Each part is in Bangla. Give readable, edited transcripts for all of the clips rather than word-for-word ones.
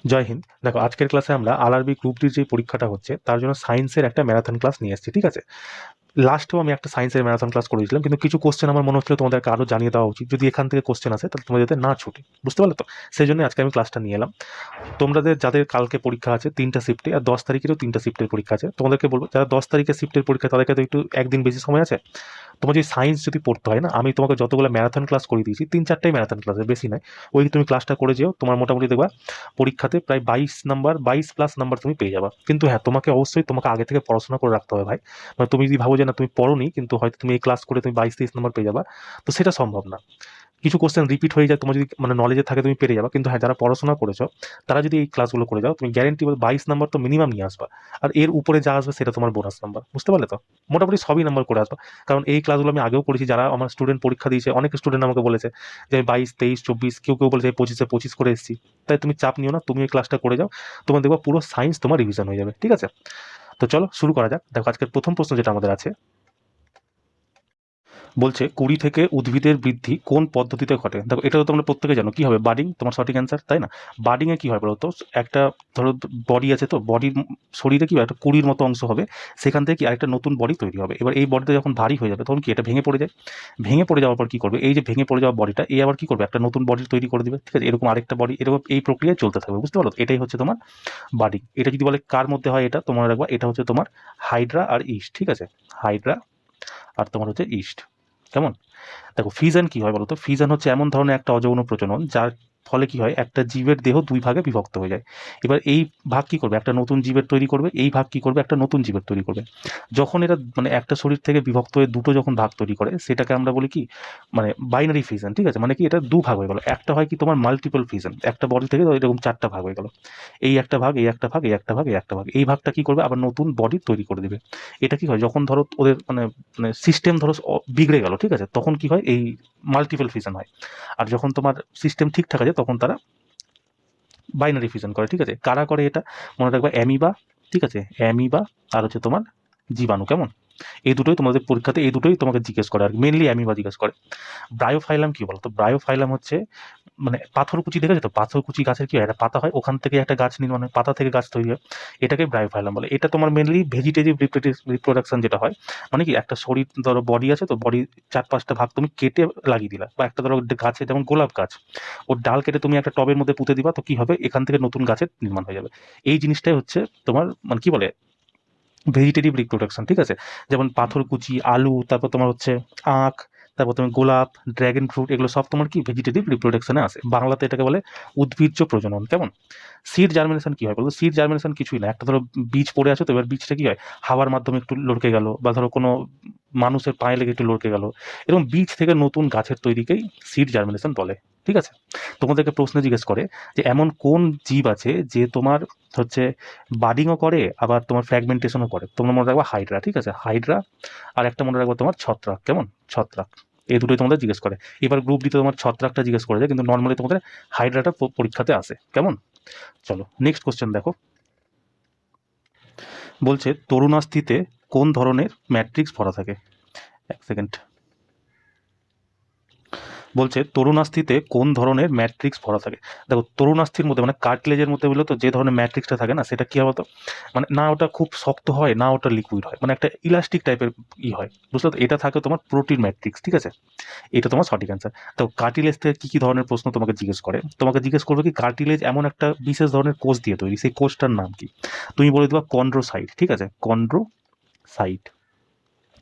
জয় হিন্দ। দেখো, আজকের ক্লাসে আমরা আরআরবি গ্রুপ ডির যে পরীক্ষাটা হচ্ছে তার জন্য সায়েন্সের একটা ম্যারাথন ক্লাস নিয়ে এসেছি। ঠিক আছে, লাস্টেও আমি একটা সায়েন্সের ম্যারাথন ক্লাস করেছিলাম, কিন্তু কিছু কোশ্চেন আমার মনে হচ্ছিল তোমাদেরকে আরও জানিয়ে দেওয়া উচিত। যদি এখান থেকে কোশ্চেন আসে তাহলে তোমাদের যাতে না ছুটে, বুঝতে পারলে তো? সেই জন্য আজকে আমি ক্লাসটা নিয়ে এলাম। তোমাদের যাদের কালকে পরীক্ষা আছে 3টা শিফটে, আর 10 তারিখেরও 3টা শিফটের পরীক্ষা আছে, তোমাদেরকে বলবো যারা 10 তারিখের শিফটের পরীক্ষা তাদেরকে তো একটু একদিন বেশি সময় আছে। তোমার যদি সায়েন্স যদি পড়তে হয় না, আমি তোমাকে যতগুলো ম্যারাথন ক্লাস করে দিয়েছি, 3-4টাই ম্যারাথন ক্লাসে, বেশি নয়। ওই তুমি ক্লাসটা করে যেও, তোমার মোটামুটি দেখবা পরীক্ষাতে প্রায় 22 নাম্বার, 22+ নাম্বার তুমি পেয়ে যাবা। কিন্তু হ্যাঁ, তোমাকে অবশ্যই তোমাকে আগে থেকে পড়াশোনা করে রাখতে হবে ভাই। মানে তুমি যদি ভাবো যে না তুমি পড়োনি, কিন্তু হয়তো তুমি এই ক্লাস করে তুমি 22-23 নাম্বার পেয়ে যাবা, তো সেটা সম্ভব না। কিছু কোশ্চেন রিপিট হয়ে যায়, তোমার যদি মানে নলেজে থাকে তুমি পেরে যাবা। কিন্তু হ্যাঁ, যারা পড়াশোনা করেছো তারা যদি এই ক্লাসগুলো করে যাও, তুমি গ্যারেন্টি 22 নাম্বার তো মিনিমাম নিয়ে আসবা। আর এর উপরে যা আসবে সেটা তোমার বোনাস নাম্বার, বুঝতে পারলে তো? মোটামুটি সবই নাম্বার করে আসবা। কারণ এই ক্লাসগুলো আমি আগেও করেছি, যারা আমার স্টুডেন্ট পরীক্ষা দিয়েছে, অনেক স্টুডেন্ট আমাকে বলেছে যে আমি 22, 23, 24, কেউ কেউ বলেছে 25-এ 25 করে এসেছি। তাই তুমি চাপ নিও না, তুমি এই ক্লাসটা করে যাও, তোমার দেখবা পুরো সায়েন্স তোমার রিভিশন হয়ে যাবে। ঠিক আছে, তো চলো শুরু করা যাক। দেখো, আজকের প্রথম প্রশ্ন যেটা আমাদের আছে, বলছে কুড়ি থেকে উদ্ভিদের বৃদ্ধি কোন পদ্ধতিতে ঘটে। দেখো, এটা তো তোমরা প্রত্যেকে জানো কি হবে, বাডিং তোমার সঠিক অ্যান্সার, তাই না? বাডিং এ কি হয় বলো তো, একটা ধরো বডি আছে, তো বডির শরীরে কি হয়, একটা কুড়ির মতো অংশ হবে, সেখান থেকে কি আরেকটা নতুন বডি তৈরি হবে। এবার এই বডিটা যখন ভারী হয়ে যাবে তখন কি এটা ভেঙে পড়ে যায়। ভেঙে পড়ে যাওয়ার পর কি করবে, এই যে ভেঙে পড়ে যাওয়া বডিটা এই আবার কি করবে, একটা নতুন বডি তৈরি করে দিবে। ঠিক আছে, এরকম আরেকটা বডি, এরকম এই প্রক্রিয়ায় চলতে থাকবে, বুঝতে পারো? এটাই হচ্ছে তোমার বাডিং। এটা যদি বলে কার মধ্যে হয়, এটা তোমার রাখবা, এটা হচ্ছে তোমার হাইড্রা আর ইস্ট। ঠিক আছে, হাইড্রা আর তোমার হচ্ছে ইস্ট। কেমন? দেখো, ফিজন কি হয় বলতো, ফিজন হচ্ছে এমন ধরনের একটা অযৌন প্রজনন যার ফলে কি হয়, একটা জীবের দেহ দুই ভাগে বিভক্ত হয়ে যায়। এবার এই ভাগ কি করবে, একটা নতুন জীবের তৈরি করবে, এই ভাগ কি করবে, একটা নতুন জীবের তৈরি করবে। যখন এরা মানে একটা শরীর থেকে বিভক্ত হয়ে দুটো যখন ভাগ তৈরি করে, সেটাকে আমরা বলি কি, মানে বাইনারি ফিজন। ঠিক আছে, মানে কি এটা দু ভাগ হয়ে গেল। একটা হয় কি তোমার মাল্টিপল ফিজন, একটা বডি থেকে এরকম 4টা ভাগ হয়ে গেল, এই একটা ভাগ, এই একটা ভাগ, এই একটা ভাগ, এই একটা ভাগ, এই ভাগটা কি করবে, আবার নতুন বডি তৈরি করে দিবে। এটা কি হয়, যখন ধরো ওদের মানে মানে সিস্টেম ধরো বিগড়ে গেল, ঠিক আছে, তখন কি হয়, এই মাল্টিপল ফিশন হয়। আর যখন তোমার সিস্টেম ঠিকঠাক আছে তখন তারা বাইনারি ফিশন করে। ঠিক আছে, কারা করে এটা, মনে রাখবা অ্যামিবা। ঠিক আছে, অ্যামিবা আর হচ্ছে তোমার জীবাণু। কেমন? এই দুটোই তোমাদের পরীক্ষাতে, এই দুটোই তোমাকে জিজ্ঞেস করে, আর মেনলি অ্যামিবা জিজ্ঞেস করে। ব্রায়োফাইলাম কি বলতো, ব্রায়োফাইলাম হচ্ছে মানে পাথরকুচি, দেখেছো তো পাথরকুচি গাছের কি হয়, একটা পাতা হয়, ওখান থেকে একটা গাছ নির্মাণ হয়, পাতা থেকে গাছ তৈরি হয়, এটাকে ব্রায়োফাইলাম বলে। এটা তোমার মেনলি ভেজিটেটিভ রিপ্রোডাকশন যেটা হয়, মানে কি একটা শরীর ধরো বডি আছে, তো বডি 4-5টা ভাগ তুমি কেটে লাগিয়ে দিলা, বা একটা ধরো গাছে, যেমন গোলাপ গাছ, ওর ডাল কেটে তুমি একটা টবের মধ্যে পুঁতে দিবা, তো কি হবে, এখান থেকে নতুন গাছের নির্মাণ হয়ে যাবে। এই জিনিসটাই হচ্ছে তোমার মানে কি বলে ভেজিটেটিভ রিপ্রোডাকশন। ঠিক আছে, যেমন পাথরকুচি, আলু, তারপর তোমার হচ্ছে আখ, তারপর তুমি গোলাপ, ড্র্যাগন ফ্রুট, এগুলো সব তোমার কি ভেজিটেটিভ রিপ্রোডাকশনে আসে। বাংলাতে এটাকে বলে উদ্ভিজ্জ প্রজনন। কেমন? সিড জার্মিনেশন কি হয় বলতো, সিড জার্মিনেশন কিছুই না, একটা ধরো বীজ পড়ে আছে, তো এবার বীজটা কি হয়, হাওয়ার মাধ্যমে একটু লড়কে গেল, বা ধরো কোনো মানুষের পায়ে লেগে একটু লড়কে গেল, এরকম বীজ থেকে নতুন গাছের তৈরিকেই সিড জার্মিনেশন বলে। ঠিক আছে, তোমাদেরকে প্রশ্ন জিজ্ঞেস করে যে এমন কোন জীব আছে যে তোমার হচ্ছে বাডিংও করে আবার তোমার ফ্র্যাগমেন্টেশনও করে। তোমরা মনে রাখবা হাইড্রা। ঠিক আছে, হাইড্রা, আর একটা মনে রাখবো তোমার ছত্রাক। কেমন? ছত্রাক। এই দুটোই তোমাদের জিজ্ঞেস করে। এবার গ্রুপ ডিতে তোমার ছত্রাকটা জিজ্ঞেস করে যায়, কিন্তু নর্মালি তোমাদের হাইড্রাটা পরীক্ষাতে আসে। কেমন? চলো নেক্সট কোশ্চেন দেখো, বলছে তরুণাস্থিতে কোন ধরনের ম্যাট্রিক্স ভরা থাকে। এক সেকেন্ড। বলছে তরুণাস্থিতে কোন ধরনের ম্যাট্রিক্স ভরা থাকে। দেখো, তরুণাস্থির মধ্যে মানে কার্টিলেজের মধ্যে বলে তো যে ধরনের ম্যাট্রিক্সটা থাকে না, সেটা কি হবে তো, মানে না ওটা খুব শক্ত হয়, না ওটা লিকুইড হয়, মানে একটা ইলাস্টিক টাইপের হয়, বুঝলে তো? এটা থাকে তোমার প্রোটিন ম্যাট্রিক্স। ঠিক আছে, এটা তোমার সঠিক অ্যান্সার। তো কার্টিলেজ থেকে কি কি ধরনের প্রশ্ন তোমাকে জিজ্ঞেস করে, তোমাকে জিজ্ঞেস করবে কি কার্টিলেজ এমন একটা বিশেষ ধরনের কোষ দিয়ে তৈরি, সেই কোষটার নাম কি। তুমি বলে দেবা কন্ড্রোসাইট। ঠিক আছে, কন্ড্রোসাইট।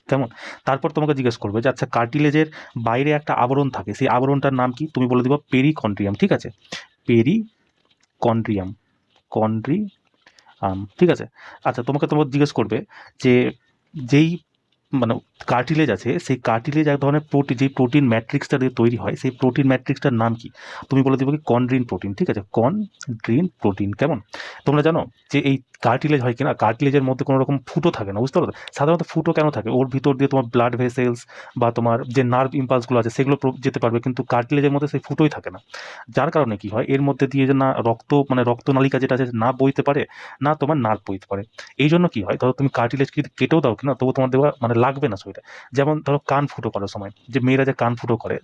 কেমন? তারপর তোমাকে জিজ্ঞেস করবে যে আচ্ছা, কার্টিলেজের বাইরে একটা আবরণ থাকে, সেই আবরণটার নাম কি। তুমি বলে দিবা পেরিকন্ড্রিয়াম। ঠিক আছে, পেরিকন্ড্রিয়াম, কন্ড্রিয়াম। ঠিক আছে, আচ্ছা তোমার জিজ্ঞেস করবে যে যেই মানে কার্টিলেজ আছে, সেই কার্টিলেজ এক ধরনের প্রোটিন, যেই প্রোটিন ম্যাট্রিক্সটা দিয়ে তৈরি হয়, সেই প্রোটিন ম্যাট্রিক্সটার নাম কি। তুমি বলে দেবে কি কন্ড্রিন প্রোটিন। ঠিক আছে, কন্ড্রিন প্রোটিন। কেমন? তোমরা জানো যে এই কার্টিলেজ হয় কিনা, কার্টিলেজের মধ্যে কোনো রকম ফুটো থাকে না, বুঝতে পারো? সাধারণত ফুটো কেন থাকে, ওর ভিতর দিয়ে তোমার ব্লাড ভেসেলস বা তোমার যে নার্ভ ইম্পালসগুলো আছে সেগুলো যেতে পারবে, কিন্তু কার্টিলেজের মধ্যে সেই ফুটোই থাকে না। যার কারণে কি হয়, এর মধ্যে দিয়ে যে না রক্ত মানে রক্তনালিকা যেটা আছে না বইতে পারে, না তোমার নার্ভ বইতে পারে। এই জন্য কি হয়, ধরো তুমি কার্টিলেজ যদি কেটেও দাও কিনা, তবু তোমার দেওয়া মানে লাগবে না শরীরে। যেমন ধরো কান ফুটো করার সময়, যে মেয়েরা যে কান ফুটো করে,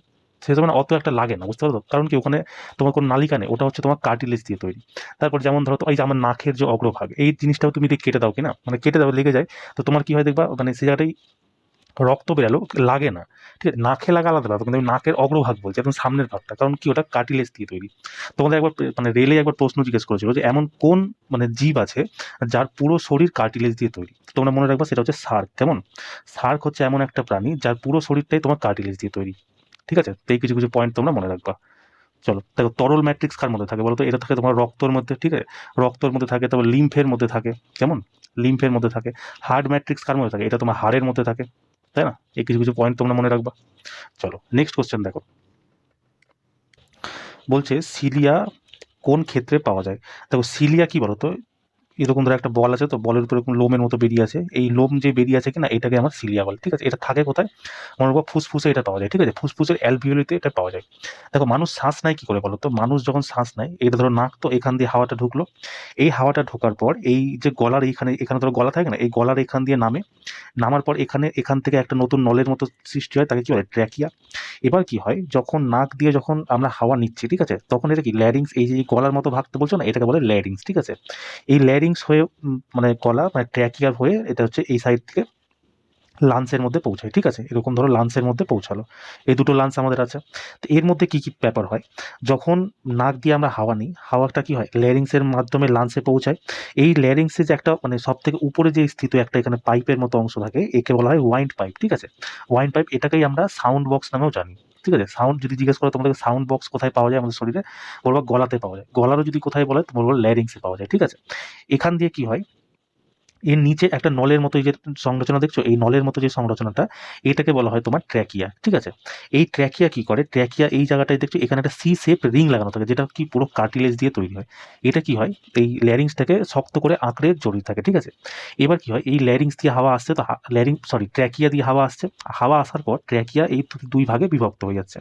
সে সময় অত একটা লাগে না, বুঝতে পারছো? কারণ কি ওখানে তোমার কোনো নালিকা নেই, ওটা হচ্ছে তোমার কার্টিলেজ দিয়ে তৈরি। তারপর যেমন ধরো তো এই যে আমার নাকের যে অগ্রভাগ, এই জিনিসটাও তুমি যদি কেটে দাও কিনা, মানে কেটে দাও লেগে যায়, তো তোমার কি হয় দেখবা মানে সে জায়গাটাই রক্ত বেরালো, লাগে না। ঠিক আছে, নাকে লাগা আলাদা ব্যাপার, কিন্তু আমি নাকের অগ্রভাগ বলছি, একদম সামনের ভাগটা, কারণ কি ওটা কার্টিলেজ দিয়ে তৈরি। তোমাদের একবার মানে রেলে একবার প্রশ্ন জিজ্ঞেস করেছিল যে এমন কোন মানে জীব আছে যার পুরো শরীর কার্টিলেজ দিয়ে তৈরি, তোমরা মনে রাখবা সেটা হচ্ছে শার্ক। কেমন? শার্ক হচ্ছে এমন একটা প্রাণী যার পুরো শরীরটাই তোমার কার্টিলেজ দিয়ে তৈরি। ঠিক আছে, তো এই কিছু কিছু পয়েন্ট তোমরা মনে রাখবা। চলো দেখো, তরল ম্যাট্রিক্স কার মধ্যে থাকে বলো তো? এটা থাকে তোমার রক্তর মধ্যে, ঠিক আছে, রক্তর মধ্যে থাকে। তারপর লিম্ফের মধ্যে থাকে, কেমন, লিম্ফের মধ্যে থাকে। হার্ড ম্যাট্রিক্স কার মধ্যে থাকে? এটা তোমার হাড়ের মধ্যে থাকে, তাই না? এই কিছু কিছু পয়েন্ট তোমরা মনে রাখবা। চলো নেক্সট কোশ্চেন দেখো, বলছে সিলিয়া কোন ক্ষেত্রে পাওয়া যায়? দেখো সিলিয়া কি বলতো, এরকম ধরো একটা বল আছে, তো বলের উপরে এরকম লোমের মতো বেরিয়ে আছে, এই লোম যে বেরিয়ে আছে কিনা এটাকে আমার সিলিয়া বলে। ঠিক আছে, এটা থাকে কোথায়? মনে করবো ফুসফুসে এটা পাওয়া যায়। ঠিক আছে, ফুসফুসের অ্যালভিওলিতে এটা পাওয়া যায়। দেখো মানুষ শ্বাস নেয় কি করে বলো তো? মানুষ যখন শ্বাস নেয়, এটা ধরো নাক, তো এখান দিয়ে হাওয়াটা ঢুকলো, এই হাওয়াটা ঢোকার পর এই যে গলার এইখানে, এখানে ধরো গলা থাকে না, এই গলার এখান দিয়ে নামে, নামার পর এখান থেকে একটা নতুন নলের মতো সৃষ্টি হয়, তাকে কি বলে? ট্র্যাকিয়া। এবার কি হয়, যখন নাক দিয়ে যখন আমরা হাওয়া নিচ্ছি, ঠিক আছে, তখন এটা কি ল্যারিংস, এই যে গলার মতো ভাগতে বলছো না, এটাকে বলে ল্যারিংস। ঠিক আছে, এই ল্যারিংস হয়ে মানে গলা মানে ট্র্যাকিয়ার হয়ে এটা হচ্ছে এই সাইড থেকে লাঞ্চের মধ্যে পৌঁছায়। ঠিক আছে, এরকম ধরো লাঞ্চের মধ্যে পৌঁছালো, এই দুটো লাঞ্চ আমাদের আছে। তো এর মধ্যে কি কি ব্যাপার হয়, যখন নাক দিয়ে আমরা হাওয়া নিই, হাওয়াটা কি হয় ল্যারিংসের মাধ্যমে লাঞ্চে পৌঁছায়। এই ল্যারিংসে যে একটা মানে সব থেকে উপরে যে স্থিত একটা এখানে পাইপের মতো অংশ থাকে, একে বলা হয় ওয়াইন্ড পাইপ। ঠিক আছে, ওয়াইন্ড পাইপ, এটাকেই আমরা সাউন্ড বক্স নামেও জানি। ঠিক আছে, সাউন্ড যদি জিজ্ঞেস করো তোমাদের সাউন্ড বক্স কোথায় পাওয়া যায় আমাদের শরীরে, বলবো গলাতে পাওয়া যায়। গলারও যদি কোথায় বলে তো বলবো ল্যারিংসে পাওয়া যায়। ঠিক আছে, এখান দিয়ে কি হয়, এর নিচে একটা নলের মতো এই যে সংরচনা দেখছো, এই নলের মতো যে সংরচনাটা, এটাকে বলা হয় তোমার ট্র্যাকিয়া। ঠিক আছে, এই ট্র্যাকিয়া কি করে, ট্র্যাকিয়া এই জায়গাটায় দেখছো এখানে একটা সি শেপ রিং লাগানো থাকে, যেটা কি পুরো কার্টিলেজ দিয়ে তৈরি হয়। এটা কি হয়, এই ল্যারিংসটাকে শক্ত করে আঁকড়ে জড়িয়ে থাকে। ঠিক আছে, এবার কি হয়, এই ল্যারিংস দিয়ে হাওয়া আসছে, তো ট্র্যাকিয়া দিয়ে হাওয়া আসছে, হাওয়া আসার পর ট্র্যাকিয়া এই দুই ভাগে বিভক্ত হয়ে যাচ্ছে।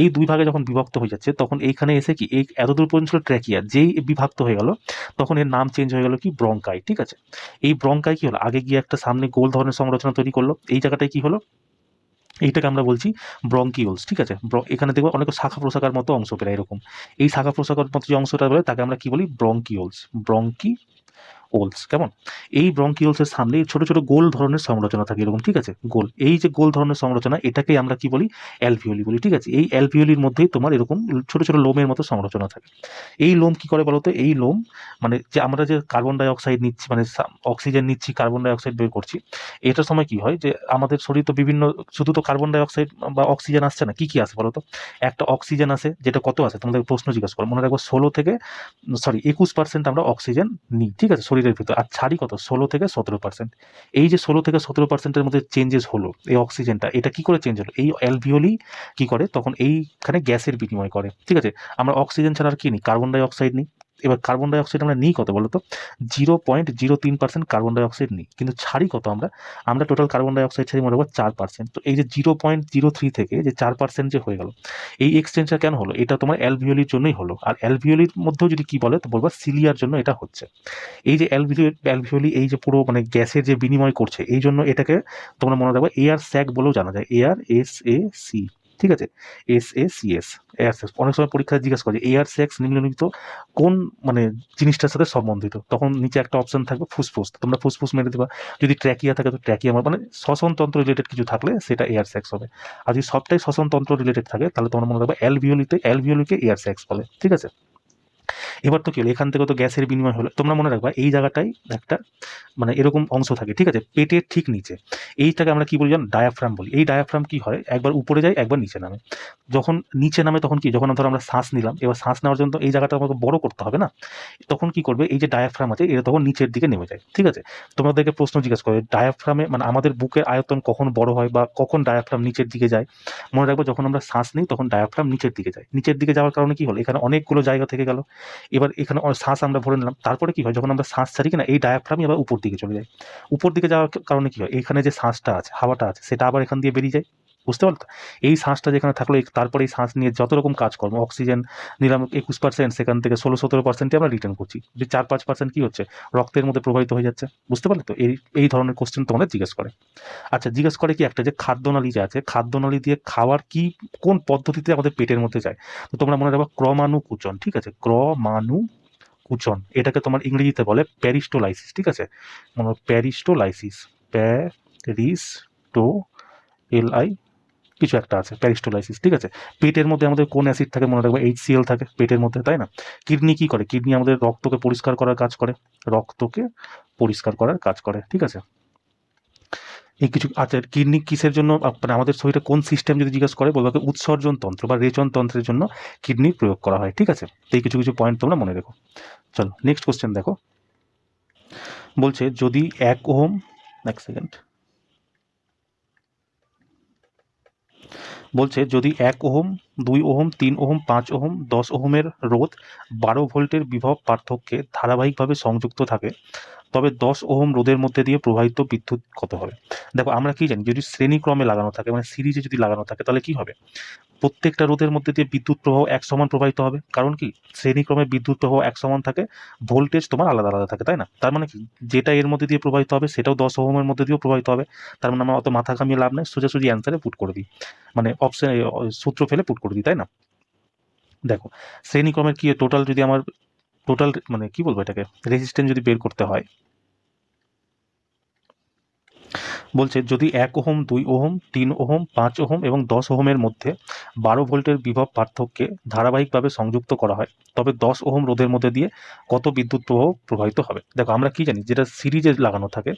এই দুই ভাগে যখন বিভক্ত হয়ে যাচ্ছে, তখন এইখানে এসে কি, এই এতদূর পর্যন্ত ছিল ট্র্যাকিয়া, যেই বিভক্ত হয়ে গেল তখন এর নাম চেঞ্জ হয়ে গেল কি, ব্রঙ্কাই। ঠিক আছে, এই ব্রঙ্কাই কি হলো, আগে গিয়ে একটা সামনে গোল ধরনের সংরচনা তৈরি করলো, এই জায়গাটায় কি হলো, এইটাকে আমরা বলছি ব্রঙ্কিওলস। ঠিক আছে, এখানে দেখবো অনেক শাখা প্রশাখার মতো অংশ পেরা এরকম, এই শাখা প্রশাখার মতো যে অংশটা বলে তাকে আমরা কি বলি, ব্রঙ্কিওলস। ওলস, কেমন? এই ব্রঙ্কিওলসের সামনে ছোট ছোট গোল ধরনের সংরচনা থাকে এরকম। ঠিক আছে, গোল, এই যে গোল ধরনের সংরচনা, এটাকেই আমরা কি বলি, অ্যালভিওলি বলি। ঠিক আছে, এই অ্যালভিওলির মধ্যেই তোমার এরকম ছোট ছোট লোমের মতো সংরচনা থাকে। এই লোম কি করে বলতো, এই লোম মানে যে আমরা যে কার্বন ডাই অক্সাইড নিচ্ছি, মানে অক্সিজেন নিচ্ছি, কার্বন ডাই অক্সাইড বের করছি, এটার সময় কি হয় যে আমাদের শরীর তো বিভিন্ন, শুধু তো কার্বন ডাই অক্সাইড বা অক্সিজেন আসছে না, কি কি আসে বলতো? একটা অক্সিজেন আছে, যেটা কত আছে তোমাদের প্রশ্ন জিজ্ঞাসা করো, মনে রাখবো 21% আমরা অক্সিজেন নিই। ঠিক আছে, শরীরের ভিতর, আর ছাড়ি কত, 16 থেকে 17%। এই যে 16 থেকে 17%-এর মধ্যে চেঞ্জেস হলো এই অক্সিজেনটা, এটা কি করে চেঞ্জ হলো, এই অ্যালভিওলি কি করে তখন এইখানে গ্যাসের বিনিময় করে। ঠিক আছে, আমরা অক্সিজেন ছাড়া আর কি নিই, কার্বন ডাই অক্সাইড নিই। এবার কার্বন ডাই অক্সাইড আমরা নিই কত বলতো, 0.03% কার্বন ডাই অক্সাইড নিই, কিন্তু ছাড়ি কত আমরা, আমরা টোটাল কার্বন ডাই অক্সাইড ছাড়ি মনে করবো 4%। তো এই যে 0.03 থেকে যে 4% যে হয়ে গেল, এই এক্সচেঞ্জটা কেন হলো, এটা তোমার অ্যালভিওলির জন্যই হলো। আর অ্যালভিওলির মধ্যেও যদি কি বলে তো বলবো সিলিয়ার জন্য এটা হচ্ছে। এই যে অ্যালভিওলি এই যে পুরো মানে গ্যাসের যে বিনিময় করছে, এই জন্য এটাকে তোমরা মনে রাখবে এয়ার স্যাক বলেও জানা যায়, ARSAC। ঠিক আছে, SACS, এয়ার স্যাক্স। অনেক সময় পরীক্ষায় জিজ্ঞাসা করে এয়ার স্যাক্স নিম্নলিখিত কোন মানে জিনিসটার সাথে সম্বন্ধিত, তখন নিচে একটা অপশন থাকবে ফুসফুস, তোমরা ফুসফুস মেরে দেবা। যদি ট্র্যাকিয়া থাকে তো ট্র্যাকিয়া, মানে শ্বসনতন্ত্র রিলেটেড কিছু থাকলে সেটা এয়ার স্যাক্স হবে। আর যদি সবটাই শ্বসনতন্ত্র রিলেটেড থাকে তাহলে তোমরা মনে রাখবে অ্যালভিওলিকে এয়ার স্যাক্স বলে। ঠিক আছে, এবার তো কি হলো, এখান থেকে তো গ্যাসের বিনিময় হলো, তোমরা মনে রাখবা এই জায়গাটায় একটা মানে এরকম অংশ থাকে। ঠিক আছে, পেটের ঠিক নিচে, এইটাকে আমরা কি বলি জানো, ডায়াফ্রাম বলি। এই ডায়াফ্রাম কি হয়, একবার উপরে যায় একবার নিচে নামে। যখন নিচে নামে তখন কি, যখন ধরো আমরা শ্বাস নিলাম, এবার শ্বাস নেওয়ার জন্য এই জায়গাটা আমাকে বড় করতে হবে না, তখন কি করবে, এই যে ডায়াফ্রাম আছে এটা তখন নিচের দিকে নেমে যায়। ঠিক আছে, তোমাদেরকে প্রশ্ন জিজ্ঞাসা করে ডায়াফ্রামে মানে আমাদের বুকের আয়তন কখন বড় হয় বা কখন ডায়াফ্রাম নিচের দিকে যায়, মনে রাখবো যখন আমরা শ্বাস নিই তখন ডায়াফ্রাম নিচের দিকে যায়। নিচের দিকে যাওয়ার কারণে কি হলো, এখানে অনেকগুলো জায়গা থেকে গেল, এবার এখানে শ্বাস আমরা ভরে নিলাম, তারপরে কি হয়, যখন আমরা শ্বাস ছাড়ি কিনা এই ডায়াফ্রামই আবার উপর দিকে চলে যায়। উপর দিকে যাওয়ার কারণে কি হয়, এখানে যে শ্বাসটা আছে, হাওয়াটা আছে, সেটা আবার এখান দিয়ে বেরিয়ে যায়। বুঝতে পারলে তো? এই শ্বাসটা যেখানে থাকলো তারপরে এই শ্বাস নিয়ে যত রকম কাজকর্ম, অক্সিজেন নিলাম 21%, সেখান থেকে 16-17% আমরা রিটার্ন করছি, যে 4-5% কি হচ্ছে, রক্তের মধ্যে প্রবাহিত হয়ে যাচ্ছে। বুঝতে পারলে তো? এই ধরনের কোশ্চেন তোমাদের জিজ্ঞেস করে। আচ্ছা, জিজ্ঞেস করে কি একটা, যে খাদ্যনালী যে আছে, খাদ্যনালী দিয়ে খাবার কি কোন পদ্ধতিতে আমাদের পেটের মধ্যে যায়। তো তোমরা মনে রাখবা ক্রমাণুকুচন, ঠিক আছে, ক্রমাণুকুচন, এটাকে তোমার ইংরেজিতে বলে প্যারিস্টোলাইসিস, ঠিক আছে, প্যারিস্টোলাইসিস, প্যারিস্টো LI কিছু একটা আছে, প্যারিস্টোলাইসিস, ঠিক আছে। পেটের মধ্যে আমাদের কোন অ্যাসিড থাকে মনে রাখবে, HCl থাকে পেটের মধ্যে, তাই না? কিডনি কি করে, কিডনি আমাদের রক্তকে পরিষ্কার করার কাজ করে, রক্তকে পরিষ্কার করার কাজ করে, ঠিক আছে। এই কিছু আচ্ছা, কিডনি কিসের জন্য, মানে আমাদের শরীরে কোন সিস্টেম যদি জিজ্ঞেস করে, বলবো উৎসর্জন তন্ত্র বা রেচন তন্ত্রের জন্য কিডনি প্রয়োগ করা হয়, ঠিক আছে। তো এই কিছু কিছু পয়েন্ট তোমরা মনে রেখো। চলো নেক্সট কোশ্চেন দেখো। বলছে যদি 1 ওহম, এক সেকেন্ড, বলছে যদি 1 ওহম, 2 ওহম, 3 ওহম, 5 ওহম, 10 ওহমের রোধ 12 ভোল্টের বিভব পার্থক্যে ধারাবাহিকভাবে সংযুক্ত থাকে, তবে 10 ওহম রোধের মধ্যে দিয়ে প্রবাহিত বিদ্যুৎ কত হবে। দেখো আমরা কি জানি, যদি শ্রেণীক্রমে লাগানো থাকে, মানে সিরিজে যদি লাগানো থাকে, তাহলে কি হবে, প্রত্যেকটা রোধের মধ্যে দিয়ে বিদ্যুৎ প্রবাহ এক সমান প্রবাহিত হবে। কারণ কি, শ্রেণীক্রমে বিদ্যুৎ প্রবাহ এক সমান থাকে, ভোল্টেজ তোমার আলাদা আলাদা থাকে, তাই না? তার মানে কি, যেটা এর মধ্যে দিয়ে প্রবাহিত হবে সেটাও 10 ওহমের মধ্যে দিয়েও প্রবাহিত হবে। তার মানে আমরা অত মাথা ঘামিয়ে লাভ নেই, সোজাসুজি অ্যান্সারে পুট করে দিই, মানে অপশন সূত্র ফেলে পুট করে দিই, তাই না? দেখো শ্রেণীক্রমের কি টোটাল, যদি আমার টোটাল মানে কি বলবো এটাকে, রেজিস্ট্যান্স যদি বের করতে হয়, বলছে যদি 1 ওহম, 2 ওহম, 3 ওহম, 5 ওহম এবং 10 ওহমের মধ্যে 12 ভোল্টের বিভব পার্থক্যে ধারাবাহিকভাবে সংযুক্ত করা হয়, তবে 10 ওহম রোধের মধ্যে দিয়ে কত বিদ্যুৎ প্রবাহ প্রবাহিত হবে। দেখো আমরা কি জানি, যেটা সিরিজে লাগানো থাকে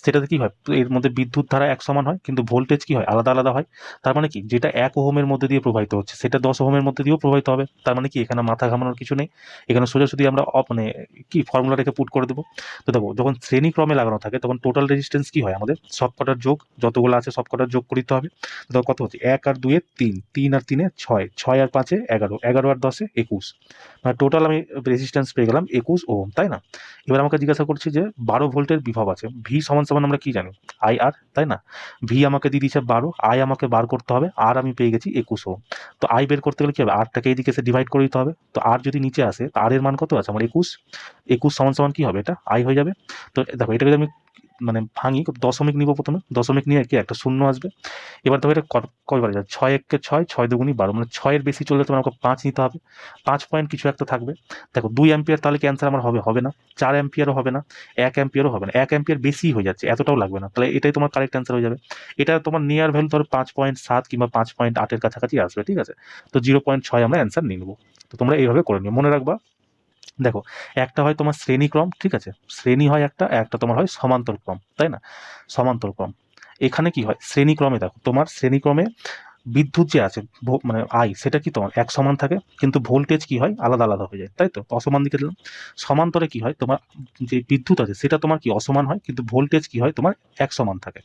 সেটাতে কি হয়, এর মধ্যে বিদ্যুৎ ধারা এক সমান হয়, কিন্তু ভোল্টেজ কি হয়, আলাদা আলাদা হয়। তার মানে কি, যেটা 1 ওহমের মধ্যে দিয়ে প্রবাহিত হচ্ছে সেটা 10 ওহমের মধ্যে দিয়েও প্রবাহিত হবে। তার মানে কি, এখানে মাথা ঘামানোর কিছু নেই, এখানে সোজাসুজি আমরা মানে কি ফর্মুলাটাকে পুট করে দেবো। তো দেখো যখন শ্রেণীক্রমে লাগানো থাকে তখন টোটাল রেজিস্ট্যান্স কি হয়, আমাদের সবকটার যোগ, যতগুলো আছে সবকটার যোগ করতে হবে। তো দেখো কত হচ্ছে, 1 আর 2 এ 3, 3 আর 3 এ 6, 6 আর 5 এ 11, 11 আর 10 এ 21, মানে টোটাল আমি রেজিস্ট্যান্স পেয়ে গেলাম 21 ওহম, তাই না? এবার আমাকে জিজ্ঞাসা করছি যে 12 ভোল্টের বিভব আছে, ভি সমান সমান আমরা কি জানি, IR, তাই না? ভি আমাকে দিয়ে দিচ্ছে 12, আই আমাকে বার করতে হবে, আর আমি পেয়ে গেছি 21 ওহম। তো আই বের করতে গেলে কি হবে, আরটাকে এইদিকে এসে ডিভাইড করে দিতে হবে। তো আর যদি নিচে আসে, তো আর এর মান কত আছে আমার, 21, 21 সমান সমান কি হবে, এটা আই হয়ে যাবে। তো দেখো এটাকে যদি আমি মানে ভাঙি, দশমিক নিব, প্রথমে দশমিক নিয়ে কি একটা শূন্য আসবে। এবার দেখো এটা কয়বার যায়, 6 একে 6, 6 দুগুণী 12, মানে 6 বেশি চললে তোমার আমাকে 5 নিতে হবে, 5 পয়েন্ট কিছু একটা থাকবে। দেখো 2 অ্যাম্পিয়ার, তাহলে কি অ্যান্সার আমার হবে, হবে না। 4 অ্যাম্পিয়ারও হবে না, 1 অ্যাম্পিয়ারও হবে না, 1 অ্যাম্পিয়ার বেশি হয়ে যাচ্ছে, এতটাও লাগবে না, তাহলে এটাই তোমার কারেক্ট অ্যান্সার হয়ে যাবে। এটা তোমার নিয়ার ভ্যালু ধরো 5.7 কিংবা 5.8-এর কাছাকাছি আসবে, ঠিক আছে। তো 0.6 আমরা অ্যান্সার নিয়ে নেবো। তো তোমরা এইভাবে করে নিও, মনে রাখবা। দেখো একটা হয় তোমার শ্রেণীক্রম, ঠিক আছে, শ্রেণী হয় একটা, একটা তোমার হয় সমান্তর ক্রম, তাই না? সমান্তর ক্রম, এখানে কি হয়, শ্রেণীক্রমে দেখো তোমার শ্রেণীক্রমে বিদ্যুৎ যে আছে মানে আই, সেটা কি তোমার এক সমান থাকে, কিন্তু ভোল্টেজ কি হয়, আলাদা আলাদা হয়ে যায়, তাই তো, অসমান দিকে দিলাম। সমান্তরে কি হয়, তোমার যে বিদ্যুৎ আছে সেটা তোমার কি অসমান হয়, কিন্তু ভোল্টেজ কি হয় তোমার এক সমান থাকে,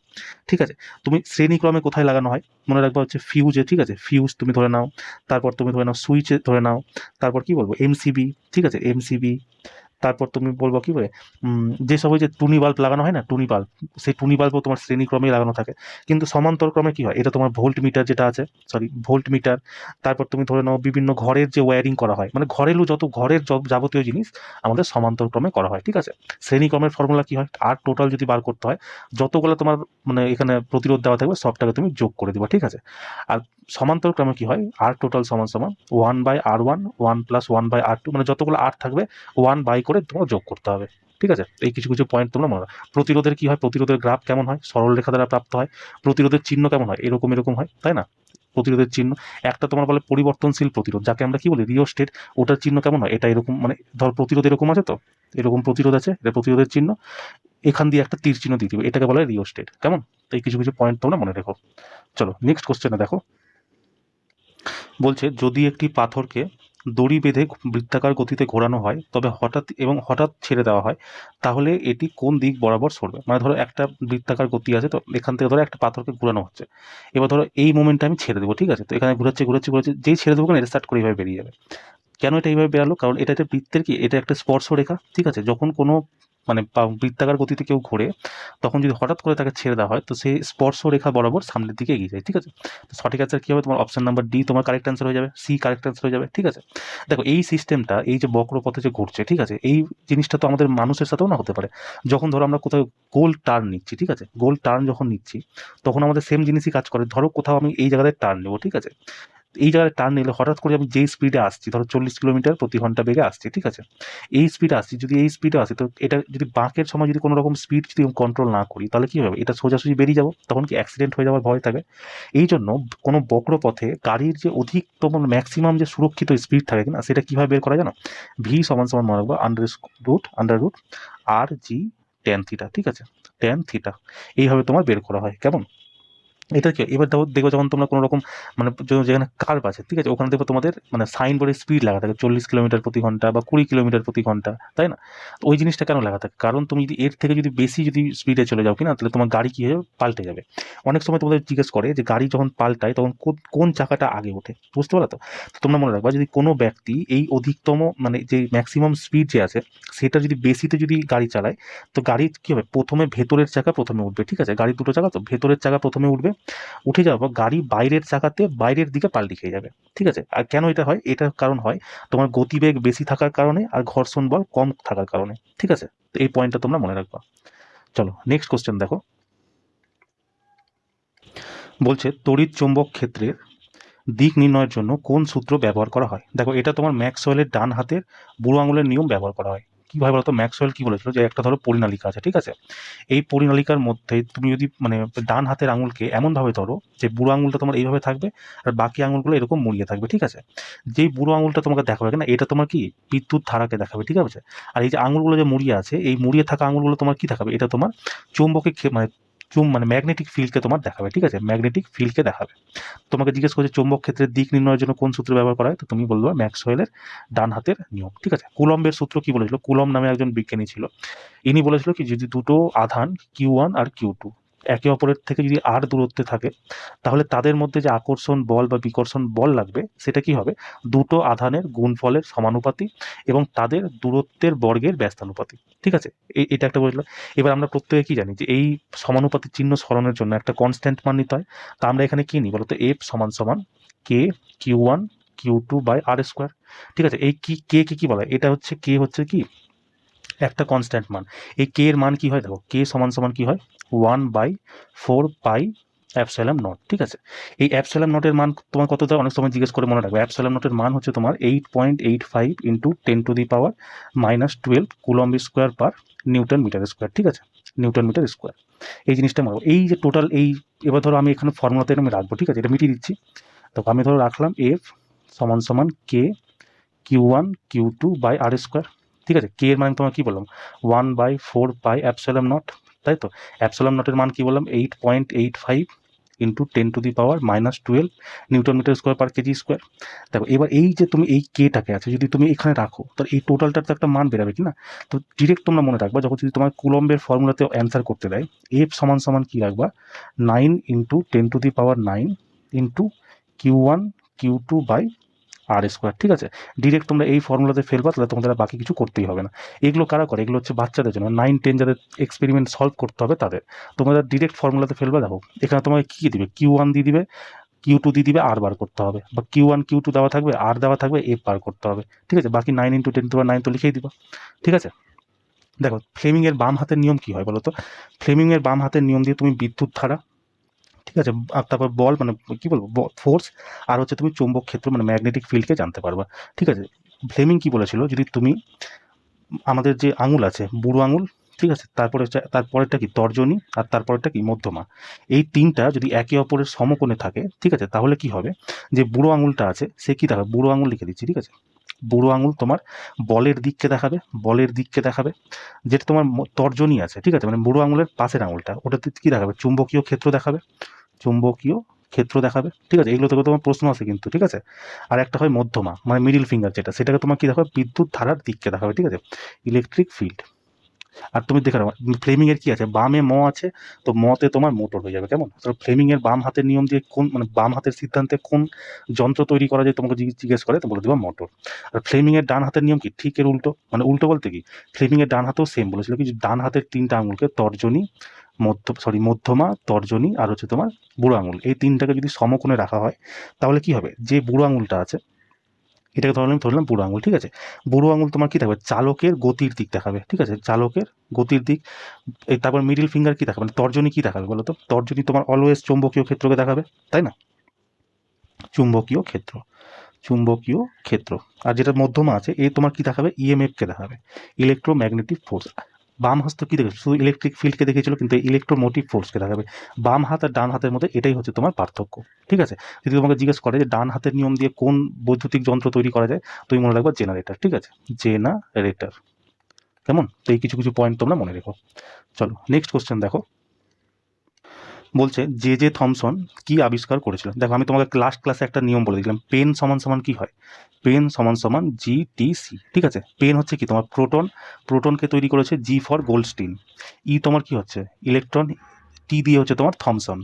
ঠিক আছে। তুমি শ্রেণীক্রমে কোথায় লাগানো হয় মনে রাখবা, হচ্ছে ফিউজে, ঠিক আছে, ফিউজ তুমি ধরে নাও, তারপর তুমি ধরে নাও সুইচে ধরে নাও, তারপর কি বলবো MCB, ঠিক আছে, MCB, তারপর তুমি বলবো কি বলে, যেসব ওই যে টুনি বাল্ব লাগানো হয় না, টুনি বাল্ব, সেই টুনি বাল্বও তোমার শ্রেণীক্রমেই লাগানো থাকে। কিন্তু সমান্তর ক্রমে কি হয়, এটা তোমার ভোল্ট মিটার যেটা আছে, সরি ভোল্ট মিটার, তারপর তুমি ধরে নাও বিভিন্ন ঘরের যে ওয়্যারিং করা হয়, মানে ঘরেরও যত ঘরের যাবতীয় জিনিস আমাদের সমান্তর ক্রমে করা হয়, ঠিক আছে। শ্রেণীক্রমের ফর্মুলা কি হয়, আর টোটাল যদি বার করতে হয়, যতগুলো তোমার মানে এখানে প্রতিরোধ দেওয়া থাকবে সবটাকে তুমি যোগ করে দিবা, ঠিক আছে। আর সমান্তর ক্রমে কি হয়, আর টোটাল সমান সমান 1/R1, 1+1/R2, মানে যতগুলো আর থাকবে 1 বাই করে তোমার যোগ করতে হবে, ঠিক আছে। এই কিছু কিছু পয়েন্ট তোমরা মনে রাখো। প্রতিরোধের কি হয়, প্রতিরোধের গ্রাফ কেমন হয়, সরল রেখা দ্বারা প্রাপ্ত হয়। প্রতিরোধের চিহ্ন কেমন হয়, এরকম এরকম হয়, তাই না? প্রতিরোধের চিহ্ন, একটা তোমার বলে পরিবর্তনশীল প্রতিরোধ, যাকে আমরা কি বলি রিওস্টেট, ওটার চিহ্ন কেমন হয়, এটা এরকম, মানে ধর প্রতিরোধ এরকম আছে, তো এরকম প্রতিরোধ আছে, এটা প্রতিরোধের চিহ্ন, এখান দিয়ে একটা তীর চিহ্ন দিয়ে দিবে, এটাকে বলে রিওস্টেট, কেমন। তো এই কিছু কিছু পয়েন্ট তোমরা মনে রেখো। চলো নেক্সট কোশ্চেনে দেখো। বলছে যদি একটি পাথরকে দড়ি বেঁধে বৃত্তাকার গতিতে ঘোরানো হয়, তবে হঠাৎ ছেড়ে দেওয়া হয়, তাহলে এটি কোন দিক বরাবর সরবে। মানে ধরো একটা বৃত্তাকার গতি আছে, তো এখান থেকে ধরো একটা পাথরকে ঘোরানো হচ্ছে, এবার ধরো এই মোমেন্টে আমি ছেড়ে দেবো, ঠিক আছে, তো এখানে ঘুরাচ্ছে ঘুরাচ্ছে ঘুরাচ্ছে, যেই ছেড়ে দেবো কেন এটা স্টার্ট করে এইভাবে বেরিয়ে যাবে। কেন এটা এইভাবে বেরালো, কারণ এটা একটা বৃত্তের কি, এটা একটা স্পর্শ রেখা, ঠিক আছে। যখন কোনো মানে বৃত্তাকার গতিতে কেউ ঘোরে, তখন যদি হঠাৎ করে তাকে ছেড়ে দেওয়া হয় তো সে স্পর্শ রেখা বরাবর সামনের দিকে এগিয়ে যায়। ঠিক আছে, তো সঠিক অ্যান্সার কী হবে? তোমার অপশন নাম্বার ডি তোমার কারেক্ট অ্যান্সার হয়ে যাবে, সি কারেক্ট অ্যান্সার হয়ে যাবে। ঠিক আছে, দেখো এই সিস্টেমটা, এই যে বক্রপথে যে ঘুরছে, ঠিক আছে, এই জিনিসটা তো আমাদের মানুষের সাথেও না হতে পারে। যখন ধরো আমরা কোথাও গোল টার্ন নিচ্ছি, ঠিক আছে, গোল টার্ন যখন নিচ্ছি তখন আমাদের সেম জিনিসই কাজ করে। ধরো কোথাও আমি এই জায়গায় টার্ন নেবো, ঠিক আছে, এই জায়গায় টার্ন নিলে হঠাৎ করে আমি যেই স্পিডে আসছি, ধরো 40 কিলোমিটার প্রতি ঘন্টা বেগে আসছি, ঠিক আছে, এই স্পিডে আসছি, যদি এই স্পিডে আসি তো এটা যদি বাঁকের সময় যদি কোনো রকম স্পিড যদি কন্ট্রোল না করি তাহলে কী হবে? এটা সোজাসুজি বেরিয়ে যাবো, তখন কি অ্যাক্সিডেন্ট হয়ে যাওয়ার ভয় থাকে। এই জন্য কোনো বক্রপথে গাড়ির যে অধিকতম ম্যাক্সিমাম যে সুরক্ষিত স্পিড থাকে না, সেটা কীভাবে বের করা জানো? ভি সমান সমান মনে রাখবো আন্ডার রুট আর জি ট্যান থিটা। ঠিক আছে, ট্যান থিটা এইভাবে তোমার বের করা হয়। কেমন? এটা কি এবার দেখো যখন তোমরা কোনো রকম মানে যেখানে কার্ভ আছে, ঠিক আছে, ওখানে দেখো তোমাদের মানে সাইনবোর্ডের স্পিড লাগা থাকে 40 কিলোমিটার প্রতি ঘন্টা বা 20 কিলোমিটার প্রতি ঘন্টা, তাই না? তো ওই জিনিসটা কেন লাগা থাকে? কারণ তুমি যদি এর থেকে যদি বেশি যদি স্পিডে চলে যাও কিনা, তাহলে তোমার গাড়ি কী হয়ে যাবে? পাল্টে যাবে। অনেক সময় তোমাদের জিজ্ঞেস করে যে গাড়ি যখন পাল্টায় তখন কোন চাকাটা আগে ওঠে, বুঝতে পারো তো? তো তোমরা মনে রাখবা, যদি কোনো ব্যক্তি এই অধিকতম মানে যে ম্যাক্সিমাম স্পিড যে আছে সেটা যদি বেশিতে যদি গাড়ি চালায়, তো গাড়ি কী হবে? প্রথমে ভেতরের চাকা প্রথমে উঠবে, ঠিক আছে, গাড়ির দুটো চাকা তো, ভেতরের চাকা প্রথমে উঠবে, উঠে যাওয়ার পর গাড়ি বাইরের চাকাতে বাইরের দিকে পাল্টি খেয়ে যাবে। ঠিক আছে, আর কেন এটা হয়? এটার কারণ হয় তোমার গতিবেগ বেশি থাকার কারণে আর ঘর্ষণ বল কম থাকার কারণে। ঠিক আছে, তো এই পয়েন্টটা তোমরা মনে রাখবা। চলো নেক্সট কোশ্চেন দেখো, বলছে তড়িৎ চৌম্বক ক্ষেত্রের দিক নির্ণয়ের জন্য কোন সূত্র ব্যবহার করা হয়? দেখো এটা তোমার ম্যাক্সওয়েলের ডান হাতের বুড়ো আঙুলের নিয়ম ব্যবহার করা হয়। কীভাবে বলতো? ম্যাক্সওয়েল কি বলেছিল যে একটা ধরো পরিনালিকা আছে, ঠিক আছে, এই পরিনালিকার মধ্যে তুমি যদি মানে ডান হাতের আঙুলকে এমনভাবে ধরো যে বুড়ো আঙুলটা তোমার এইভাবে থাকবে আর বাকি আঙুলগুলো এরকম মুড়িয়ে থাকবে, ঠিক আছে, যেই বুড়ো আঙুলটা তোমাকে দেখাবে না এটা তোমার কি বিদ্যুৎ ধারাকে দেখাবে, ঠিক আছে, আর এই যে আঙুলগুলো যে মুড়িয়ে আছে এই মুড়িয়ে থাকা আঙুলগুলো তোমার কি দেখাবে? এটা তোমার চুম্বকে মানে ম্যাগনেটিক ফিল্ডকে তোমার দেখাবে, ঠিক আছে, ম্যাগনেটিক ফিল্ডকে দেখাবে। তোমাকে জিজ্ঞেস করছে চৌম্বক ক্ষেত্রের দিক নির্ণয়ের জন্য কোন সূত্র ব্যবহার করা হয়, তো তুমি বলবে ম্যাক্সওয়েলের ডান হাতের নিয়ম। ঠিক আছে, কুলম্বের সূত্র কি বলেছিল? কুলম্ব নামে একজন বিজ্ঞানী ছিল, ইনি বলেছিল কি যদি দুটো আধান Q1 আর Q2 একে অপরের থেকে যদি r দূরত্বে থাকে তাহলে তাদের মধ্যে যে আকর্ষণ বল বা বিকর্ষণ বল লাগবে সেটা কি হবে? দুটো আধানের গুণফলের সমানুপাতি এবং তাদের দূরত্বের বর্গের ব্যস্তানুপাতি। ঠিক আছে, এটা একটা বললো। এবার আমরা প্রত্যেকে কি জানি যে এই সমানুপাতির চিহ্ন স্মরণের জন্য একটা কনস্ট্যান্ট মান নিতে হয়। তা আমরা এখানে কি নিই বলতো? F সমান সমান কে Q1 Q2 by r square. ঠিক আছে, এই কে কি বলা হয়? এটা হচ্ছে কে হচ্ছে কি একটা কনস্ট্যান্ট মান। এই কে এর মান কি হয়? দেখো কে সমান সমান কি হয়? 1/4 পাই অ্যাপসাইলন নট। ঠিক আছে, এই অ্যাপসাইলন নটের মান তোমার কত দেয়? অনেক সময় জিজ্ঞেস করে, মনে রাখবে অ্যাপসাইলন নটের মান হচ্ছে তোমার 8.85 into 10⁻⁻12 coulomb square per newton metre square. ঠিক আছে, নিউটন মিটার স্কোয়ার। এই জিনিসটা মনে রাখবো। এই যে টোটাল এই এবার ধরো আমি এখানে ফর্মুলাতে আমি রাখবো, ঠিক আছে, এটা মিটিয়ে দিচ্ছি। তো আমি ধরো রাখলাম F সমান সমান কে Q1 Q2 by r square. ঠিক আছে, কে এর মান তোমার কি বললাম? 1/4 পাই অ্যাপসাইলন নট, তাই তো। অ্যাপসাইলন নটের মান কি বললাম? 8.85 into 10⁻⁻12 newton metre square per KG square. দেখো এবার এই যে তুমি এই কেটাকে আছে যদি তুমি এখানে রাখো তাহলে এই টোটালটার তো একটা মান বেরাবে কি না? তো ডিরেক্ট তোমরা মনে রাখবা, যখন যদি তোমার কুলম্বের ফর্মুলাতে অ্যান্সার করতে দেয় F সমান সমান কি রাখবা? 9 into 10⁹ into Q1 Q2 by r square. ঠিক আছে, ডিরেক্ট তোমরা এই ফর্মুলাতে ফেলবা, তাহলে তোমাদের বাকি কিছু করতেই হবে না। এগুলো কারা করে? এগুলো হচ্ছে বাচ্চাদের জন্য, 9-10 যাদের এক্সপেরিমেন্ট সলভ করতে হবে তাদের। তোমরা ডিরেক্ট ফর্মুলাতে ফেলবা। দেখো এখানে তোমাকে কী দিবে? Q1 দিয়ে দিবে, Q2 দিয়ে দিবে, আর বার করতে হবে, বা Q1 Q2 দেওয়া থাকবে, আর দেওয়া থাকবে, এফ বার করতে হবে। ঠিক আছে, বাকি 9 ইন্টু 10⁻9 তো লিখেই দিবা। ঠিক আছে, দেখো ফ্লেমিংয়ের বাম হাতের নিয়ম কি হয় বলো তো? ফ্লেমিংয়ের বাম হাতের নিয়ম দিয়ে তুমি বিদ্যুৎ ধারা, ঠিক আছে, আর তারপর বল মানে কি বলবো ফোর্স, আর হচ্ছে তুমি চৌম্বক ক্ষেত্র মানে ম্যাগনেটিক ফিল্ডকে জানতে পারবা। ঠিক আছে, ফ্লেমিং কি বলেছিল? যদি তুমি আমাদের যে আঙুল আছে বুড়ো আঙুল, ঠিক আছে, তারপরেরটা কি তর্জনী, আর তারপরেরটা কি মধ্যমা, এই তিনটা যদি একে অপরের সমকোণে থাকে, ঠিক আছে, তাহলে কি হবে? যে বুড়ো আঙুলটা আছে সে কি দেখাবে? বুড়ো আঙুল লিখে দিচ্ছি, ঠিক আছে, বুড়ো আঙুল তোমার বলের দিককে দেখাবে, যেটা তোমার তর্জনী আছে, ঠিক আছে, মানে বুড়ো আঙুলের পাশের আঙুলটা ওটাতে কি দেখাবে? চুম্বকীয় ক্ষেত্র দেখাবে, ঠিক আছে, এগুলো থেকে তোমার প্রশ্ন আছে কিন্তু। ঠিক আছে, আর একটা হয় মধ্যমা মানে মিডিল ফিঙ্গার যেটা, সেটাকে তোমার কি দেখাবে? বিদ্যুৎ ধারার দিককে দেখাবে, ঠিক আছে, ইলেকট্রিক ফিল্ড। আর তুমি দেখে নাও ফ্লেমিং এর কি আছে, বামে ম আছে, তো মতে তোমার মোটর হয়ে যাবে। কেমন? তো ফ্লেমিং এর বাম হাতের নিয়ম দিয়ে কোন মানে বাম হাতের সিদ্ধান্তে কোন যন্ত্র তৈরি করা যায় তোমাকে জিজ্ঞেস করে, তো বলে দেবা মোটর। আর ফ্লেমিং এর ডান হাতের নিয়ম কি, ঠিক এর উল্টো, মানে উল্টো বলতে কি, ফ্লেমিং এর ডান হাতেও সেম বলেছিল কি, যে ডান হাতের 3টা আঙুলকে তর্জনী, মধ্যমা, তর্জনী আর হচ্ছে তোমার বুড়ো আঙুল, এই 3টাকে যদি সমকোণে রাখা হয় তাহলে কি হবে, যে বুড়ো আঙুলটা আছে এটাকে ধরলাম বুড়ো আঙুল, ঠিক আছে। বুড়ো আঙুল তোমার কি থাকবে, চালকের গতির দিক দেখাবে, ঠিক আছে, চালকের গতির দিক। এই তারপর মিডিল ফিঙ্গার কি দেখাবে, মানে তর্জনী কি দেখাবে বলো তো, তর্জনী তোমার অলওয়েজ চৌম্বকীয় ক্ষেত্রকে দেখাবে, তাই না, চুম্বকীয় ক্ষেত্র, চুম্বকীয় ক্ষেত্র। আর যেটা মধ্যমা আছে এ তোমার কি দেখাবে, ইএমএফ কে দেখাবে, ইলেকট্রোম্যাগনেটিক ফোর্স। বাম হাত তো কি দেখেছো, শুধু ইলেকট্রিক ফিল্ডকে দেখেছিল, কিন্তু ইলেকট্রোমোটিভ ফোর্সকে দেখাবে। বাম হাত আর ডান হাতের মধ্যে এটাই হচ্ছে তোমার পার্থক্য, ঠিক আছে। যদি তোমাকে জিজ্ঞেস করে যে ডান হাতের নিয়ম দিয়ে কোন বৈদ্যুতিক যন্ত্র তৈরি করা যায়, তুমি মনে রাখবা জেনারেটর, ঠিক আছে, জেনারেটর। কেমন? তো এই কিছু কিছু পয়েন্ট তোমরা মনে রেখো। চলো নেক্সট কোশ্চেন দেখো। বলছে জে থমসন কি আবিষ্কার করেছিল। দেখো আমি তোমাকে লাস্ট ক্লাসে একটা নিয়ম বলে দিলাম, পেন সমান সমান কি হয়, পেন সমান সমান জিটিসি, ঠিক আছে। পেন হচ্ছে কি তোমার প্রোটন, প্রোটনকে তৈরি করেছে জি ফর গোল্ডস্টিন, ই তোমার কি হচ্ছে ইলেকট্রন, টি দিয়ে হচ্ছে তোমার থমসন,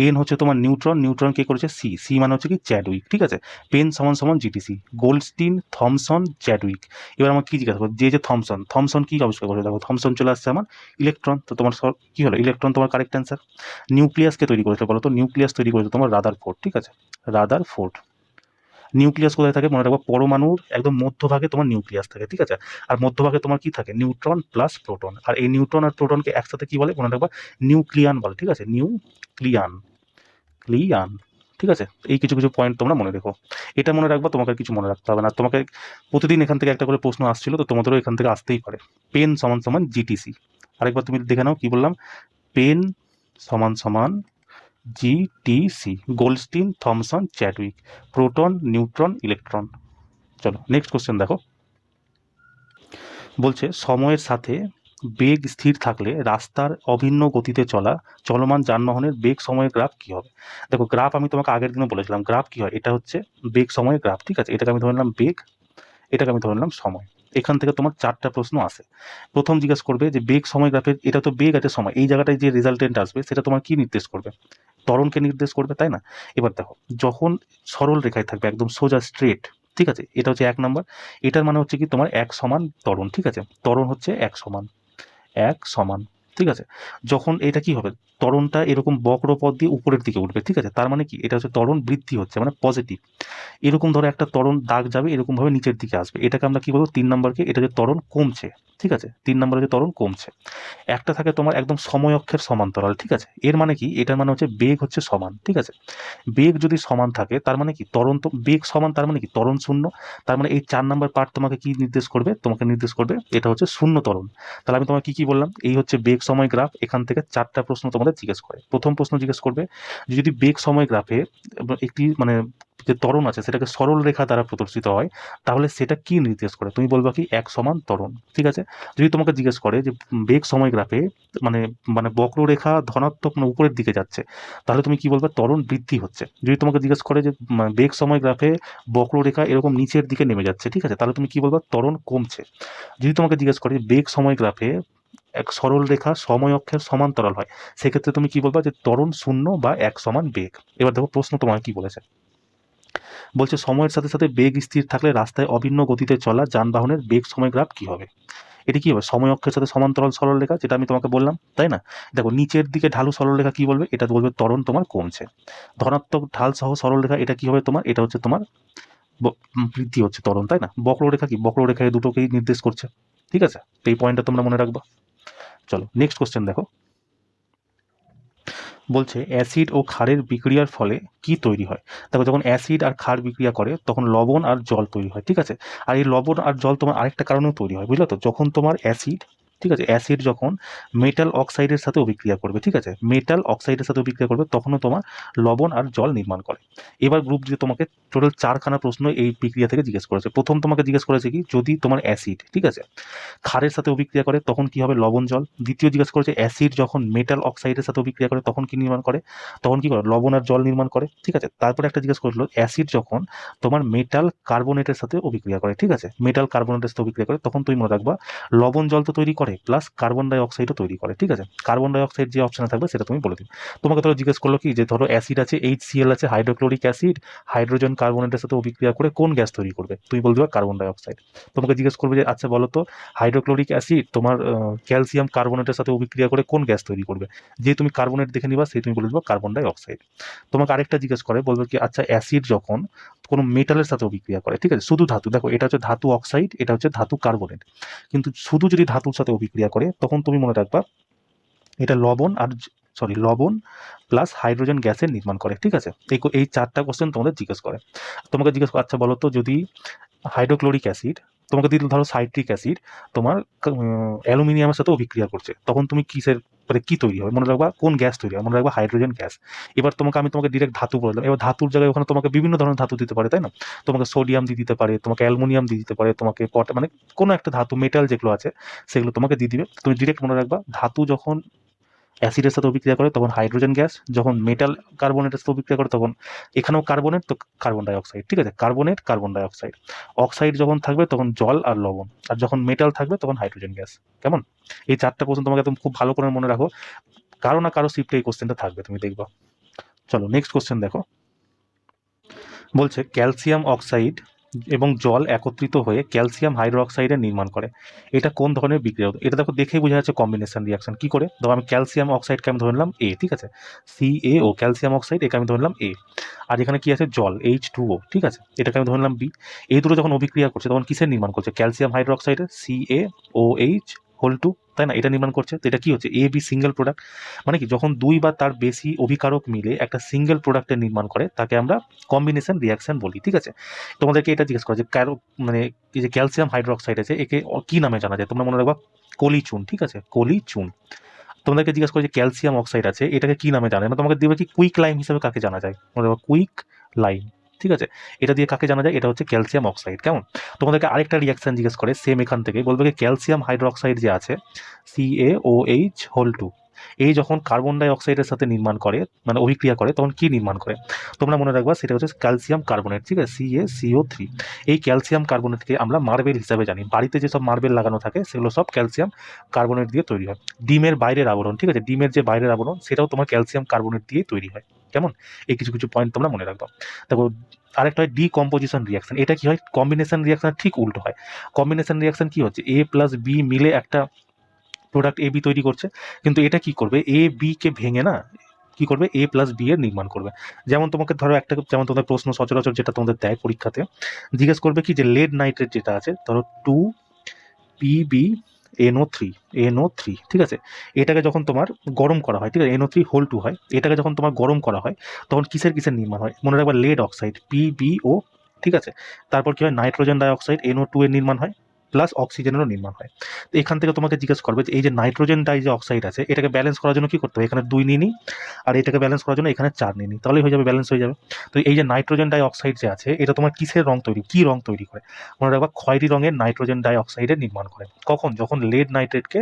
এন হচ্ছে তোমার নিউট্রন, নিউট্রন কে করেছে সি, সি মানে হচ্ছে কি চ্যাডউইক, ঠিক আছে। পেন সমান সমান জিটিসি, গোল্ডস্টিন, থমসন, চ্যাডউইক। এবার আমাকে কি জিজ্ঞাসা করবো, যে থমসন, থমসন কি আবিষ্কার করেছে, দেখো থমসন চলে আসছে আমার ইলেকট্রন, তো তোমার কি হলো, ইলেকট্রন তোমার কারেক্ট অ্যান্সার। নিউক্লিয়াসকে তৈরি করেছে বলো তো, নিউক্লিয়াস তৈরি করেছে তোমার রাদারফোর্ড, ঠিক আছে, রাদারফোর্ড। নিউক্লিয়াস কোথায় থাকে মনে রাখবো, পরমাণুর একদম মধ্যভাগে তোমার নিউক্লিয়াস থাকে, ঠিক আছে। আর মধ্যভাগে তোমার কি থাকে, নিউট্রন প্লাস প্রোটন। আর এই নিউট্রন আর প্রোটনকে একসাথে কি বলে মনে রাখবা, নিউক্লিয়ান বলে, ঠিক আছে, নিউক্লিয়ান, ক্লিয়ান, ঠিক আছে। এই কিছু কিছু পয়েন্ট তোমরা মনে রেখো, এটা মনে রাখবা, তোমাকে কিছু মনে রাখতে হবে না। তোমাকে প্রতিদিন এখান থেকে একটা করে প্রশ্ন আসছিল, তো তোমাদেরও এখান থেকে আসতেই পারে। পেন সমান সমান জিটিসি, আরেকবার তুমি দেখে নাও কি বললাম, পেন সমান সমান GTC, Goldstein, Thomson, Chadwick, proton, neutron, electron. চলো নেক্সট কোশ্চেন দেখো। বলছে সময়ের সাথে বেগ স্থির থাকলে রাস্তার অভিন্ন গতিতে চলা চলমান যানবাহনের বেগ সময়ের গ্রাফ কি হবে। দেখো গ্রাফ আমি তোমাকে আগের দিনে বলেছিলাম, গ্রাফ কি হয়, এটা হচ্ছে বেগ সময়ের গ্রাফ, ঠিক আছে। এটাকে আমি ধরে নিলাম বেগ, এটাকে আমি ধরে নিলাম সময়। এখান থেকে তোমার 4টা প্রশ্ন আসে। প্রথম জিজ্ঞাসা করবে যে বেগ সময় গ্রাফের, এটা তো বেগ আছে সময়, এই জায়গাটায় যে রেজাল্টেন্ট আসবে সেটা তোমার কি নির্দেশ করবে, ত্বরণকে নির্দেশ করবে, তাই না। এবার দেখো যখন সরল রেখায় থাকবে একদম সোজা স্ট্রেট, ঠিক আছে, এটা হচ্ছে 1 নাম্বার। এটার মানে হচ্ছে কি তোমার 1 সমান ত্বরণ, ঠিক আছে, ত্বরণ হচ্ছে 1 সমান, 1 সমান, ঠিক আছে। যখন এটা কি হবে, ত্বরণটা এরকম বক্র পথ দিয়ে উপরের দিকে উঠবে, ঠিক আছে, তার মানে কি এটা হচ্ছে ত্বরণ বৃদ্ধি হচ্ছে, মানে পজিটিভ। এরকম ধরো একটা ত্বরণ দাগ যাবে এরকম ভাবে নিচের দিকে আসবে, এটাকে আমরা কি বলবো, 3 নাম্বারকে, এটা যে ত্বরণ কমছে, ঠিক আছে, 3 নাম্বারে যে ত্বরণ কমছে। একটা থাকে তোমার একদম সময় অক্ষের সমান্তরাল, ঠিক আছে, এর মানে কি, এটার মানে হচ্ছে বেগ হচ্ছে সমান, ঠিক আছে। বেগ যদি সমান থাকে তার মানে কি ত্বরণ, তো বেগ সমান তার মানে কি ত্বরণ শূন্য। তার মানে এই 4 নাম্বার পার্ট তোমাকে কি নির্দেশ করবে, তোমাকে নির্দেশ করবে এটা হচ্ছে শূন্য ত্বরণ। তাহলে আমি তোমাকে কি কি বললাম, এই হচ্ছে বেগ সময় গ্রাফ। এখান থেকে 4টা প্রশ্ন তোমাদের জিজ্ঞেস করে। প্রথম প্রশ্ন জিজ্ঞেস করবে যে যদি বেগ সময় গ্রাফে একটি মানে যে ত্বরণ আছে সেটাকে সরল রেখা দ্বারা প্রদর্শিত হয়, তাহলে সেটা কি নির্দেশ করে, তুমি বলবা কি 1 সমান ত্বরণ, ঠিক আছে। যদি তোমাকে জিজ্ঞেস করে যে বেগ সময় গ্রাফে মানে মানে বক্ররেখা ধনাত্মক মানে উপরের দিকে যাচ্ছে, তাহলে তুমি কি বলবে, ত্বরণ বৃদ্ধি হচ্ছে। যদি তোমাকে জিজ্ঞেস করে যে বেগ সময় গ্রাফে বক্ররেখা এরকম নিচের দিকে নেমে যাচ্ছে, ঠিক আছে, তাহলে তুমি কি বলবে, ত্বরণ কমছে। যদি তোমাকে জিজ্ঞেস করে বেগ সময় গ্রাফে এক সরল রেখা সময় অক্ষের সমান্তরাল হয়, সেক্ষেত্রে তুমি কি বলবা, যে ত্বরণ শূন্য বা 1 সমান বেগ। এবার দেখো প্রশ্ন তোমাকে কি বলেছে, বলছে সময়ের সাথে সাথে বেগ স্থির থাকলে রাস্তায় অভিন্ন গতিতে চলা যানবাহনের বেগ সময় গ্রাফ কি হবে। এটি কি হবে, সময় অক্ষের সাথে সমান্তরাল সরলরেখা, যেটা আমি তোমাকে বললাম, তাই না। দেখো নিচের দিকে ঢালু সরলরেখা কি বলবে, এটা বলবে ত্বরণ তোমার কমছে। ধনাত্মক ঢাল সহ সরলরেখা এটা কি হবে তোমার, এটা হচ্ছে তোমার বৃদ্ধি হচ্ছে ত্বরণ, তাই না। বক্ররেখা কি, বক্ররেখা এই দুটোকেই নির্দেশ করছে, ঠিক আছে। তো এই পয়েন্টটা তোমরা মনে রাখবা। চলো নেক্সট কোশ্চেন দেখো। বলছে অ্যাসিড ও ক্ষারের বিক্রিয়ার ফলে কি তৈরি হয়। দেখো যখন অ্যাসিড আর ক্ষার বিক্রিয়া করে তখন লবণ আর জল তৈরি হয়, ঠিক আছে। আর এই লবণ আর জল তোমার আরেকটা কারণেও তৈরি হয়, বুঝলো তো, যখন তোমার অ্যাসিড, ঠিক আছে, অ্যাসিড যখন মেটাল অক্সাইডের সাথে অভিক্রিয়া করবে, ঠিক আছে, মেটাল অক্সাইডের সাথে অভিক্রিয়া করবে তখনও তোমার লবণ আর জল নির্মাণ করে। এবার গ্রুপ যে তোমাকে টোটাল 4খানা প্রশ্ন এই বিক্রিয়া থেকে জিজ্ঞেস করেছে। প্রথম তোমাকে জিজ্ঞেস করেছে কি, যদি তোমার অ্যাসিড, ঠিক আছে, ক্ষারের সাথে অভিক্রিয়া করে তখন কি হবে, লবণ জল। দ্বিতীয় জিজ্ঞাসা করেছে অ্যাসিড যখন মেটাল অক্সাইডের সাথে অভিক্রিয়া করে তখন কি নির্মাণ করে, তখন কি করে, লবণ আর জল নির্মাণ করে, ঠিক আছে। তারপরে একটা জিজ্ঞাসা করলো অ্যাসিড যখন তোমার মেটাল কার্বনেটের সাথে অভিক্রিয়া করে, ঠিক আছে, মেটাল কার্বনেটের সাথে অভিক্রিয়া করে তখন তুমি মনে রাখবা লবণ জল তো তৈরি করে করে প্লাস কার্বন ডাই অক্সাইডও তৈরি করে, ঠিক আছে। কার্বন ডাই অক্সাইড যে অপশনে থাকবে সেটা তুমি বলে দিবে। তোমাকে ধরো জিজ্ঞেস করলো কি যে ধরো অ্যাসিড আছে, HCl আছে, হাইড্রোক্লোরিক অ্যাসিড হাইড্রোজেন কার্বনেটের সাথে অভিক্রিয়া করে কোন গ্যাস তৈরি করবে, তুমি বলে দিবা কার্বন ডাই অক্সাইড। তোমাকে জিজ্ঞেস করবে যে আচ্ছা বলো তো হাইড্রোক্লোরিক অ্যাসিড তোমার ক্যালসিয়াম কার্বনেটের সাথে অভিক্রিয়া করে কোন গ্যাস তৈরি করবে, যে তুমি কার্বনেট দেখে নিবা সেই তুমি বলে দিবা কার্বন ডাই অক্সাইড। তোমাকে আরেকটা জিজ্ঞেস করে, বলবে কি আচ্ছা অ্যাসিড যখন কোনো মেটালের সাথে অভিক্রিয়া করে, ঠিক আছে, শুধু ধাতু, দেখো এটা হচ্ছে ধাতু অক্সাইড, এটা হচ্ছে ধাতু কার্বনেট, কিন্তু শুধু যদি ধাতুর সাথে অভিক্রিয়া করে তখন তুমি মনে রাখবা এটা লবণ প্লাস হাইড্রোজেন গ্যাসের নির্মাণ করে, ঠিক আছে। এই 4টা কোশ্চেন তোমাদের জিজ্ঞেস করে। তোমাকে জিজ্ঞেস করে আচ্ছা বলো তো যদি হাইড্রোক্লোরিক অ্যাসিড তোমাকে দিল ধরো সাইট্রিক অ্যাসিড তোমার অ্যালুমিনিয়ামের সাথে অভিক্রিয়া করছে, তখন তুমি কিসের মানে কি তৈরি হবে, মনে রাখবা কোন গ্যাস তৈরি হবে, মনে রাখবা হাইড্রোজেন গ্যাস। এবার আমি তোমাকে ডিরেক্ট ধাতু বললাম, এবার ধাতুর জায়গায় ওখানে তোমাকে বিভিন্ন ধরনের ধাতু দিতে পারে, তাই না। তোমাকে সোডিয়াম দিয়ে দিতে পারে, তোমাকে অ্যালুমিনিয়াম দিয়ে দিতে পারে, তোমাকে মানে কোনো একটা ধাতু মেটাল যেগুলো আছে সেগুলো তোমাকে দিয়ে দিবে। তুমি ডিরেক্ট মনে রাখবা ধাতু যখন অ্যাসিডের সাথে অভিক্রিয়া করে তখন হাইড্রোজেন গ্যাস, যখন মেটাল কার্বনেটের সাথে অভিক্রিয়া করে তখন এখানেও কার্বনেট, তো কার্বন ডাই অক্সাইড, ঠিক আছে, carbonate carbon die oxide. Oxide যখন থাকবে তখন জল আর লবণ, আর যখন মেটাল থাকবে তখন হাইড্রোজেন গ্যাস। কেমন? এই 4টা প্রশ্ন তোমাকে একদম খুব ভালো করে মনে রাখো, কারো না কারো শিফটে এই কোশ্চেনটা থাকবে, তুমি দেখবা। চলো নেক্সট কোশ্চেন দেখো, বলছে ক্যালসিয়াম অক্সাইড এবং জল একত্রিত হয়ে ক্যালসিয়াম হাইড্রোক্সাইডের নির্মাণ করে, এটা কোন ধরনের বিক্রিয়া? এটা দেখো দেখেই বোঝা যাচ্ছে কম্বিনেশন রিয়াকশন। কি করে? দেখো আমি ক্যালসিয়াম অক্সাইডকে আমি ধরে নিলাম এ, ঠিক আছে, CaO ক্যালসিয়াম অক্সাইড, একে আমি ধরে নিলাম এ। আর এখানে কি আছে জল H2O, ঠিক আছে, এটাকে আমি ধরে নিলাম বি। এই দুটো যখন অভিক্রিয়া করছে তখন কিসের নির্মাণ করছে? ক্যালসিয়াম হাইড্রোক্সাইডের CaOH(2), তাই না, এটা নির্মাণ করছে। তো এটা কি হচ্ছে? AB single product. মানে কি যখন দুই বা তার বেশি অভিকারক মিলে একটা সিঙ্গেল প্রোডাক্টের নির্মাণ করে তাকে আমরা কম্বিনেশন রিয়াকশন বলি, ঠিক আছে। তোমাদেরকে এটা জিজ্ঞেস করা যে মানে এই যে ক্যালসিয়াম হাইড্রোক্সাইড আছে একে কি নামে জানা যায়, তোমরা মনে রাখবা কলিচুন, ঠিক আছে, কলিচুন। তোমাদেরকে জিজ্ঞেস করে যে ক্যালসিয়াম অক্সাইড আছে এটাকে কি নামে জানা যায়, তোমাকে দিবে কি কুইক লাইম হিসেবে কাকে জানা যায়, মনে রাখবা কুইক লাইম, ঠিক আছে। এটা দিয়ে কাকে জানা যায়? এটা হচ্ছে ক্যালসিয়াম অক্সাইড। কেমন? তোমাদেরকে আরেকটা রিয়াকশন জিজ্ঞেস করে সেম এখান থেকে, বলবে কি ক্যালসিয়াম হাইড্রোক্সাইড যে আছে CaOH(2), এই যখন কার্বন ডাই অক্সাইডের সাথে নির্মাণ করে মানে অভিক্রিয়া করে তখন কি নির্মাণ করে? তোমরা মনে রাখবা সেটা হচ্ছে ক্যালসিয়াম কার্বনেট, ঠিক আছে, CaCO3। এই ক্যালসিয়াম কার্বনেটকে আমরা মার্বেল হিসাবে জানি, বাড়িতে যেসব মার্বেল লাগানো থাকে সেগুলো সব ক্যালসিয়াম কার্বনেট দিয়ে তৈরি হয়। ডিমের বাইরের আবরণ, ঠিক আছে, ডিমের যে বাইরের আবরণ সেটাও তোমার ক্যালসিয়াম কার্বনেট দিয়ে তৈরি হয়। কেমন? এই কিছু কিছু পয়েন্ট তোমরা মনে রাখবা। দেখো আরেকটা হয় ডিকম্পোজিশন রিয়াকশন। এটা কি হয়? কম্বিনেশন রিয়াকশন ঠিক উল্টো হয়। কম্বিনেশন রিয়াকশন কি হচ্ছে? A+B মিলে একটা প্রোডাক্ট AB তৈরি করছে, কিন্তু এটা কি করবে? AB কে ভেঙে না কি করবে? A+B এর নির্মাণ করবে। যেমন তোমাকে ধরো একটা, যেমন তোমাদের প্রশ্ন সচরাচর যেটা তোমাদের দেয় পরীক্ষাতে, জিজ্ঞেস করবে কি যে লেড নাইট্রেট যেটা আছে ধরো 2PbNO3, ঠিক আছে, এটাকে যখন তোমার গরম করা হয়, ঠিক আছে, NO3(2) হয়, এটাকে যখন তোমার গরম করা হয় তখন কিসের কিসের নির্মাণ হয়? মনে রাখবা লেড অক্সাইড PbO, ঠিক আছে, তারপর কি হয়? নাইট্রোজেন ডাইঅক্সাইড NO2 এর নির্মাণ হয়, প্লাস অক্সিজেনেরও নির্মাণ হয়। তো এখান থেকে তোমাকে জিজ্ঞেস করবে যে এই যে নাইট্রোজেন ডাই যে অক্সাইড আছে এটাকে ব্যালেন্স করার জন্য কি করতে হবে? এখানে 2 নিয়ে নিই, আর এটাকে ব্যালেন্স করার জন্য এখানে 4 নিয়ে নিই, তাহলেই হয়ে যাবে, ব্যালেন্স হয়ে যাবে। তো এই যে নাইট্রোজেন ডাই অক্সাইড যে আছে এটা তোমার কিসের রং তৈরি, কি রং তৈরি করে? মনে রাখবা খয়েরি রঙের নাইট্রোজেন ডাই অক্সাইডের নির্মাণ করে। কখন? যখন লেড নাইট্রেটকে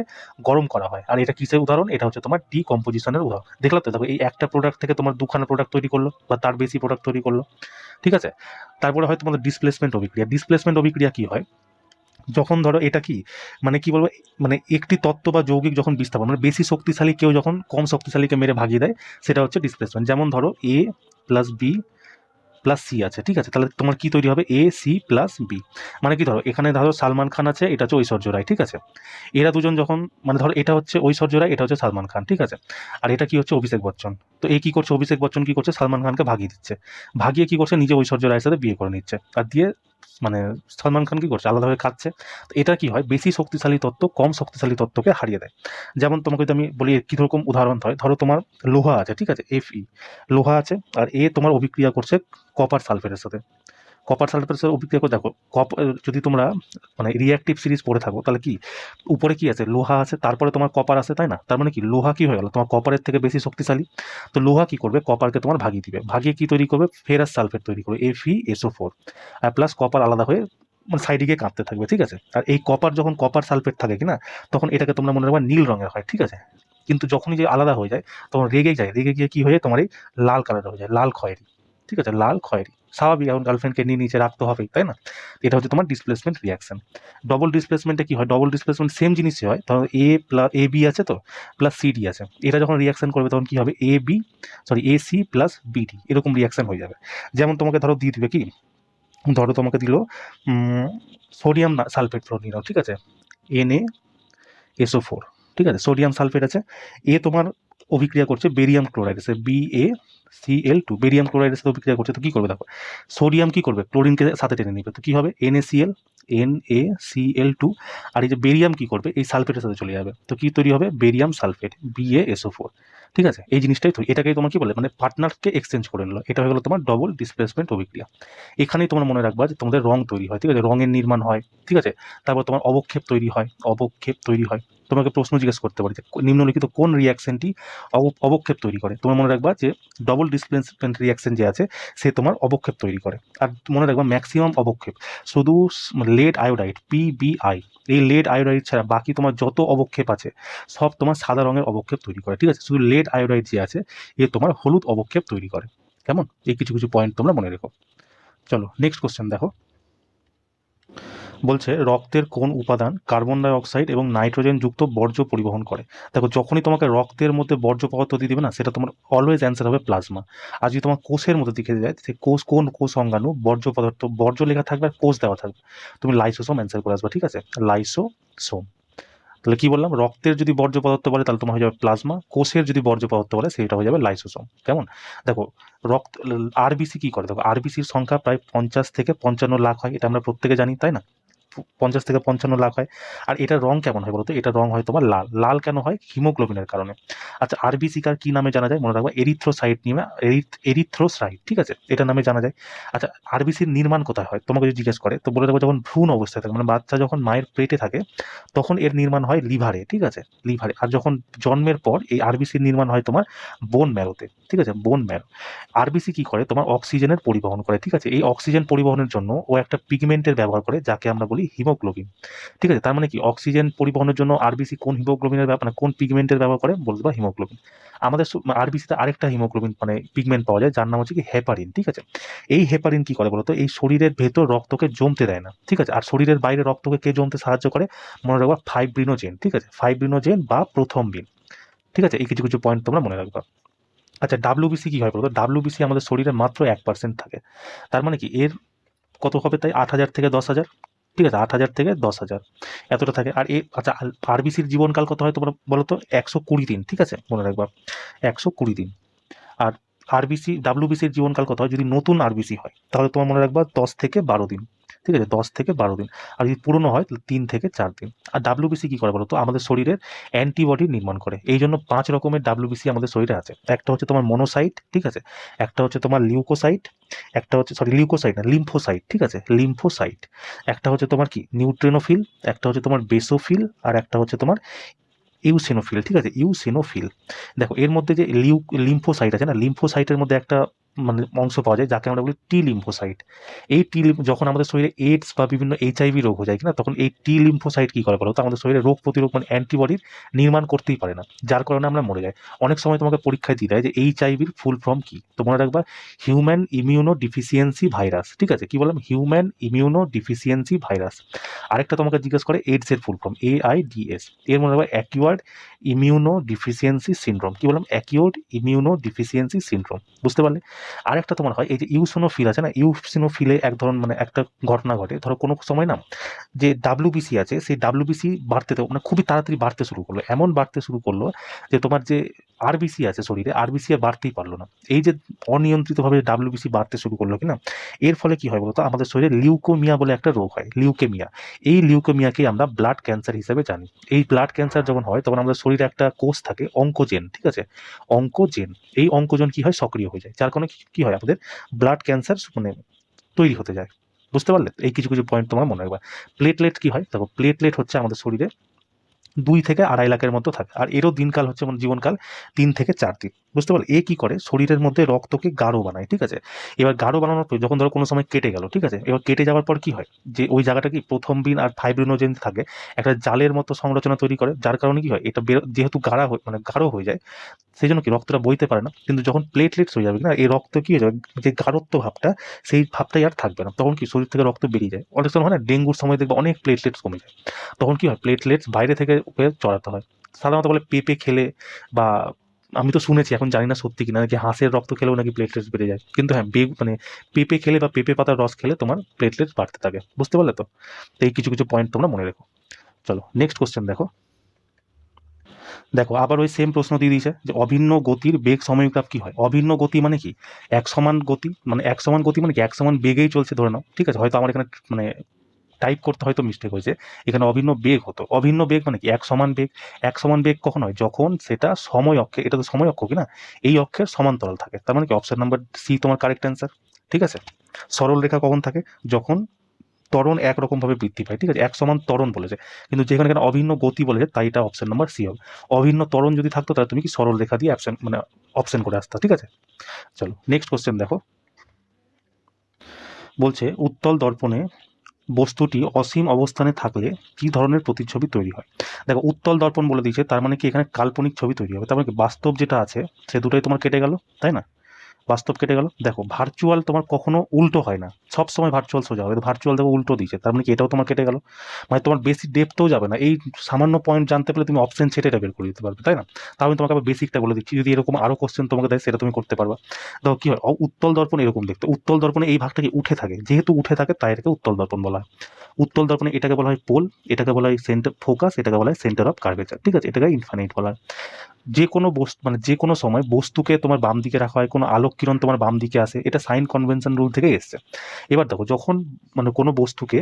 গরম করা হয়। আর এটা কিসের উদাহরণ? এটা হচ্ছে তোমার ডিকম্পোজিশনের উদাহরণ। দেখলা তো? দেখো এই একটা প্রোডাক্ট থেকে তোমার দুখানা প্রোডাক্ট তৈরি করলো বা তার বেশি প্রোডাক্ট তৈরি করলো, ঠিক আছে। তারপরে হয় তোমাদের ডিসপ্লেসমেন্ট অভিক্রিয়া। ডিসপ্লেসমেন্ট অভিক্রিয়া কি হয়? যখন ধরো এটা কি মানে কি বলবো, মানে একটি তত্ত্ব বা যৌগিক যখন বিস্তাপন, মানে বেশি শক্তিশালী কেউ যখন কম শক্তিশালীকে মেরে ভাগিয়ে দেয় সেটা হচ্ছে ডিসপ্লেসমেন্ট। যেমন ধরো A+B+C আছে, ঠিক আছে, তাহলে তোমার কি তৈরি হবে? AC+B। মানে কি ধরো এখানে ধরো সালমান খান আছে, এটা হচ্ছে ঐশ্বর্য রায়, ঠিক আছে, এরা দুজন যখন মানে ধরো এটা হচ্ছে ঐশ্বর্য রায়, এটা হচ্ছে সালমান খান, ঠিক আছে, আর এটা কি হচ্ছে? অভিষেক বচ্চন। তো এই কি করছে? অভিষেক বচ্চন কি করছে? সালমান খানকে ভাগিয়ে দিচ্ছে, ভাগিয়ে কি করছে? নিজে ঐশ্বর্য রায়ের সাথে বিয়ে করে নিচ্ছে, আর দিয়ে মানে সালমান খান কি করছে? আলাদাভাবে খাচ্ছে। তো এটা কি হয়? বেশি শক্তিশালী তত্ত্ব কম শক্তিশালী তত্ত্বকে হারিয়ে দেয়। যেমন তোমাকে যদি আমি বলি কি রকম উদাহরণ হয়, ধরো তোমার লোহা আছে, ঠিক আছে, Fe, লোহা আছে, আর এ তোমার অভিক্রিয়া করছে কপার সালফেটের সাথে। কপার সালফেটের সাথে অভিক্রিয়া করে দেখো যদি তোমরা মানে রিঅ্যাক্টিভ সিরিজ পড়ে থাকো তাহলে কি উপরে কি আছে? লোহা আছে, তারপরে তোমার কপার আছে, তাই না? তার মানে কি লোহা কি হয়ে গেল? তোমার কপারের থেকে বেশি শক্তিশালী। তো লোহা কি করবে? কপারকে তোমার ভাগিয়ে দিবে, ভাগিয়ে কি তৈরি করবে? ফেরাস সালফেট তৈরি করবে, FeSO4, আর প্লাস কপার আলাদা হয়ে মানে সাইডে গিয়ে কাঁপতে থাকবে, ঠিক আছে। আর এই কপার যখন কপার সালফেট থাকে কিনা তখন এটাকে তোমরা মনে রাখবা নীল রঙের হয়, ঠিক আছে, কিন্তু যখনই যে আলাদা হয়ে যায় তখন রেগে যায়, রেগে গিয়ে কি হয়ে যায়? তোমার এই লাল কালার হয়ে যায়, লাল খয়েরি। ঠিক আছে, লাল খয়েরি, স্বাভাবিক, এখন গার্লফ্রেন্ডকে নিয়ে নিচে রাখতে হবেই, তাই না? এটা হচ্ছে তোমার ডিসপ্লেসমেন্ট রিয়াকশন। ডবল ডিসপ্লেসমেন্টে কি হয়, ডবল ডিসপ্লেসমেন্ট সেম জিনিসই হয়, ধরো এ প্লাস এ বি আছে তো প্লাস সিডি আছে, এটা যখন রিয়াকশন করবে তখন কি হবে, এ সি প্লাস বিডি এরকম রিয়াকশন হয়ে যাবে। যেমন তোমাকে ধরো দিয়ে দিবে কি, ধরো তোমাকে দিল সোডিয়াম সালফেট ধরে নিলাম, ঠিক আছে, Na SO4, ঠিক আছে, সোডিয়াম সালফেট আছে, তোমার অভিক্রিয়া করছে বেরিয়াম ক্লোরাইড আছে, BaCl2, বেরিয়াম ক্লোরাইডের সাথে অভিক্রিয়া করছে, তো কি করবে দেখো, সোডিয়াম কি করবে, ক্লোরিনকে সাথে টেনে নিবে, তো কি হবে NaCl2, আর এই যে বেরিয়াম কি করবে, এই সালফেটের সাথে চলে যাবে, তো কি তৈরি হবে, বেরিয়াম সালফেট, BaSO4, ঠিক আছে, এই জিনিসটাই তো, এটাকেই তোমার কি বলে, মানে পার্টনারকে এক্সচেঞ্জ করে নিলো, এটা হয়ে গেলো তোমার ডবল ডিসপ্লেসমেন্ট অভিক্রিয়া। এখানেই তোমার মনে রাখবা যে তোমাদের রং তৈরি হয়, ঠিক আছে, রঙের নির্মাণ হয়, ঠিক আছে, তারপর তোমার অবক্ষেপ তৈরি হয়। তোমাকে প্রশ্ন জিজ্ঞেস করতে পারি যে নিম্নলিখিত কোন রিয়াকশনটি অবক্ষেপ তৈরি করে, তোমার মনে রাখবা যে ডবল ডিসপ্লেসমেন্ট রিয়াকশন যে আছে সে তোমার অবক্ষেপ তৈরি করে। আর মনে রাখবা ম্যাক্সিমাম অবক্ষেপ শুধু লেড আয়োডাইড PBI, এই লেড আয়োডাইড ছাড়া বাকি তোমার যত অবক্ষেপ আছে সব তোমার সাদা রঙের অবক্ষেপ তৈরি করে, ঠিক আছে, শুধু লেড আয়োডাইড যে আছে এ তোমার হলুদ অবক্ষেপ তৈরি করে। কেমন, এই কিছু কিছু পয়েন্ট তোমরা মনে রেখো। চলো নেক্সট কোশ্চেন দেখো, বলছে রক্তের কোন উপাদান কার্বন ডাই অক্সাইড এবং নাইট্রোজেন যুক্ত বর্জ্য পরিবহন করে। দেখো যখনই তোমাকে রক্তের মধ্যে বর্জ্য পদার্থ দিয়ে দিবে না, সেটা তোমার অলওয়েজ অ্যান্সার হবে প্লাজমা। আর যদি তোমার কোষের মধ্যে দিকে যায়, সে কোন কোষ অঙ্গাণু বর্জ্য পদার্থ, বর্জ্য লেখা থাকবে আর কোষ দেওয়া থাকবে, তুমি লাইসোসোম অ্যান্সার করে আসবে, ঠিক আছে, লাইসোসোম। তাহলে কি বললাম, রক্তের যদি বর্জ্য পদার্থ বলে তাহলে তোমার হয়ে যাবে প্লাজমা, কোষের যদি বর্জ্য পদার্থ বলে সেটা হয়ে যাবে লাইসোসোম। কেমন, দেখো রক্ত আরবিসি কি করে, দেখো আরবিসির সংখ্যা প্রায় 50 থেকে 55 লাখ হয়, এটা আমরা প্রত্যেকে জানি, তাই না, 50 থেকে 55 লাখ হয়। আর এটার রং কেমন হয় বলতো, এটা রং হয় তোমার লাল। লাল কেন হয়, হিমোগ্লোবিনের কারণে। আচ্ছা আরবিসি কার কি নামে জানা যায়, মনে রাখবা এরিথ্রোসাইট নিয়ে, এরিথ্রোসাইট, ঠিক আছে, এটা নামে জানা যায়। আচ্ছা আরবিসির নির্মাণ কোথায় হয়, তোমাকে যদি জিজ্ঞেস করে তো বলে দেবো যখন ভ্রূণ অবস্থায় থাকে, মানে বাচ্চা যখন মায়ের পেটে থাকে তখন এর নির্মাণ হয় লিভারে, ঠিক আছে, লিভারে। আর যখন জন্মের পর এই আরবিসির নির্মাণ হয় তোমার বোন ম্যারোতে, ঠিক আছে, বোন ম্যারো। আরবিসি কি করে, তোমার অক্সিজেনের পরিবহন করে, ঠিক আছে, এই অক্সিজেন পরিবহনের জন্য ও একটা পিগমেন্টের ব্যবহার করে যাকে আমরা বলি হিমোগ্লোবিন, ঠিক আছে। তার মানে কি অক্সিজেন পরিবহনের জন্য আরবিসি কোন হিমোগ্লোবিনের মানে কোন পিগমেন্টের ব্যবহার করে, বলতে পারো হিমোগ্লোবিন। আমাদের আরবিসিতে আরেকটা হিমোগ্লোবিন মানে পিগমেন্ট পাওয়া যায় যার নাম হচ্ছে কি হেপারিন, ঠিক আছে। এই হেপারিন কি করে বলতো, এই শরীরের ভেতর রক্তকে জমতে দেয় না, ঠিক আছে। আর শরীরের বাইরে রক্তকে কে জমতে সাহায্য করে, মনে রাখবা ফাইব্রিনোজেন, ঠিক আছে, ফাইব্রিনোজেন বা প্রথমবিন, ঠিক আছে। এই কিছু কিছু পয়েন্ট তোমরা মনে রাখবা। আচ্ছা ডাব্লিউবিসি কি হয় বলতো, ডাব্লিউবিসি আমাদের শরীরে মাত্র 1% থাকে, তার মানে কি এর কত হবে, তাই 8,000 থেকে 10,000, ঠিক আছে, 8,000 থেকে 10,000 এতটা থাকে। আর আচ্ছা আরবিসির জীবনকাল কত হয় তোমরা বলো তো, 120 দিন, ঠিক আছে, মনে রাখবা 120 দিন। আর ডাব্লিউবিসির জীবনকাল কত হয়, যদি নতুন আরবিসি হয় তাহলে তোমার মনে রাখবা 10 থেকে 12 দিন, ঠিক আছে, 10 থেকে 12 দিন। আর যদি পুরনো হয় তাহলে 3 থেকে 4 দিন। আর ডাব্লিউবিসি কি করে বলো তো, আমাদের শরীরের অ্যান্টিবডি নির্মাণ করে। এই জন্য 5 রকমের ডাব্লিউবিসি আমাদের শরীরে আছে। একটা হচ্ছে তোমার মনোসাইট, ঠিক আছে, একটা হচ্ছে তোমার লিউকোসাইট, একটা হচ্ছে লিউকোসাইট না লিম্ফোসাইট, ঠিক আছে, লিম্ফোসাইট, একটা হচ্ছে তোমার কি নিউট্রিনোফিল, একটা হচ্ছে তোমার বেসোফিল, আর একটা হচ্ছে তোমার ইউসিনোফিল, ঠিক আছে, ইউসিনোফিল। দেখো এর মধ্যে যে লিম্ফোসাইট আছে না, লিম্ফোসাইটের মধ্যে একটা মানে অংশ পাওয়া যায় যাকে আমরা বলি টি লিম্ফোসাইট। এই যখন আমাদের শরীরে এইডস বা বিভিন্ন HIV রোগ হয়ে যায় কিনা, তখন এই টি লিম্ফোসাইট কি করে বলো তো, আমাদের শরীরে রোগ প্রতিরোধ মানে অ্যান্টিবডির নির্মাণ করতেই পারে না, যার কারণে আমরা মরে যাই। অনেক সময় তোমাকে পরীক্ষায় দিয়ে দেয় যে HIVর ফুল ফর্ম কি, তো মনে রাখবা হিউম্যান ইমিউনো ডিফিসিয়েন্সি ভাইরাস, ঠিক আছে, কি বললাম, হিউম্যান ইমিউনো ডিফিসিয়েন্সি ভাইরাস। আরেকটা তোমাকে জিজ্ঞেস করে এইডস এর ফুল ফর্ম AIDS, এর মনে রাখবা অ্যাকিউয়ার্ড ইমিউনো ডিফিসিয়েন্সি সিনড্রোম, কি বললাম, অ্যাকিউট ইমিউনো ডিফিসিয়েন্সি সিনড্রোম, বুঝতে পারলে। আরেকটা তোমার হয় এই যে ইউসিনোফিল আছে না, ইউসিনোফিলে এক ধরনের মানে একটা ঘটনা ঘটে, ধরো কোনো সময় না যে ডাব্লিউবিসি আছে সেই ডাব্লিউবিসি বাড়তে মানে খুবই তাড়াতাড়ি বাড়তে শুরু করলো, এমন বাড়তে শুরু করলো যে তোমার যে আরবিসি আছে শরীরে, আরবিসি আর বাড়তেই পারলো না। এই যে অনিয়ন্ত্রিতভাবে ডাব্লিউবিসি বাড়তে শুরু করলো কিনা, এর ফলে কি হয় বলতো, আমাদের শরীরে লিউকোমিয়া বলে একটা রোগ হয়, লিউকেমিয়া। এই লিউকেমিয়াকে আমরা ব্লাড ক্যান্সার হিসেবে জানি। এই ব্লাড ক্যান্সার যখন হয় তখন আমাদের শরীরে একটা কোষ থাকে অঙ্কোজেন, ঠিক আছে, অঙ্কোজেন। এই অঙ্কোজেন কি হয়, সক্রিয় হয়ে যায়, যার কারণে কি হয়, আমাদের ব্লাড ক্যান্সার মানে তৈরি হতে যায়, বুঝতে পারলে। এই কিছু কিছু পয়েন্ট তোমরা মনে রাখবা। প্লেটলেট কি হয়, দেখো প্লেটলেট হচ্ছে আমাদের শরীরে 2 থেকে 2.5 লাখের মতো থাকে, আর এরও দিনকাল হচ্ছে মানে জীবনকাল 3 থেকে 4 দিন, বুঝতে পারলে। এ কি করে, শরীরের মধ্যে রক্তকে গাঢ় বানায়, ঠিক আছে। এবার গাঢ় বানানোর পর যখন ধরো কোনো সময় কেটে গেল, ঠিক আছে, এবার কেটে যাওয়ার পর কি হয়, যে ওই জায়গাটা কি প্রথম বিন আর ফাইব্রিনোজেন থাকে, একটা জালের মতো সংরচনা তৈরি করে, যার কারণে কি হয়, এটা যেহেতু গাঢ় হয়ে যায়, সেই জন্য কি রক্তটা বইতে পারে না। কিন্তু যখন প্লেটলেটস হয়ে যাবে না, এই রক্ত কি হয়ে যাবে, যে গাঢ়ত্ব ভাবটা সেই ভাবটাই আর থাকবে না, তখন কি শরীর থেকে রক্ত বেরিয়ে যায়। অনেক সময় হয় না ডেঙ্গুর সময় দেখবে অনেক প্লেটলেটস কমে যায়, তখন কি হয় প্লেটলেটস বাইরে থেকে ওকে চড়াতে হয়। সাধারণত বলে পেঁপে খেলে বা আমি তো শুনেছি, এখন জানি না সত্যি কিনা, নাকি হাঁসের রক্ত খেলেও নাকি প্লেটলেটস বেড়ে যায়। কিন্তু হ্যাঁ মানে পেঁপে খেলে বা পেঁপে পাতার রস খেলে তোমার প্লেটলেটস বাড়তে থাকে। বুঝতে পারলে তো? তো এই কিছু কিছু পয়েন্ট তোমরা মনে রেখো। চলো নেক্সট কোশ্চেন দেখো। দেখো আবার ওই সেম প্রশ্ন দিয়ে দিয়েছে যে অভিন্ন গতির বেগ সময়োগ্রাফ কি হয়। অভিন্ন গতি মানে কি, এক সমান গতি, মানে এক সমান গতি মানে কি এক সমান বেগেই চলছে ধরে নাও, ঠিক আছে। হয়তো আমার এখানে মানে টাইপ করতে হয়তো মিস্টেক হয়েছে, এখানে অভিন্ন বেগ হতো। অভিন্ন বেগ মানে কি এক সমান বেগ। এক সমান বেগ কখন হয়, যখন সেটা সময় অক্ষে, এটা তো সময় অক্ষ কি না, এই অক্ষের সমান্তরাল থাকে। তার মানে কি অপশন নাম্বার সি তোমার কারেক্ট অ্যান্সার। ঠিক আছে। সরল রেখা কখন থাকে, যখন ত্বরণ একরকমভাবে বৃদ্ধি পায়। ঠিক আছে, এক সমান ত্বরণ বলেছে, কিন্তু যেখানে এখানে অভিন্ন গতি বলেছে তাই এটা অপশন নাম্বার সি হবে। অভিন্ন ত্বরণ যদি থাকতো তাহলে তুমি কি সরল রেখা দিয়ে অপশন মানে অপশন করে আসতো। ঠিক আছে, চলো নেক্সট কোশ্চেন দেখো। বলছে উত্তল দর্পণে বস্তুটি অসীম অবস্থানে থাকলে কি ধরনের প্রতিচ্ছবি তৈরি হয়। দেখো উত্তল দর্পণ বলে দিয়েছে, তার মানে কি এখানে কাল্পনিক ছবি তৈরি হবে। তার মানে কি বাস্তব যেটা আছে সে দুটোই তোমার কেটে গেল, তাই না। বাস্তব কেটে গেল। দেখো ভার্চুয়াল তোমার কখনো উল্টো হয় না, সব সময় ভার্চুয়াল সোজা হবে। ভার্চুয়াল দেখো উল্টো দিয়েছে, তার মানে কি এটাও তোমার কেটে গেল। মানে তোমার বেশি ডেপথও যাবে না, এই সামান্য পয়েন্ট জানতে পারলে তুমি অপশন ছেটে এটা বের করে দিতে পারবে, তাই না। তাও আমি তোমাকে আবার বেসিকটা বলে দিচ্ছি, যদি এরকম আরো কোশ্চেন তোমাকে দেয় সেটা তুমি করতে পারবা। দেখো কি হয়, উত্তল দর্পণ এরকম দেখতে, উত্তল দর্পণে এই ভাগটা কি উঠে থাকে, যেহেতু উঠে থাকে তাই এটাকে উত্তল দর্পণ বলা হয়। উত্তল দর্পণে এটাকে বলা হয় পোল, এটাকে বলা হয় সেন্টার ফোকাস, এটাকে বলা হয় সেন্টার অফ কার্ভেচার। ঠিক আছে, এটাকে ইনফাইনাইট বলা হয়। যে কোনো বস্তু মানে যে কোনো সময় বস্তুকে তোমার বাম দিকে রাখা হয়, কোনো আলোক কিরণ তোমার বাম দিকে আসে, এটা সাইন কনভেনশন রুল থেকে এসছে। এবার দেখো যখন মানে কোনো বস্তুকে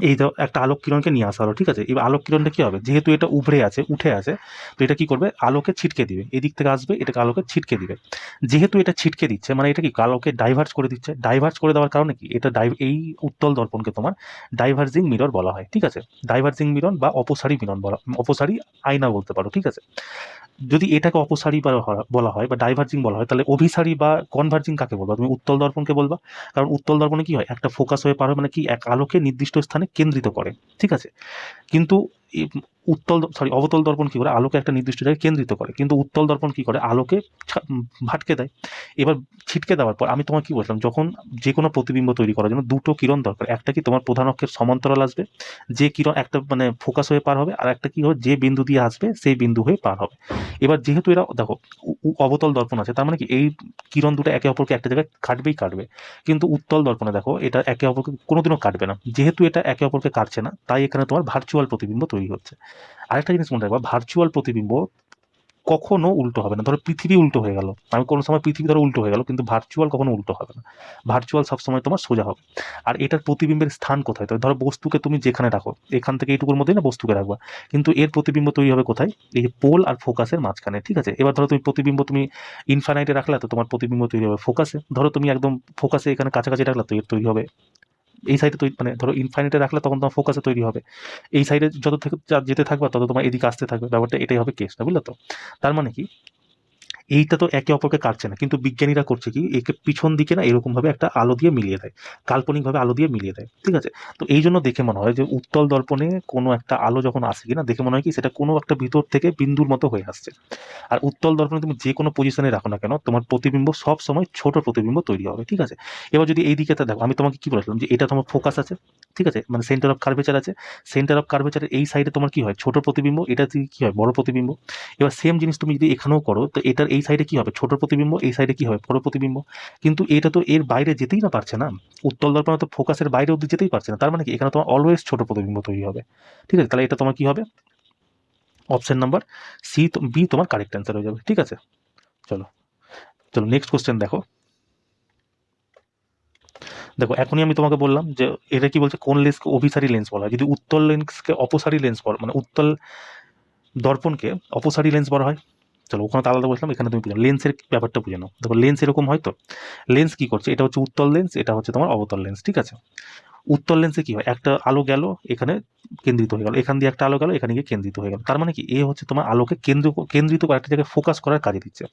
এই একটা আলোক কিরণকে নিয়ে আসা হলো, ঠিক আছে। এবার আলোক কিরণটা কি হবে, যেহেতু এটা উভরে আছে উঠে আছে, তো এটা কি করবে, আলোকে ছিটকে দিবে, এদিক থেকে আসবে এটাকে আলোকে ছিটকে দিবে। যেহেতু এটা ছিটকে দিচ্ছে মানে এটা কি আলোকে ডাইভার্স করে দিচ্ছে। ডাইভার্স করে দেওয়ার কারণে কি এটা এই উত্তল দর্পণকে তোমার ডাইভার্জিং মিরর বলা হয়। ঠিক আছে, ডাইভার্জিং মিরর বা অপসারী মিরর বলা, অপসারী আয়না বলতে পারো। ঠিক আছে, যদি এটাকে অপসারী বলা হয় বা ডাইভার্জিং বলা হয়, তাহলে অভিসারী বা কনভার্জিং কাকে বলবা, তুমি উত্তল দর্পণকে বলবা। কারণ উত্তল দর্পণে কি হয়, একটা ফোকাস হয়ে পার হয়, মানে কি এক আলোকে নির্দিষ্ট স্থানে কেন্দ্রিত করে। ঠিক আছে, কিন্তু অবতল দর্পণ কি করে, আলোকে একটা নির্দিষ্ট জায়গায় কেন্দ্রিত করে, কিন্তু উত্তল দর্পণ কি করে, আলোকে ভাটকে দেয়। এবার ছিটকে দেওয়ার পর আমি তোমাকে কি বললাম, যখন যে কোনো প্রতিবিম্ব তৈরি করার জন্য দুটো কিরণ দরকার, একটা কি তোমার প্রধান অক্ষের সমান্তরাল আসবে, যে কিরণ একটা মানে ফোকাস হয়ে পার হবে, আর একটা কি হবে যে বিন্দু দিয়ে আসবে সেই বিন্দু হয়ে পার হবে। এবার যেহেতু এরা দেখো অবতল দর্পণ আছে, তার মানে কি এই কিরণ দুটো একে অপরকে একটা জায়গায় কাটবেই কাটবে। কিন্তু উত্তল দর্পণে দেখো এটা একে অপরকে কোনোদিনও কাটবে না, যেহেতু এটা একে অপরকে কাটছে না তাই এখানে তোমার ভার্চুয়াল প্রতিবিম্ব তৈরি হচ্ছে। আরেকটা জিনিস মনে রাখবা, ভার্চুয়াল প্রতিবিম্ব কখনো উল্টো হবে না। ধরো পৃথিবী উল্টো হয়ে গেল, আমি কোনো সময় পৃথিবী ধরো উল্টো হয়ে গেল, কিন্তু ভার্চুয়াল কখনো উল্টো হবে না। ভার্চুয়াল সবসময় তোমার সোজা হবে। আর এটার প্রতিবিম্বের স্থান কোথায়, তো ধরো বস্তুকে তুমি যেখানে রাখো, এখান থেকে এইটুকুর মধ্যেই না বস্তুকে রাখবা, কিন্তু এর প্রতিবিম্ব তৈরি হবে কোথায়, এই যে পোল আর ফোকাসের মাঝখানে। ঠিক আছে, এবার ধরো তুমি প্রতিবিম্ব তুমি ইনফাইনাইটে রাখলা, তো তোমার প্রতিবিম্ব তৈরি হবে ফোকাসে। ধরো তুমি একদম ফোকাসে এখানে কাছাকাছি রাখলা, তো এর তৈরি হবে এই সাইডে তৈরি, মানে ধরো ইনফাইনাইটে রাখলে তখন তোমার ফোকাসে তৈরি হবে। এই সাইডে যত থেকে যেতে থাকবে তত তোমার এদিকে আসতে থাকবে। ব্যাপারটা এটাই হবে কেসটা, বুঝলে তো। তার মানে কি এইটা তো একে অপরকে কাটছে না, কিন্তু বিজ্ঞানীরা করছে কি একে পিছন দিকে না এরকম ভাবে একটা আলো দিয়ে মিলিয়ে দেয়, কাল্পনিকভাবে আলো দিয়ে মিলিয়ে দেয়। ঠিক আছে, তো এই জন্য দেখে মনে হয় যে উত্তল দর্পণে কোনো একটা আলো যখন আসে কিনা, দেখে মনে হয় কি সেটা কোনো একটা ভিতর থেকে বিন্দুর মতো হয়ে আসছে। আর উত্তল দর্পণে তুমি যে কোনো পজিশনে রাখো না কেন, তোমার প্রতিবিম্ব সব সময় ছোট প্রতিবিম্ব তৈরি হবে। ঠিক আছে, এবার যদি এই দিকে দেখো, আমি তোমাকে কি বলেছিলাম যে এটা তোমার ফোকাস আছে, ঠিক আছে, মানে সেন্টার অফ কার্ভেচার আছে। সেন্টার অফ কার্ভেচারের এই সাইডে তোমার কি হয়, ছোট প্রতিবিম্ব, এটা থেকে কি হয়, বড় প্রতিবিম্ব। এবার সেম জিনিস তুমি যদি এখানেও করো, তো এটার এই সাইডে কি হবে, ছোট প্রতিবিম্ব, এই সাইডে কি হবে, বড় প্রতিবিম্ব। কিন্তু এটা তো এর বাইরে যেতেই না পারছে না, উত্তল দর্পণে তো ফোকাসের বাইরে অব্দি যেতেই পারছে না। তার মানে কি এখানে তোমার অলওয়েজ ছোট প্রতিবিম্ব তৈরি হবে। ঠিক আছে, তাহলে এটা তোমার কি হবে, অপশন নাম্বার সি বি তোমার কারেক্ট অ্যান্সার হয়ে যাবে। ঠিক আছে, চলো চলো নেক্সট কোশ্চেন দেখো। দেখো এখনই আমি তোমাকে বললাম যে এটা কি বলছে, কোন লেন্সকে অভিসারী লেন্স বলা হয়, যদি উত্তল লেন্সকে অপসারী লেন্স বলা, মানে উত্তল দর্পণকে অপসারী লেন্স বলা হয়। চলো ওখানে তো আলাদা বলছিলাম, এখানে তুমি বুঝো লেন্সের ব্যাপারটা বুঝে নাও। দেখো লেন্স এরকম হয়, তো লেন্স কি করছে, এটা হচ্ছে উত্তল লেন্স, এটা হচ্ছে তোমার অবতল লেন্স। ঠিক আছে, উত্তল লেন্সে কি হয়, একটা আলো গেল এখানে কেন্দ্রিত হয়ে গেল, এখান দিয়ে একটা আলো গেল এখানে গিয়ে কেন্দ্রিত হয়ে গেল। তার মানে কি, এ হচ্ছে তোমার আলোকে কেন্দ্রিত করে একটা জায়গায় ফোকাস করার কাজে দিচ্ছে।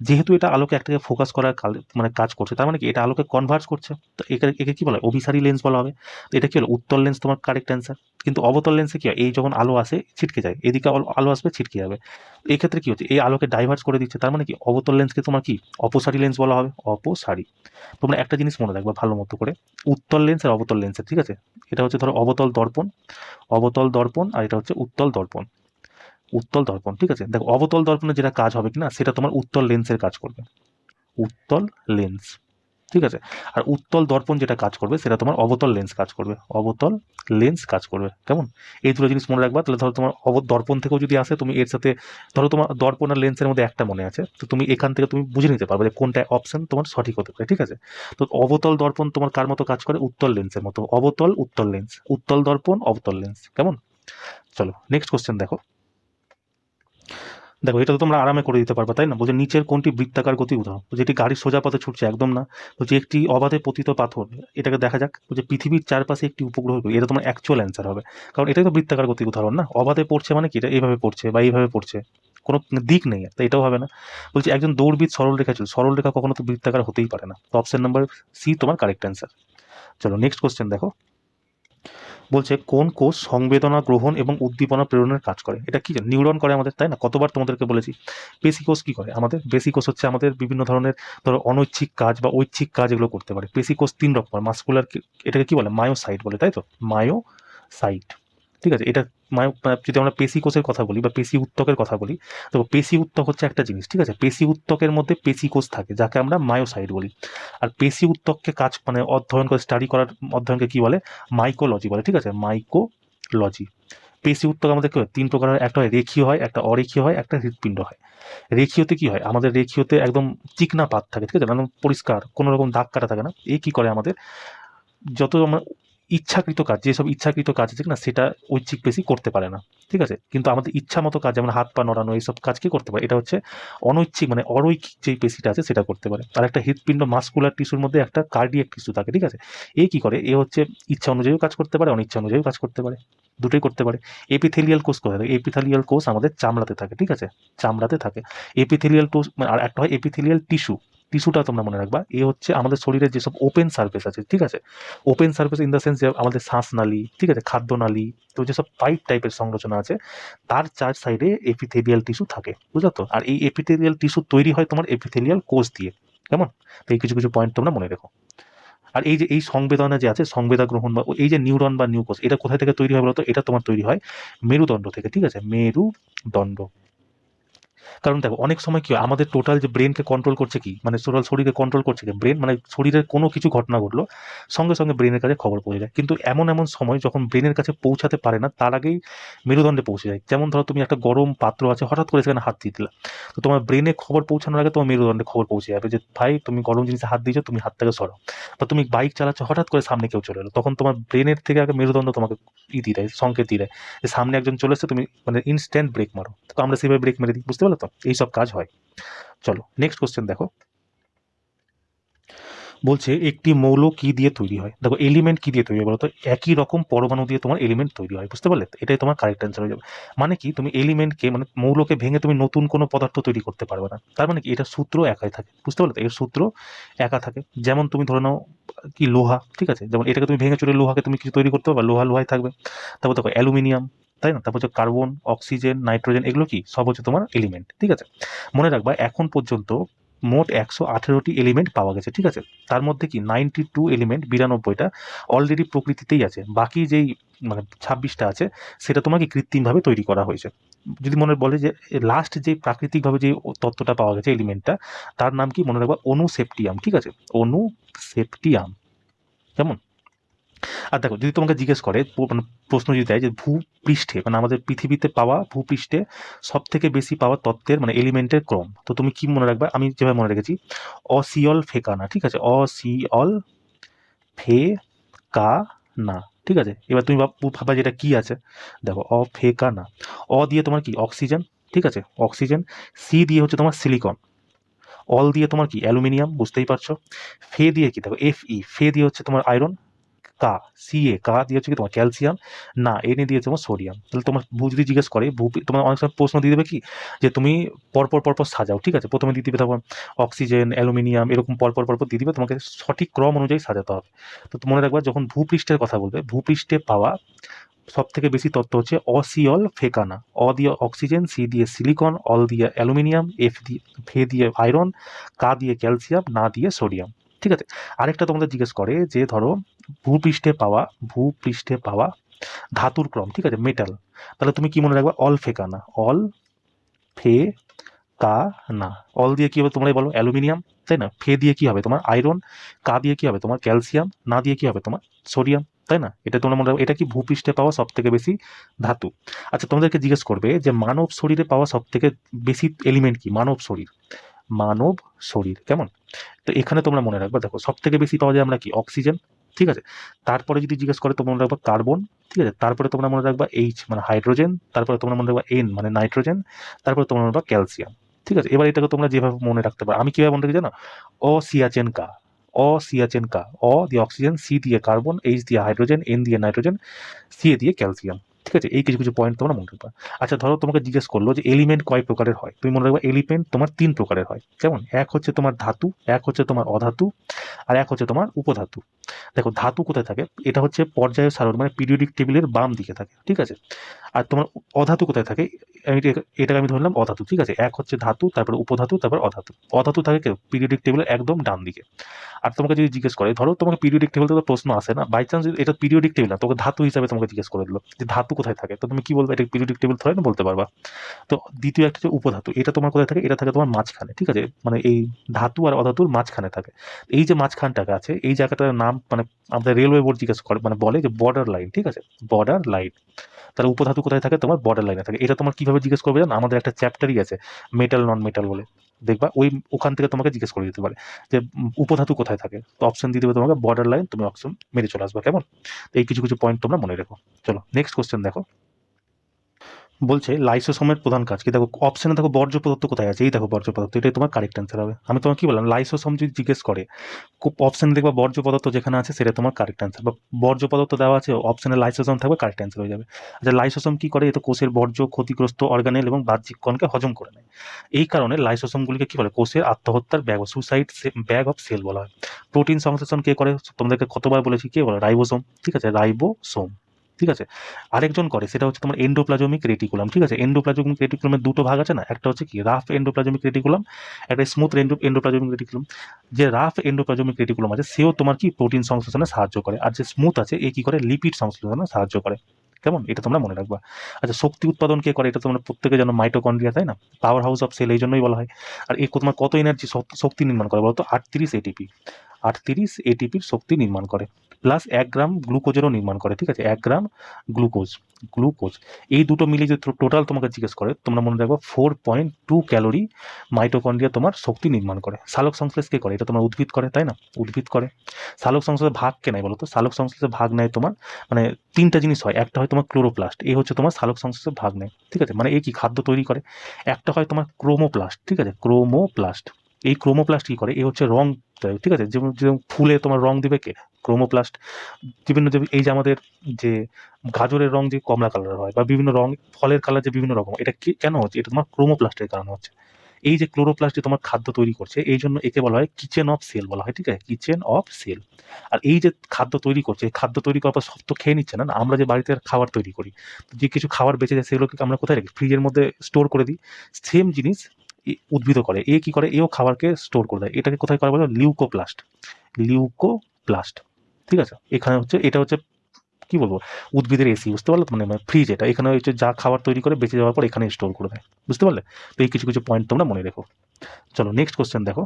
যেহেতু এটা আলোকে একটা জায়গায় ফোকাস করার মানে কাজ করছে, তার মানে কি এটা আলোকে কনভার্ট করছে। তো একে একে কি বলা হয়, অভিসারী লেন্স বলা হবে। তো এটা কি হলো, উত্তল লেন্স তোমার কারেক্ট অ্যান্সার। কিন্তু অবতল লেন্সে কি হয়, এই যখন আলো আসে ছিটকে যায়, এদিকে আলো আসবে ছিটকে যাবে। এই ক্ষেত্রে কি হচ্ছে, এই আলোকে ডাইভার্স করে দিচ্ছে, তার মানে কি অবতল লেন্সকে তোমার কি অপসারী লেন্স বলা হবে, অপসারী। তোমরা একটা জিনিস মনে রাখবা ভালো মতো করে, উত্তল লেন্স আর অবতল লেন্সের, ঠিক আছে, এটা হচ্ছে ধরো অবতল দর্পণ আর এটা হচ্ছে উত্তল দর্পণ, উত্তল দর্পণ, ঠিক আছে। দেখো অবতল দর্পণের যেটা কাজ হবে কিনা, সেটা তোমার উত্তল লেন্সের কাজ করবে, উত্তল লেন্স, ঠিক আছে। আর উত্তল দর্পণ যেটা কাজ করবে সেটা তোমার অবতল লেন্স কাজ করবে, অবতল লেন্স কাজ করবে, কেমন। এই দুটো জিনিস মনে রাখবা। তাহলে ধরো তোমার দর্পণ থেকেও যদি আসে, তুমি এর সাথে ধরো তোমার দর্পণ আর লেন্সের মধ্যে একটা মনে আছে, তো তুমি এখান থেকে তুমি বুঝে নিতে পারবে যে কোনটা অপশন তোমার সঠিক হতে পারে, ঠিক আছে। তো অবতল দর্পণ তোমার কার মতো কাজ করে, উত্তল লেন্সের মতো, অবতল উত্তল লেন্স, উত্তল দর্পণ অবতল লেন্স, কেমন। চলো নেক্সট কোশ্চেন দেখো। দেখো এটা তো তোমরা আরামে করে দিতে পারবে, তাই না। বলছে নিচের কোনটি বৃত্তাকার গতি উদাহরণ, যেটি গাড়ির সোজা পথে ছুটছে, একদম না। বলছে একটি অবাধে পতিত পাথর, এটাকে দেখা যাক। বলছে পৃথিবীর চারপাশে একটি উপগ্রহ, এটা তোমার অ্যাকচুয়াল অ্যান্সার হবে, কারণ এটাই তো বৃত্তাকার গতির উদাহরণ না। অবাধে পড়ছে মানে কি, এটা এইভাবে পড়ছে বা এইভাবে পড়ছে, কোনো দিক নেই, তো এটাও হবে না। বলছে একজন দৌড়বিদ সরল রেখা চল, সরল রেখা কখনো তো বৃত্তাকার হতেই পারে না, তো অপশন নাম্বার সি তোমার কারেক্ট অ্যান্সার। চলো নেক্সট কোশ্চেন দেখো। বলছে কোন কোষ সংবেদনা গ্রহণ এবং উদ্দীপনা প্রেরণের কাজ করে, এটা কি জানো, নিউরন করে আমাদের, তাই না। কতবার তোমাদেরকে বলেছি। পেশি কোষ কি করে আমাদের, পেশি কোষ হচ্ছে আমাদের বিভিন্ন ধরনের ধরো অনৈচ্ছিক কাজ বা ঐচ্ছিক কাজ এগুলো করতে পারে। পেশি কোষ তিন রকম, মাস্কুলার, এটাকে কি বলে, মায়োসাইট বলে, তাই তো, মায়োসাইট, ঠিক আছে। এটা যদি আমরা পেশি কোষের কথা বলি বা পেশি উত্তকের কথা বলি, তো পেশি উত্তক হচ্ছে একটা জিনিস, ঠিক আছে। পেশি উত্তকের মধ্যে পেশি কোষ থাকে যাকে আমরা মায়োসাইট বলি। আর পেশি উত্তককে কাজ মানে অধ্যয়ন করে স্টাডি করার অধ্যয়নকে কি বলে, মাইকোলজি বলে, ঠিক আছে, মাইকোলজি। পেশি উত্তক আমাদের কি হয়, তিন প্রকারের, একটা হয় রেখীয় হয়, একটা অরেখীয় হয়, একটা হৃৎপিণ্ড হয়। রেখীয়তে কি হয়, আমাদের রেখীয়তে একদম চিকনা পাত থাকে, ঠিক আছে, একদম পরিষ্কার, কোনো রকম দাগ কাটা থাকে না। এই কি করে আমাদের যত আমরা ইচ্ছাকৃত কাজ, যেসব ইচ্ছাকৃত কাজ আছে না, সেটা ঐচ্ছিক পেশি করতে পারে না, ঠিক আছে। কিন্তু আমাদের ইচ্ছা মতো কাজ, যেমন হাত পা নড়ানো, এইসব কাজ কি করতে পারে, এটা হচ্ছে অনৈচ্ছিক মানে অরৈখিক যে পেশিটা আছে সেটা করতে পারে। আর একটা হৃৎপিণ্ড মাস্কুলার টিস্যুর মধ্যে একটা কার্ডিয়াক টিস্যু থাকে, ঠিক আছে। এই কি করে, এ হচ্ছে ইচ্ছা অনুযায়ী কাজ করতে পারে, অনিচ্ছা অনুযায়ী কাজ করতে পারে, দুটোই করতে পারে। এপিথেলিয়াল কোষ কোথায় থাকে, এপিথেলিয়াল কোষ আমাদের চামড়াতে থাকে, ঠিক আছে, চামড়াতে থাকে। এপিথেলিয়াল কোষ আর একটা হয় এপিথেলিয়াল টিস্যু, টিস্যুটা তোমরা মনে রাখবা। এ হচ্ছে আমাদের শরীরের যেসব ওপেন সার্ফেস আছে, ঠিক আছে, open surface in the sense যে আমাদের শ্বাসনালী, ঠিক আছে, খাদ্যনালী, তো যেসব পাইপ টাইপের সংরচনা আছে, তার চার সাইডে এপিথেলিয়াল টিস্যু থাকে, বুঝলো তো। আর এই এপিথেলিয়াল টিস্যু তৈরি হয় তোমার এপিথেলিয়াল কোষ দিয়ে, কেমন। তো এই কিছু কিছু পয়েন্ট তোমরা মনে রেখো। আর এই যে এই সংবেদনা যে আছে, সংবেদা গ্রহণ বা এই যে নিউরন বা নিউকোষ, এটা কোথায় থেকে তৈরি হয় বলতো, এটা তোমার তৈরি হয় মেরুদণ্ড থেকে, ঠিক আছে, মেরুদণ্ড। কারণ দেখো অনেক সময় কি হয়, আমাদের টোটাল যে ব্রেনকে কন্ট্রোল করছে কি, মানে টোটাল শরীরকে কন্ট্রোল করছে কি ব্রেন, মানে শরীরের কোনো কিছু ঘটনা ঘটলো সঙ্গে সঙ্গে ব্রেনের কাছে খবর পৌঁছে যায়। কিন্তু এমন এমন সময় যখন ব্রেনের কাছে পৌঁছাতে পারে না, তার আগেই মেরুদণ্ডে পৌঁছে যায়। যেমন ধরো তুমি একটা গরম পাত্র আছে, হঠাৎ করে সেখানে হাত দিয়ে দিলা, তো তোমার ব্রেনে খবর পৌঁছানোর আগে তোমার মেরুদণ্ডে খবর পৌঁছে যাবে যে ভাই তুমি গরম জিনিসে হাত দিয়েছো, তুমি হাত থেকে সরো। বা তুমি বাইক চালাচ্ছ, হঠাৎ করে সামনে কেউ চলে এলো, তখন তোমার ব্রেনের থেকে আগে মেরুদণ্ড তোমাকে দিয়ে দেয়, সংকেত দিয়ে দেয় যে সামনে একজন চলে এসছে, তুমি মানে ইনস্ট্যান্ট ব্রেক মারো। তো আমরা সেভাবে ব্রেক মেরে দিই, বুঝতে পারলো তো, এইসব কাজ হয়। চলো নেক্সট কোশ্চেন দেখো। বলছে একটি মৌল কি দিয়ে তৈরি হয়, দেখো এলিমেন্ট কি দিয়ে তৈরি হয় বলতো, একই রকম পরমাণু দিয়ে তোমার এলিমেন্ট তৈরি হয়, বুঝতে পারলে, এটাই তোমার কারেক্ট অ্যান্সার হয়ে যাবে। মানে কি, তুমি এলিমেন্টকে মানে মৌলকে ভেঙে তুমি নতুন কোনো পদার্থ তৈরি করতে পারবে না, তার মানে কি এটা সূত্র একাই থাকে, বুঝতে পারলে, এর সূত্র একা থাকে। যেমন তুমি ধরে নাও কি লোহা, ঠিক আছে, যেমন এটাকে তুমি ভেঙে চুরে লোহাকে তুমি কিছু তৈরি করতে পারবে, লোহা লোহাই থাকবে। তারপর দেখো অ্যালুমিনিয়াম, তাই না, তারপর হচ্ছে কার্বন, অক্সিজেন, নাইট্রোজেন, এগুলো কি সব হচ্ছে তোমার এলিমেন্ট, ঠিক আছে। মনে রাখবা এখন পর্যন্ত মোট 118টি এলিমেন্ট পাওয়া গেছে, ঠিক আছে। তার মধ্যে কি 92 এলিমেন্ট, 92টা অলরেডি প্রকৃতিতেই আছে, বাকি যেই মানে 26টা আছে সেটা তোমাকে কৃত্রিমভাবে তৈরি করা হয়েছে। যদি মনে বলে যে লাস্ট যে প্রাকৃতিকভাবে যে তত্ত্বটা পাওয়া গেছে এলিমেন্টটা, তার নাম কি মনে রাখবা, অনুসেপ্টিয়াম, ঠিক আছে, অনুসেপ্টিয়াম, কেমন। আর দেখো যদি তোমাকে জিজ্ঞেস করে মানে প্রশ্ন যদি দেয় যে ভূপৃষ্ঠে মানে আমাদের পৃথিবীতে পাওয়া ভূপৃষ্ঠে সব থেকে বেশি পাওয়া তত্ত্বের মানে এলিমেন্টের ক্রম, তো তুমি কি মনে রাখবে, আমি যেভাবে মনে রেখেছি অসিয়ল ফেকানা, ঠিক আছে, অসিয়ল ফেকানা, ঠিক আছে। এবার তুমি ভাবা যেটা কি আছে, দেখো ফেকানা, দিয়ে তোমার কি অক্সিজেন, ঠিক আছে, অক্সিজেন। সি দিয়ে হচ্ছে তোমার সিলিকন, দিয়ে তোমার কি অ্যালুমিনিয়াম, বুঝতেই পারছো। ফে দিয়ে কি, দেখো ফে দিয়ে হচ্ছে তোমার আয়রন, কা, সিএ কা দিয়ে হচ্ছে কি তোমার ক্যালসিয়াম, না এনে দিয়েছে তোমার সোডিয়াম। তাহলে তোমার ভূ যদি জিজ্ঞেস করে তোমার অনেক সময় প্রশ্ন দিয়ে দেবে কি যে তুমি পরপর পরপর সাজাও, ঠিক আছে, প্রথমে দিয়ে দিবে তখন অক্সিজেন, অ্যালুমিনিয়াম, এরকম পরপর পরপর দিয়ে দিবে, তোমাকে সঠিক ক্রম অনুযায়ী সাজাতে হবে। তো মনে রাখবা যখন ভূপৃষ্ঠের কথা বলবে, ভূপৃষ্ঠে পাওয়া সব থেকে বেশি তত্ত্ব হচ্ছে অসিঅল ফেকানা, অ দিয়ে অক্সিজেন, সি দিয়ে সিলিকন, অল দিয়ে অ্যালুমিনিয়াম, ফে দিয়ে আয়রন, কা দিয়ে ক্যালসিয়াম, না দিয়ে সোডিয়াম। ঠিক আছে, আরেকটা তোমাদের জিজ্ঞেস করে যে ধরো ভূপৃষ্ঠে পাওয়া ধাতুর ক্রম, ঠিক আছে, মেটাল, তাহলে তুমি কি মনে রাখবা, অল ফেকানা, অল ফে কা না। অল দিয়ে কি হবে তোমরাই বলো, অ্যালুমিনিয়াম, তাই না, ফে দিয়ে কি হবে তোমার আয়রন, কা দিয়ে কি হবে তোমার ক্যালসিয়াম, না দিয়ে কি হবে তোমার সোডিয়াম, তাই না। এটা তোমরা মনে রাখো, এটা কি ভূপৃষ্ঠে পাওয়া সব থেকে বেশি ধাতু। আচ্ছা তোমাদেরকে জিজ্ঞেস করবে যে মানব শরীরে পাওয়া সব থেকে বেশি এলিমেন্ট কি, মানব শরীর কেমন। তো এখানে তোমরা মনে রাখবে, দেখো সব থেকে বেশি পাওয়া যায় আমরা কি, অক্সিজেন, ঠিক আছে, তারপরে যদি জিজ্ঞেস করে তোমরা মনে রাখবা কার্বন, ঠিক আছে, তারপরে তোমরা মনে রাখবা এইচ মানে হাইড্রোজেন, তারপরে তোমরা মনে রাখবা এন মানে নাইট্রোজেন, তারপরে তোমরা মনে রাখবা ক্যালসিয়াম। ঠিক আছে, এবার এটাকে তোমরা যেভাবে মনে রাখতে পারো, আমি কিভাবে মনে রাখি জানো, অ সিয়াচেন কা, অ দিয়ে অক্সিজেন, সি দিয়ে কার্বন, এইচ দিয়ে হাইড্রোজেন, এন দিয়ে নাইট্রোজেন, সি দিয়ে ক্যালসিয়াম। ঠিক আছে, এই কিছু কিছু পয়েন্ট তোমরা মনে রাখবা। আচ্ছা ধরো তোমাকে জিজ্ঞেস করলো যে এলিমেন্ট কয় প্রকারের হয়, তুমি মনে রাখবা এলিমেন্ট তোমার 3 প্রকারের হয়, কেমন, এক হচ্ছে তোমার ধাতু, এক হচ্ছে তোমার অধাতু, আর এক হচ্ছে তোমার উপধাতু। দেখো ধাতু কোথায় থাকে, এটা হচ্ছে পর্যায় সারণ মানে পিরিয়ডিক টেবিলের বাম দিকে থাকে, ঠিক আছে। আর তোমার অধাতু কোথায় থাকে, এটাকে আমি ধরলাম অধাতু, ঠিক আছে, এক হচ্ছে ধাতু, তারপরে উপধাতু, তারপর অধাতু। অধাতু থাকে পিরিয়ডিক টেবিলের একদম ডান দিকে। আর তোমাকে যদি জিজ্ঞেস করে, ধরো তোমাকে পিরিয়ডিক টেবিল থেকে প্রশ্ন আসে না, বাই চান্স এটা পিরিয়ডিক টেবিল না, তোকে ধাতু হিসাবে তোমাকে জিজ্ঞেস করে দিল যে ধাতু কোথায় থাকে, তো তুমি কি বলবে, এটা পিরিয়ডিক টেবিল ধরে না বলতে পারবা। তো দ্বিতীয় একটা হচ্ছে উপধাতু, এটা তোমার কোথায় থাকে, এটা থাকে তোমার মাঝখানে, ঠিক আছে, মানে এই ধাতু আর অধাতুর মাঝখানে থাকে। এই যে মাঝখানটাকে আছে, এই জায়গাটার নাম মানে আমাদের রেলওয়ে বোর্ড জিজ্ঞেস করে, মানে বলে যে বর্ডার লাইন, ঠিক আছে, বর্ডার লাইন। তাহলে উপধাতু কোথায় থাকে, তোমার বর্ডার লাইনে থাকে। এটা তোমার কিভাবে জিজ্ঞেস করবে জানো, আমাদের একটা চ্যাপ্টারই আছে মেটাল নন মেটাল বলে, দেখবা ওখান থেকে তোমাকে জিজ্ঞেস করে দিতে পারে যে উপধাতু কোথায় থাকে, তো অপশন দিয়ে দেবে তোমাকে বর্ডার লাইন, তুমি অপশন মেরে চলে আসবে, কেমন। তো এই কিছু কিছু পয়েন্ট তোমরা মনে রেখো। চলো নেক্সট কোশ্চেন দেখো, বলছে লাইসোসোমের প্রধান কাজ কি। দেখো অপশনে দেখো বর্জ্য পদার্থ কোথায় আছে, এই দেখো বর্জ্য পদার্থ, এটাই তোমার কারেক্ট অ্যান্সার হবে। আমি তোমাকে কি বললাম, লাইসোসোম যদি জিজ্ঞেস করে অপশনে দেখবা বর্জ্য পদার্থ যেখানে আছে সেটা তোমার কারেক্ট অ্যান্সার, বা বর্জ্য পদার্থ দেওয়া আছে অপশনে লাইসোসোম থাকবে, কারেক্ট অ্যান্সার হয়ে যাবে। আচ্ছা লাইসোসোম কি করে, এ তো কোষের বর্জ্য, ক্ষতিগ্রস্ত অর্গানেল এবং বাহ্যিক কণকে হজম করে নেয়। এই কারণে লাইসোসোমগুলিকে কি বলে, কোষের আত্মহত্যার bag, suicide bag of cell বলা হয়। প্রোটিন সংশ্লেষণ কে করে, তোমাদেরকে কতবার বলেছি, কে বলে, রাইবোসোম, ঠিক আছে, রাইবোসোম, ঠিক আছে। আরেকজন করে, সেটা হচ্ছে তোমার এন্ডোপ্লাজমিক রেটিকুলাম, ঠিক আছে। এন্ডোপ্লাজমিক রেটিকুলামের দুটো ভাগ আছে না, একটা হচ্ছে কি রাফ এন্ডোপ্লাজমিক রেটিকুলাম, একটা স্মুথ এন্ডোপ্লাজমিক রেটিকুলাম। যে রাফ এন্ডোপ্লাজমিক রেটিকুলাম আছে সেও তোমার কি প্রোটিন সংশ্লেষণে সাহায্য করে, আর যে স্মুথ আছে এ কি করে, লিপিড সংশ্লেষণে সাহায্য করে, কেমন, এটা তোমরা মনে রাখবা। আচ্ছা শক্তি উৎপাদন কে করে, এটা তোমরা প্রত্যেকে জানো, মাইটোকন্ড্রিয়া, তাই না, পাওয়ার হাউস অফ সেল এই জন্যই বলা হয়। আর এই তোমার কত এনার্জি শক্তি নির্মাণ করে বলতো, 38 ATP, 38 ATPর শক্তি নির্মাণ করে, প্লাস 1 গ্রাম গ্লুকোজেরও নির্মাণ করে, ঠিক আছে, 1 গ্রাম গ্লুকোজ। এই দুটো মিলিয়ে যে টোটাল তোমাকে জিজ্ঞেস করে, তোমরা মনে রাখবো 4.2 ক্যালোরি মাইটোকন্ড্রিয়া তোমার শক্তি নির্মাণ করে। সালোক সংশ্লেষ কে করে, এটা তোমার উদ্ভিদ করে, তাই না, উদ্ভিদ করে। সালোক সংশ্লেষের ভাগ কে নেয় বলো তো, সালোক সংশ্লেষের ভাগ নেয় তোমার মানে 3টা জিনিস হয়, একটা হয় তোমার ক্লোরোপ্লাস্ট, এই হচ্ছে তোমার সালোক সংশ্লেষের ভাগ নেয়, ঠিক আছে, মানে এই কি খাদ্য তৈরি করে। একটা হয় তোমার ক্রোমোপ্লাস্ট, ঠিক আছে, ক্রোমোপ্লাস্ট, এই ক্রোমোপ্লাস্ট কি করে, এই হচ্ছে রং দেয়, ঠিক আছে, যেমন যেমন ফুলে তোমার রং দিবে কে, ক্রোমোপ্লাস্ট। বিভিন্ন যে এই যে আমাদের যে গাজরের রং যে কমলা কালার হয়, বা বিভিন্ন রং ফলের কালার যে বিভিন্ন রকম, এটা কি কেন হচ্ছে, এটা তোমার ক্রোমোপ্লাস্টের কারণে হচ্ছে। এই যে ক্লোরোপ্লাস্ট যে তোমার খাদ্য তৈরি করছে, এই জন্য একে বলা হয় কিচেন অফ সেল বলা হয়, ঠিক আছে, কিচেন অফ সেল। আর এই যে খাদ্য তৈরি করছে, খাদ্য তৈরি করার পর সব তো খেয়ে নিচ্ছে না, আমরা যে বাড়িতে খাবার তৈরি করি, যে কিছু খাবার বেঁচে যায় সেগুলোকে আমরা কোথায় রাখি, ফ্রিজের মধ্যে স্টোর করে দিই। সেম জিনিস উদ্ভিদও করে, এ কি করে, এও খাবারকে স্টোর করে দেয়, এটাকে কোথায় করে বলে, লিউকোপ্লাস্ট, ঠিক আছে। এখানে হচ্ছে এটা হচ্ছে কি বলবো, উদ্ভিদের এসি, বুঝতে পারলে, মানে ফ্রিজ, এটা এখানে হচ্ছে যা খাবার তৈরি করে বেঁচে যাওয়ার পর এখানে স্টোর করে দেয়, বুঝতে পারলে। তো এই কিছু কিছু পয়েন্ট তোমরা মনে রেখো। চলো নেক্সট কোশ্চেন দেখো,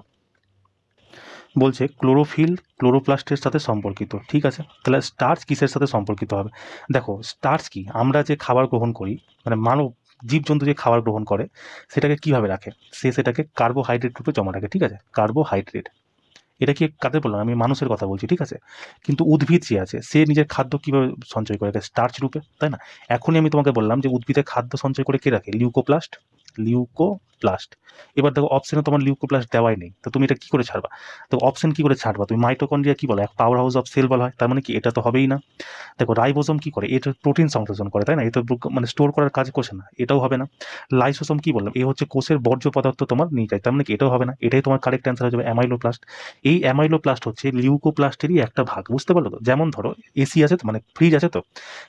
বলছে ক্লোরোফিল ক্লোরোপ্লাস্টের সাথে সম্পর্কিত, ঠিক আছে, তাহলে স্টার্চ কিসের সাথে সম্পর্কিত হবে। দেখো স্টার্চ কি, আমরা যে খাবার গ্রহণ করি, মানে মানব জীবজন্তু যে খাবার গ্রহণ করে সেটাকে কিভাবে রাখে, সেটাকে কার্বোহাইড্রেট রূপে জমা রাখে, ঠিক আছে, কার্বোহাইড্রেট। এটা কি কাদের বললাম, আমি মানুষের কথা বলছি, ঠিক আছে। কিন্তু উদ্ভিদ যে আছে সে নিজের খাদ্য কিভাবে সঞ্চয় করে, স্টার্চ রূপে, তাই না। এখনই আমি তোমাকে বললাম যে উদ্ভিদের খাদ্য সঞ্চয় করে কে রাখে, লিউকোপ্লাস্ট, লিউকো প্লাস্ট। এবার দেখো অপশনে তোমার লিউকোপ্লাস্ট দেওয়াই নেই, তো তুমি এটা কি করে ছাড়বা? তো অপশন কি করে ছাড়বা? তুমি মাইটোকন্ড্রিয়া কি বলো, এক পাওয়ার হাউস অফ সেল বলা হয়, তার মানে কি এটা তো হবেই না। দেখো রাইবোসোম কি করে, এটা প্রোটিন সংশ্লেষণ করে, তাই না? এটা মানে স্টোর করার কাজ করছে না, এটাও হবে না। লাইসোসোম কি বললাম, এ হচ্ছে কোষের বর্জ্য পদার্থ তোমার নিয়ে যায়, তার মানে কি এটাও হবে না। এটাই তোমার কারেক্ট অ্যান্সার হয়ে যাবে অ্যামাইলোপ্লাস্ট। এই অ্যামাইলোপ্লাস্ট হচ্ছে লিউকোপ্লাস্টেরই একটা ভাগ, বুঝতে পারলো তো? যেমন ধরো এসি আছে তো, মানে ফ্রিজ আছে তো,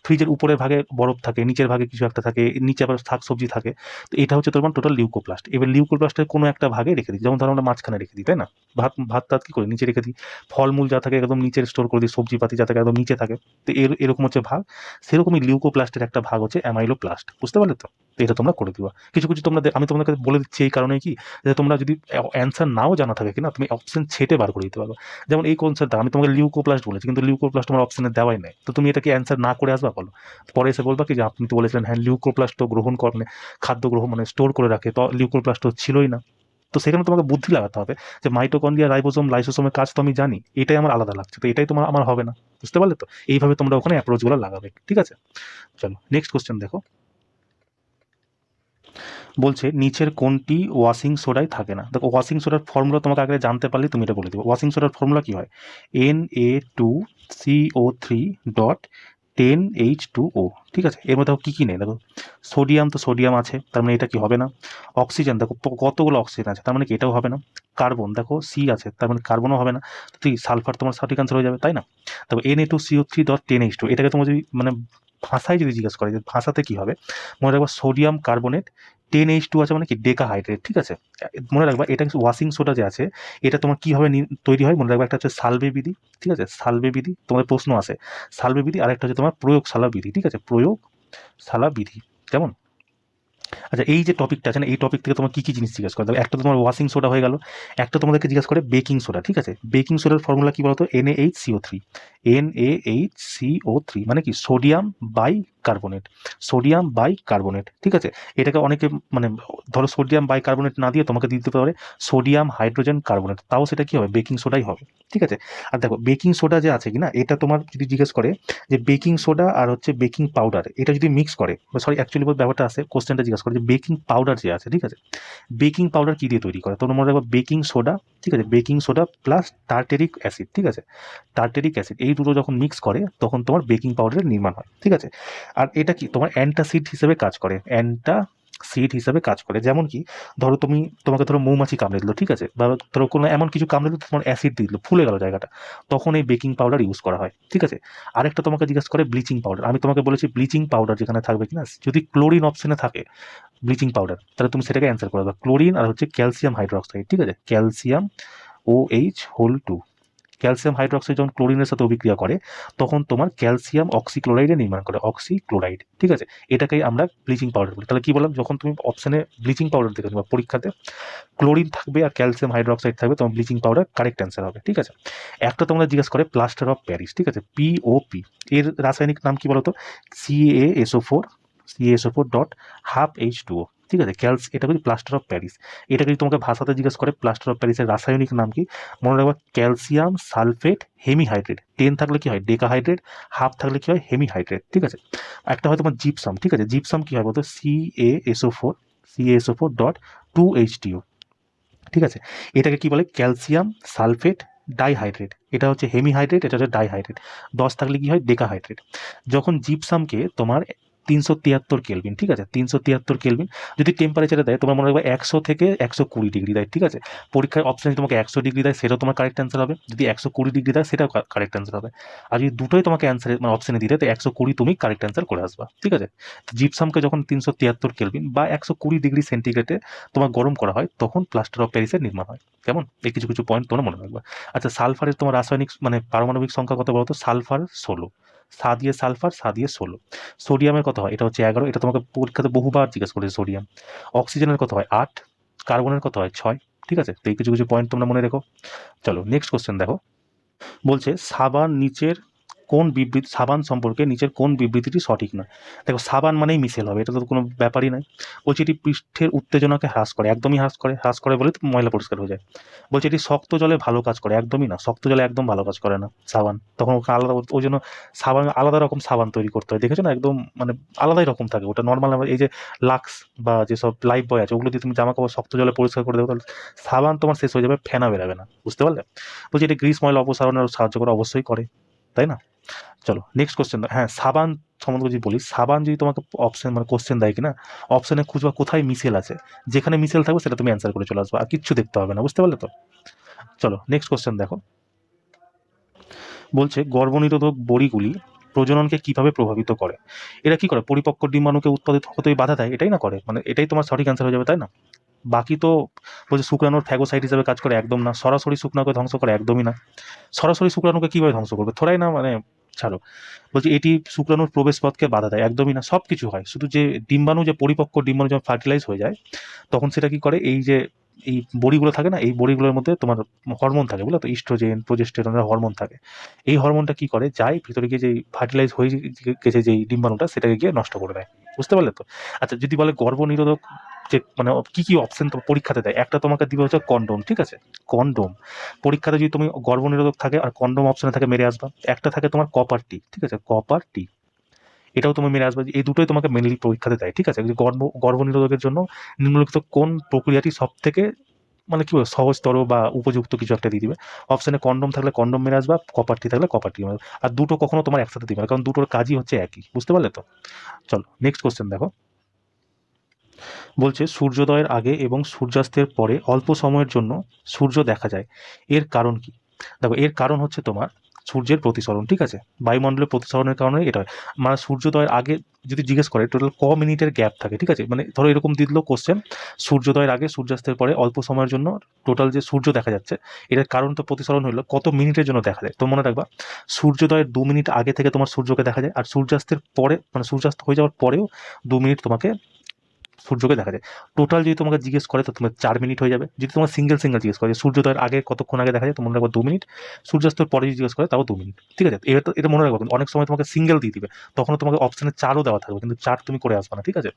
ফ্রিজের উপরের ভাগে বরফ থাকে, নিচের ভাগে কিছু একটা থাকে, নিচে আবার শাক সবজি থাকে, তো এটা হচ্ছে তোমার টোটাল লিউকোপ্লাস্ট। এবার লিউকোপ্লাস্টের কোনো একটা ভাগে রেখে দিই, যেমন ধরো আমরা মাঝখানে রেখে দিই, তাই না? ভাত ভাত টাত কি করি, নিচে রেখে দিই। ফলমূল যা থাকে একদম নিচে স্টোর করে দিই, সবজিপাতি যা থাকে একদম নিচে থাকে। তো এরকম হচ্ছে ভাগ। সেরকমই লিউকোপ্লাস্টের একটা ভাগ হচ্ছে অ্যামাইলোপ্লাস্ট, বুঝতে পারলে তো? তো এটা তোমরা করে দিবা। কিছু কিছু তোমরা আমি তোমাদেরকে বলে দিচ্ছি এই কারণে কি, যে তোমরা যদি অ্যান্সার নাও জানা থাকে কিনা, তুমি অপশন ছেটে বার করে দিতে পারো। যেমন এই কনসেপ্টটা আমি তোমাকে লিউকোপ্লাস্ট বলেছি, কিন্তু লিউকোপ্লাস্ট তোমার অপশনে দেওয়াই নাই, তো তুমি এটাকে অ্যান্সার না করে আসবা বলো? পরে এসে বলবা কি যে আপনি তো বলেছিলেন হ্যাঁ লিউকোপ্লাস্ট তো গ্রহণ করে, মানে খাদ্য গ্রহণ মানে স্টোর করে রাখে, তো লিউকোপ্লাস্ট তো ছিলই না। তো সেখানে তোমাকে বুদ্ধি লাগাতে হবে যে মাইটোকন্ড্রিয়া, রাইবোসোম, লাইসোসোমের কাজ তো আমি জানি, এটাই আমার আলাদা লাগছে, তো এটাই তোমার আমার হবে না, বুঝতে পারলে তো? এইভাবে তোমরা ওখানে অ্যাপ্রোচগুলো লাগাবে, ঠিক আছে? চলো নেক্সট কোশ্চেন দেখো। বলছে নিচের কোনটি ওয়াশিং সোডায় থাকে না? দেখো ওয়াশিং সোডার ফর্মুলা তোমাকে আগে জানতে পারলে তুমি এটা বলে দেবো। ওয়াশিং সোডার ফর্মুলা কি হয়? Na2CO3 ডট 10H2O, ঠিক আছে? এর মধ্যে কি কি নেই দেখো, সোডিয়াম, তো সোডিয়াম আছে, তার মানে এটা কি হবে না। অক্সিজেন দেখো কতগুলো অক্সিজেন আছে, তার মানে কি এটাও হবে না। কার্বন দেখো সি আছে, তার মানে কার্বনও হবে না। তো তুই সালফার তোমার সঠিক আনসার হয়ে যাবে, তাই না? তবে Na2CO3 ডট 10H2, এটাকে তোমার যদি মানে ভাষায় যদি জিজ্ঞেস করে যে ভাষাতে কি হবে, মনে রাখবা সোডিয়াম কার্বনেট, 10H2 আছে মানে কি ডেকাহাইড্রেট, ঠিক আছে? মনে রাখবা এটা ওয়াশিং সোডা যে আছে, এটা তোমার কিভাবে তৈরি হয় মনে রাখবা, একটা হচ্ছে সালবে বিধি, ঠিক আছে? সালবে বিধি তোমাদের প্রশ্ন আছে, সালবে বিধি, আর একটা হচ্ছে তোমার প্রয়োগশালা বিধি, ঠিক আছে? প্রয়োগশালা বিধি, কেমন? আচ্ছা এই যে টপিকটা আছে না, এই টপিক থেকে তোমার কি কি জিনিস জিজ্ঞেস করে, তবে একটা তো তোমার ওয়াশিং সোডা হয়ে গেল, একটা তোমাদেরকে জিজ্ঞেস করে বেকিং সোডা, ঠিক আছে? বেকিং সোডার ফর্মুলা কি বলতো? NaHCO3। NaHCO3 মানে কি sodium bicarbonate, sodium bicarbonate, ঠিক আছে? এটাকে অনেকে মানে ধরো সোডিয়াম বাই কার্বনেট না দিয়ে তোমাকে দিতে পারে সোডিয়াম হাইড্রোজেন কার্বনেট, তাও সেটা কি হবে? বেকিং সোডাই হবে, ঠিক আছে? আর দেখো বেকিং সোডা যে আছে কিনা, এটা তোমার যদি জিজ্ঞেস করে যে বেকিং সোডা আর হচ্ছে বেকিং পাউডার এটা যদি মিক্স করে, সরি অ্যাকচুয়ালি ব্যাপারটা আছে, কোশ্চেনটা জিজ্ঞাসা করে যে বেকিং পাউডার যে আছে, ঠিক আছে? বেকিং পাউডার কি দিয়ে তৈরি করে? তোমরা মনে রাখবে বেকিং সোডা, ঠিক আছে? Baking soda plus tartaric acid, ঠিক আছে? টার্টারিক অ্যাসিড এই দুটো যখন মিক্স করে তখন তোমার বেকিং পাউডারের নির্মাণ হয়, ঠিক আছে? আর এটা কি তোমার অ্যান্টাসিড হিসেবে কাজ করে, সিড হিসাবে কাজ করে। যেমন কি ধরো তোমাকে ধরো মৌমাছি কামড়ে দিল, ঠিক আছে? বা ধরো কোনো এমন কিছু কামড়ে দিল, তোমার অ্যাসিড দিয়ে দিল, ফুলে গেল জায়গাটা, তখন এই বেকিং পাউডার ইউজ করা হয়, ঠিক আছে? আরেকটা তোমাকে জিজ্ঞাসা করে ব্লিচিং পাউডার। আমি তোমাকে বলেছি ব্লিচিং পাউডার যেখানে থাকবে কিনা, যদি ক্লোরিন অপশনে থাকে ব্লিচিং পাউডার, তাহলে তুমি সেটাকে অ্যান্সার করে দাও। ক্লোরিন আর হচ্ছে ক্যালসিয়াম হাইড্রোক্সাইড, ঠিক আছে? ক্যালসিয়াম OH2, ক্যালসিয়াম হাইড্রোক্সাইড যখন ক্লোরিনের সাথে অভিক্রিয়া করে তখন তোমার ক্যালসিয়াম অক্সিক্লোরাইডে নির্মাণ করে, অক্সিক্লোরাইড, ঠিক আছে? এটাকেই আমরা ব্লিচিং পাউডার বলি। তাহলে কি বললাম, যখন তুমি অপশনে ব্লিচিং পাউডার দেখে নেবা পরীক্ষাতে ক্লোরিন থাকবে আর ক্যালসিয়াম হাইড্রোক্সাইড থাকবে, তোমার ব্লিচিং পাউডার কারেক্ট অ্যান্সার হবে, ঠিক আছে? একটা তোমরা জিজ্ঞাসা করে প্লাস্টার অফ প্যারিস, ঠিক আছে? POP, এর রাসায়নিক নাম কি বলতো? CaSO4 ডট হাফ H2O, ঠিক আছে? এটা হচ্ছে প্লাস্টার অফ প্যারিস। এটাকে যদি তোমাকে ভাষাতে জিজ্ঞেস করে প্লাস্টার অফ প্যারিসের রাসায়নিক নাম কি, মনে রাখবা ক্যালসিয়াম সালফেট হেমিহাইড্রেট। 10 থাকলে কি হয়? ডেকাহাইড্রেট। হাফ থাকলে কি হয়? হেমিহাইড্রেট, ঠিক আছে? একটা হয় তোমার জিপসাম, ঠিক আছে? জিপসাম কি হয় বলতো? CaSO4 ডট 2H2O, ঠিক আছে? এটাকে কি বলে? Calcium sulphate dihydrate. এটা হচ্ছে হেমিহাইড্রেট, এটা হচ্ছে ডাইহাইড্রেট। 10 থাকলে কি হয়? ডেকাহাইড্রেট। যখন জিপসামকে তোমার 373 কেলভিন, ঠিক আছে? 373 কেলভিন যদি টেম্পারেচারে দেয়, তোমার মনে রাখবে 100 থেকে 120 ডিগ্রি দেয়, ঠিক আছে? পরীক্ষায় অপশানে তোমাকে 100 ডিগ্রি দেয়, সেটাও তোমার কারেক্ট অ্যান্সার হবে। যদি 120 ডিগ্রি দেয় সেটাও কারেক্ট অ্যান্সার হবে। আর যদি দুটোই তোমাকে অ্যান্সারে মানে অপশানে দিতে, তো 120 তুমি কারেক্ট অ্যান্সার করে আসবা, ঠিক আছে? জিপসামকে যখন 373 কেলভিন বা 120 ডিগ্রি সেন্টিগ্রেডে তোমার গরম করা হয় তখন প্লাস্টার অফ প্যারিসের নির্মাণ হয়, কেমন? এই কিছু কিছু পয়েন্ট তোমরা মনে রাখবা। আচ্ছা সালফারের তোমার রাসায়নিক মানে পারমাণবিক সংখ্যা কত বলতো? সালফার 16, সা দিয়ে সালফার, সা দিয়ে 16। সোডিয়ামের কত হয়? এটা হচ্ছে 11, এটা তোমাকে পরীক্ষাতে বহুবার জিজ্ঞেস করেছে সোডিয়াম। অক্সিজেনের কত হয়? 8। কার্বনের কত হয়? 6, ঠিক আছে? তো এই কিছু কিছু পয়েন্ট তোমরা মনে রেখো। চলো নেক্সট কোশ্চেন দেখো। বলছে সাবান নিচের কোন বিবৃতি সাবান সম্পর্কে নিচের কোন বিবৃতিটি সঠিক নয়? দেখো সাবান মানেই মিশেল হবে, এটা তো কোনো ব্যাপারই নয়। বলছে এটি পৃষ্ঠের উত্তেজনাকে হ্রাস করে, একদমই হ্রাস করে বলে তো ময়লা পরিষ্কার হয়ে যায়। বলছে এটি শক্ত জলে ভালো কাজ করে, একদমই না, শক্ত জলে একদম ভালো কাজ করে না সাবান, তখন ওকে আলাদা, ওই জন্য সাবান আলাদা রকম সাবান তৈরি করতে হয়, দেখেছো না, একদম মানে আলাদাই রকম থাকে ওটা। নর্মাল এই যে লাক্স বা যেসব লাইফ বয় আছে ওগুলো দিয়ে তুমি জামা কাপড় শক্ত জলে পরিষ্কার করে দেবো, তাহলে সাবান তোমার শেষ হয়ে যাবে, ফেনা বেরাবে না, বুঝতে পারলে? বলছি এটা গ্রিস ময়লা অপসারণে সাহায্য করে, অবশ্যই করে, তাই না? চলো নেক্সট কোশ্চেন। হ্যাঁ, সাবান সম্বন্ধে যদি বলি, সাবান যদি তোমাকে অপশন মানে কোশ্চেন দেয় কিনা, অপশনে খুঁজবা কোথায় মিশেল আছে, যেখানে মিশেল থাকবে সেটা তুমি অ্যান্সার করে চলে আসবে, আর কিচ্ছু দেখতে হবে না, বুঝতে পারলে তো? চলো নেক্সট কোশ্চেন দেখো। বলছে গর্ভনিরোধক বড়িগুলি প্রজননকে কিভাবে প্রভাবিত করে? এরা কি করে? পরিপক্ক ডিম্বাণুকে উৎপাদিত হতে বাধা দেয়, এটাই না করে, মানে এটাই তোমার সঠিক অ্যান্সার হয়ে যাবে, তাই না? বাকি তো বলছে শুক্রাণুর ফ্যাগোসাইট হিসেবে কাজ করে, একদম না। সরাসরি শুক্রাণুকে ধ্বংস করে, একদমই না। সরাসরি শুক্রাণুকে কিভাবে ধ্বংস করবে? থোড়াই না, মানে ছাড়ো। বলছি এটি শুক্রাণুর প্রবেশপথকে বাধা দেয়, একদমই না। সব কিছু হয়, শুধু যে ডিম্বাণু, যে পরিপক্ক ডিম্বাণু যখন ফার্টিলাইজ হয়ে যায় তখন সেটা কি করে, এই যে এই বড়িগুলো থাকে না, এই বড়িগুলোর মধ্যে তোমার হরমোন থাকে, বুঝলো তো, ইস্ট্রোজেন প্রোজেস্টেরনের হরমোন থাকে। এই হরমোনটা কি করে, যায় ভিতরে গিয়ে যে ফার্টিলাইজ হয়ে গেছে যেই ডিম্বাণুটা, সেটাকে গিয়ে নষ্ট করে দেয়, বুঝতে পারলে তো? আচ্ছা, যদি বলে গর্ভনিরোধক যে মানে কি কি অপশন তো পরীক্ষাতে দেয়, একটা তোমাকে দিবে হচ্ছে কন্ডোম, ঠিক আছে? কন্ডোম পরীক্ষাতে যদি তুমি গর্ভনিরোধক থাকে আর কন্ডোম অপশনে থাকে, মেরে আসবা। একটা থাকে তোমার কপার টি, ঠিক আছে, কপার টি, এটাও তুমি মেনে আসবে। এই দুটোই তোমাকে মেনলি পরীক্ষাতে দেয়, ঠিক আছে? গর্ভনিরোধকের জন্য নিম্নলিখিত কোন প্রক্রিয়াটি সব থেকে মানে কি বলবো সহজতর বা উপযুক্ত, কিছু একটা দিয়ে দিবে। অপশনে কন্ডোম থাকলে কন্ডোম মেরে আসবা, কপারটি থাকলে কপারটি মেরে আসবা। আর দুটো কখনো তোমার একসাথে দিবে না, কারণ দুটোর কাজই হচ্ছে একই, বুঝতে পারলে তো? চলো নেক্সট কোশ্চেন দেখো। বলছে সূর্যোদয়ের আগে এবং সূর্যাস্তের পরে অল্প সময়ের জন্য সূর্য দেখা যায়, এর কারণ কি? দেখো এর কারণ হচ্ছে তোমার সূর্যের প্রতিসরণ, ঠিক আছে? বায়ুমণ্ডলের প্রতিসরণের কারণে এটা হয়। মানে সূর্যোদয়ের আগে যদি জিজ্ঞেস করে টোটাল ক মিনিটের গ্যাপ থাকে, ঠিক আছে? মানে ধরো এরকম দিল কোশ্চেন, সূর্যোদয়ের আগে সূর্যাস্তের পরে অল্প সময়ের জন্য টোটাল যে সূর্য দেখা যাচ্ছে, এটার কারণ তো প্রতিসরণ হলো, কত মিনিটের জন্য দেখা যায়? তো মনে রাখবা, সূর্যোদয়ের 2 মিনিট আগে থেকে তোমার সূর্যকে দেখা যায়, আর সূর্যাস্তের পরে মানে সূর্যাস্ত হয়ে যাওয়ার পরেও 2 মিনিট তোমাকে সূর্যকে দেখা যায়। টোটাল যদি তোমাকে জিজ্ঞেস করে তো তোমার 4 মিনিট হয়ে যাবে। যদি তোমার সিঙ্গেল জিজ্ঞেস করে সূর্যোদয়ের আগে কতক্ষণ আগে দেখা যায়, তো মনে রাখবো 2 মিনিট। সূর্যাস্তের পরে যদি জিজ্ঞেস করে তাও 2 মিনিট, ঠিক আছে? এটা মনে রাখবো। কিন্তু অনেক সময় তোমাকে সিঙ্গেল দিয়ে দিবে, তখন তোমাকে অপশনে 4ও দেওয়া থাকবে, কিন্তু 4 তুমি করে আসবে না, ঠিক আছে?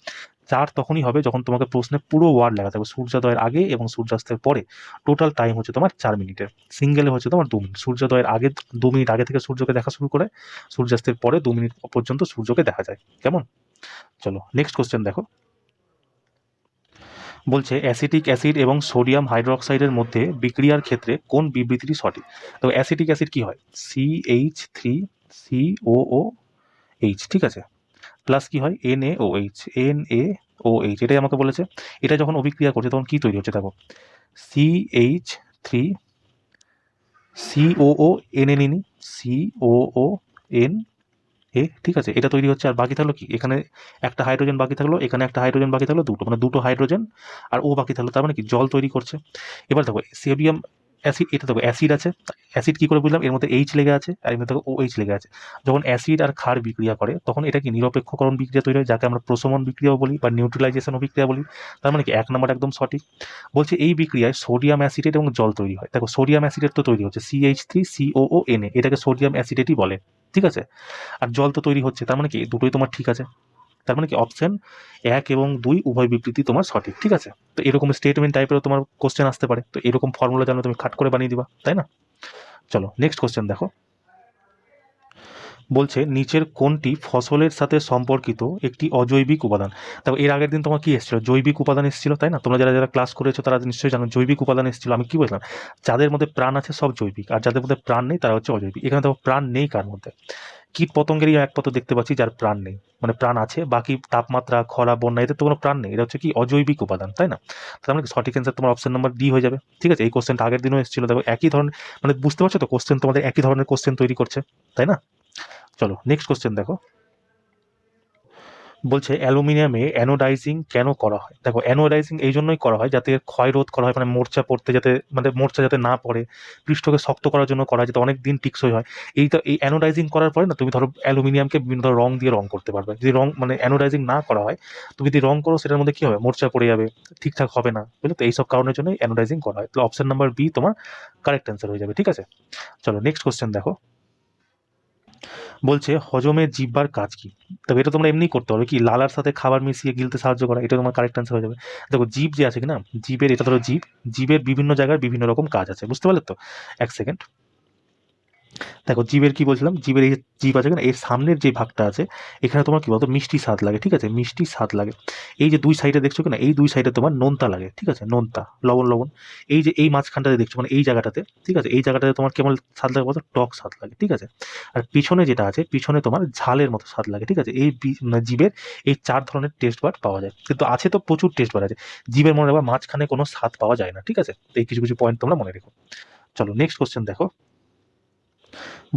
4 তখনই হবে যখন তোমাকে প্রশ্নে পুরো ওয়ার্ড লেখা থাকবে, সূর্যোদয়ের আগে এবং সূর্যাস্তের পরে টোটাল টাইম হচ্ছে তোমার 4 মিনিটের। সিঙ্গেলে হচ্ছে তোমার 2 মিনিট। সূর্যোদয়ের আগে 2 মিনিট আগে থেকে সূর্যকে দেখা শুরু করে, সূর্যাস্তের পরে 2 মিনিট পর্যন্ত সূর্যকে দেখা যায়, কেমন? চলো নেক্সট কোশ্চেন দেখো। বলছে অ্যাসিটিক অ্যাসিড এবং সোডিয়াম হাইড্রোক্সাইডের মধ্যে বিক্রিয়ার ক্ষেত্রে কোন বিবৃতিটি সঠিক? তো অ্যাসিটিক অ্যাসিড কি হয়? CH3COOH, ঠিক আছে, প্লাস কি হয়? NaOH, এটাই আমাকে বলেছে। এটা যখন অভিক্রিয়া করছে তখন কি তৈরি হচ্ছে দেখো, CH3COO, এনে নিনি, COON, ঠিক আছে, এটা তৈরি হচ্ছে। আর বাকি থাকলো কি, এখানে একটা হাইড্রোজেন বাকি থাকলো, এখানে একটা হাইড্রোজেন বাকি থাকলো, দুটো মানে দুটো হাইড্রোজেন আর ও বাকি থাকলো, তার মানে কি জল তৈরি করছে। এবার দেখো সোডিয়াম অ্যাসিড, এটা দেখো অ্যাসিড আছে, অ্যাসিড কি করে বুঝলাম, এর মধ্যে এইচ লেগে আছে আর এর মধ্যে OH লেগে আছে। যখন অ্যাসিড আর ক্ষার বিক্রিয়া করে তখন এটা কি নিরপেক্ষকরণ বিক্রিয়া তৈরি হয়, যাকে আমরা প্রশমন বিক্রিয়াও বলি বা নিউট্রালাইজেশন বিক্রিয়া বলি। তার মানে কি 1 নম্বর একদম সঠিক। বলছে এই বিক্রিয়ায় সোডিয়াম অ্যাসিডেট এবং জল তৈরি হয়। দেখো সোডিয়াম অ্যাসিডেট তো তৈরি হচ্ছে CH3COONA, এটাকে সোডিয়াম অ্যাসিডেটই বলে, ঠিক আছে? আর জল তো তৈরি হচ্ছে, তার মানে কি দুটোই তোমার ঠিক আছে। তার মানে কি অপশন 1 এবং 2 উভয় বিবৃতি তোমার সঠিক, ঠিক আছে? তো এরকম স্টেটমেন্ট টাইপেরও তোমার কোশ্চেন আসতে পারে, তো এরকম ফর্মুলা জানো তুমি খাট করে বানিয়ে দিবা, তাই না? চলো নেক্সট কোশ্চেন দেখো। বলছে নিচের কোনটি ফসলের সাথে সম্পর্কিত একটি অজৈবিক উপাদান? দেখো এর আগের দিন তোমার কি এসেছিল, জৈবিক উপাদান এসেছিল, তাই না? তোমরা যারা যারা ক্লাস করেছো তারা নিশ্চয়ই জানো জৈবিক উপাদান এসেছিল। আমি কি বলছিলাম, যাদের মধ্যে প্রাণ আছে সব জৈবিক, আর যাদের মধ্যে প্রাণ নেই তারা হচ্ছে অজৈবিক। এখানে দেখো প্রাণ নেই কার মধ্যে, কীট পতঙ্গেরই একমাত্র দেখতে পাচ্ছি যার প্রাণ নেই, মানে প্রাণ আছে বাকি তাপমাত্রা, খরা, বন্যা, এদের তো কোনো প্রাণ নেই, এটা হচ্ছে কি অজৈবিক উপাদান, তাই না? তার মানে সঠিক অ্যান্সার তোমার অপশন নাম্বার ডি হয়ে যাবে, ঠিক আছে? এই কোশ্চেনটা আগের দিনও এসেছিল, দেখো একই ধরনের, মানে বুঝতে পারছো তো, কোশ্চেন তোমাদের একই ধরনের কোশ্চেন তৈরি করছে, তাই না? চলো নেক্সট কোশ্চেন দেখো। বলছে অ্যালুমিনিয়ামে অ্যানোডাইজিং কেন করা হয়? দেখো অ্যানোডাইজিং এই জন্যই করা হয় যাতে ক্ষয় রোধ করা হয়, মানে মোর্চা পড়তে যাতে, মানে মোর্চা যাতে না পড়ে, পৃষ্ঠকে শক্ত করার জন্য করা হয়, যাতে অনেক দিন টিকসই হয়। এই অ্যানোডাইজিং করার পরে না তুমি ধরো অ্যালুমিনিয়ামকে বিভিন্ন ধরো রং দিয়ে রং করতে পারবে। যদি রং মানে অ্যানোডাইজিং না করা হয়, তুমি যদি রং করো সেটার মধ্যে কি হবে, মোর্চা পড়ে যাবে, ঠিকঠাক হবে না, বুঝলে তো? এইসব কারণের জন্যই অ্যানোডাইজিং করা হয়। তাহলে অপশন নাম্বার বি তোমার কারেক্ট অ্যান্সার হয়ে যাবে, ঠিক আছে? চলো নেক্সট কোশ্চেন দেখো। বলছে হজমের জিহ্বার কাজ কি? তবে এটা তোমরা এমনি করতে পারবে কি, লালার সাথে খাবার মিশিয়ে গিলতে সাহায্য করা, এটা তোমার কারেক্ট অ্যান্সার হয়ে যাবে। দেখো জিভ যে আছে কি না, জিভের, এটা ধরো জিভ, জিভের বিভিন্ন জায়গায় বিভিন্ন রকম কাজ আছে, বুঝতে পারলে তো? এক সেকেন্ড, দেখো জিভের কি বলছিলাম, জিভের এই যে জিভ আছে না, এর সামনের যে ভাগটা আছে, এখানে তোমার কি বলতো মিষ্টি স্বাদ লাগে, ঠিক আছে, মিষ্টি স্বাদ লাগে। এই যে দুই সাইডে দেখছো কিনা, এই দুই সাইডে তোমার নোনতা লাগে, ঠিক আছে, নোনতা, লবণ লবণ। এই যে এই মাঝখানটাতে দেখছো মানে এই জায়গাটাতে, ঠিক আছে, এই জায়গাটাতে তোমার কেমন স্বাদ লাগে বলতো, টক স্বাদ লাগে, ঠিক আছে। আর পিছনে যেটা আছে, পিছনে তোমার ঝালের মতো স্বাদ লাগে, ঠিক আছে। এই মানে জিভের এই 4 ধরনের টেস্ট বাড পাওয়া যায়, কিন্তু আছে তো প্রচুর টেস্ট বাড আছে, জিভের মনে রাখবা মাঝখানে কোনো স্বাদ পাওয়া যায় না, ঠিক আছে। তো এই কিছু কিছু পয়েন্ট তোমরা মনে রেখো। চলো নেক্সট কোশ্চেন দেখো।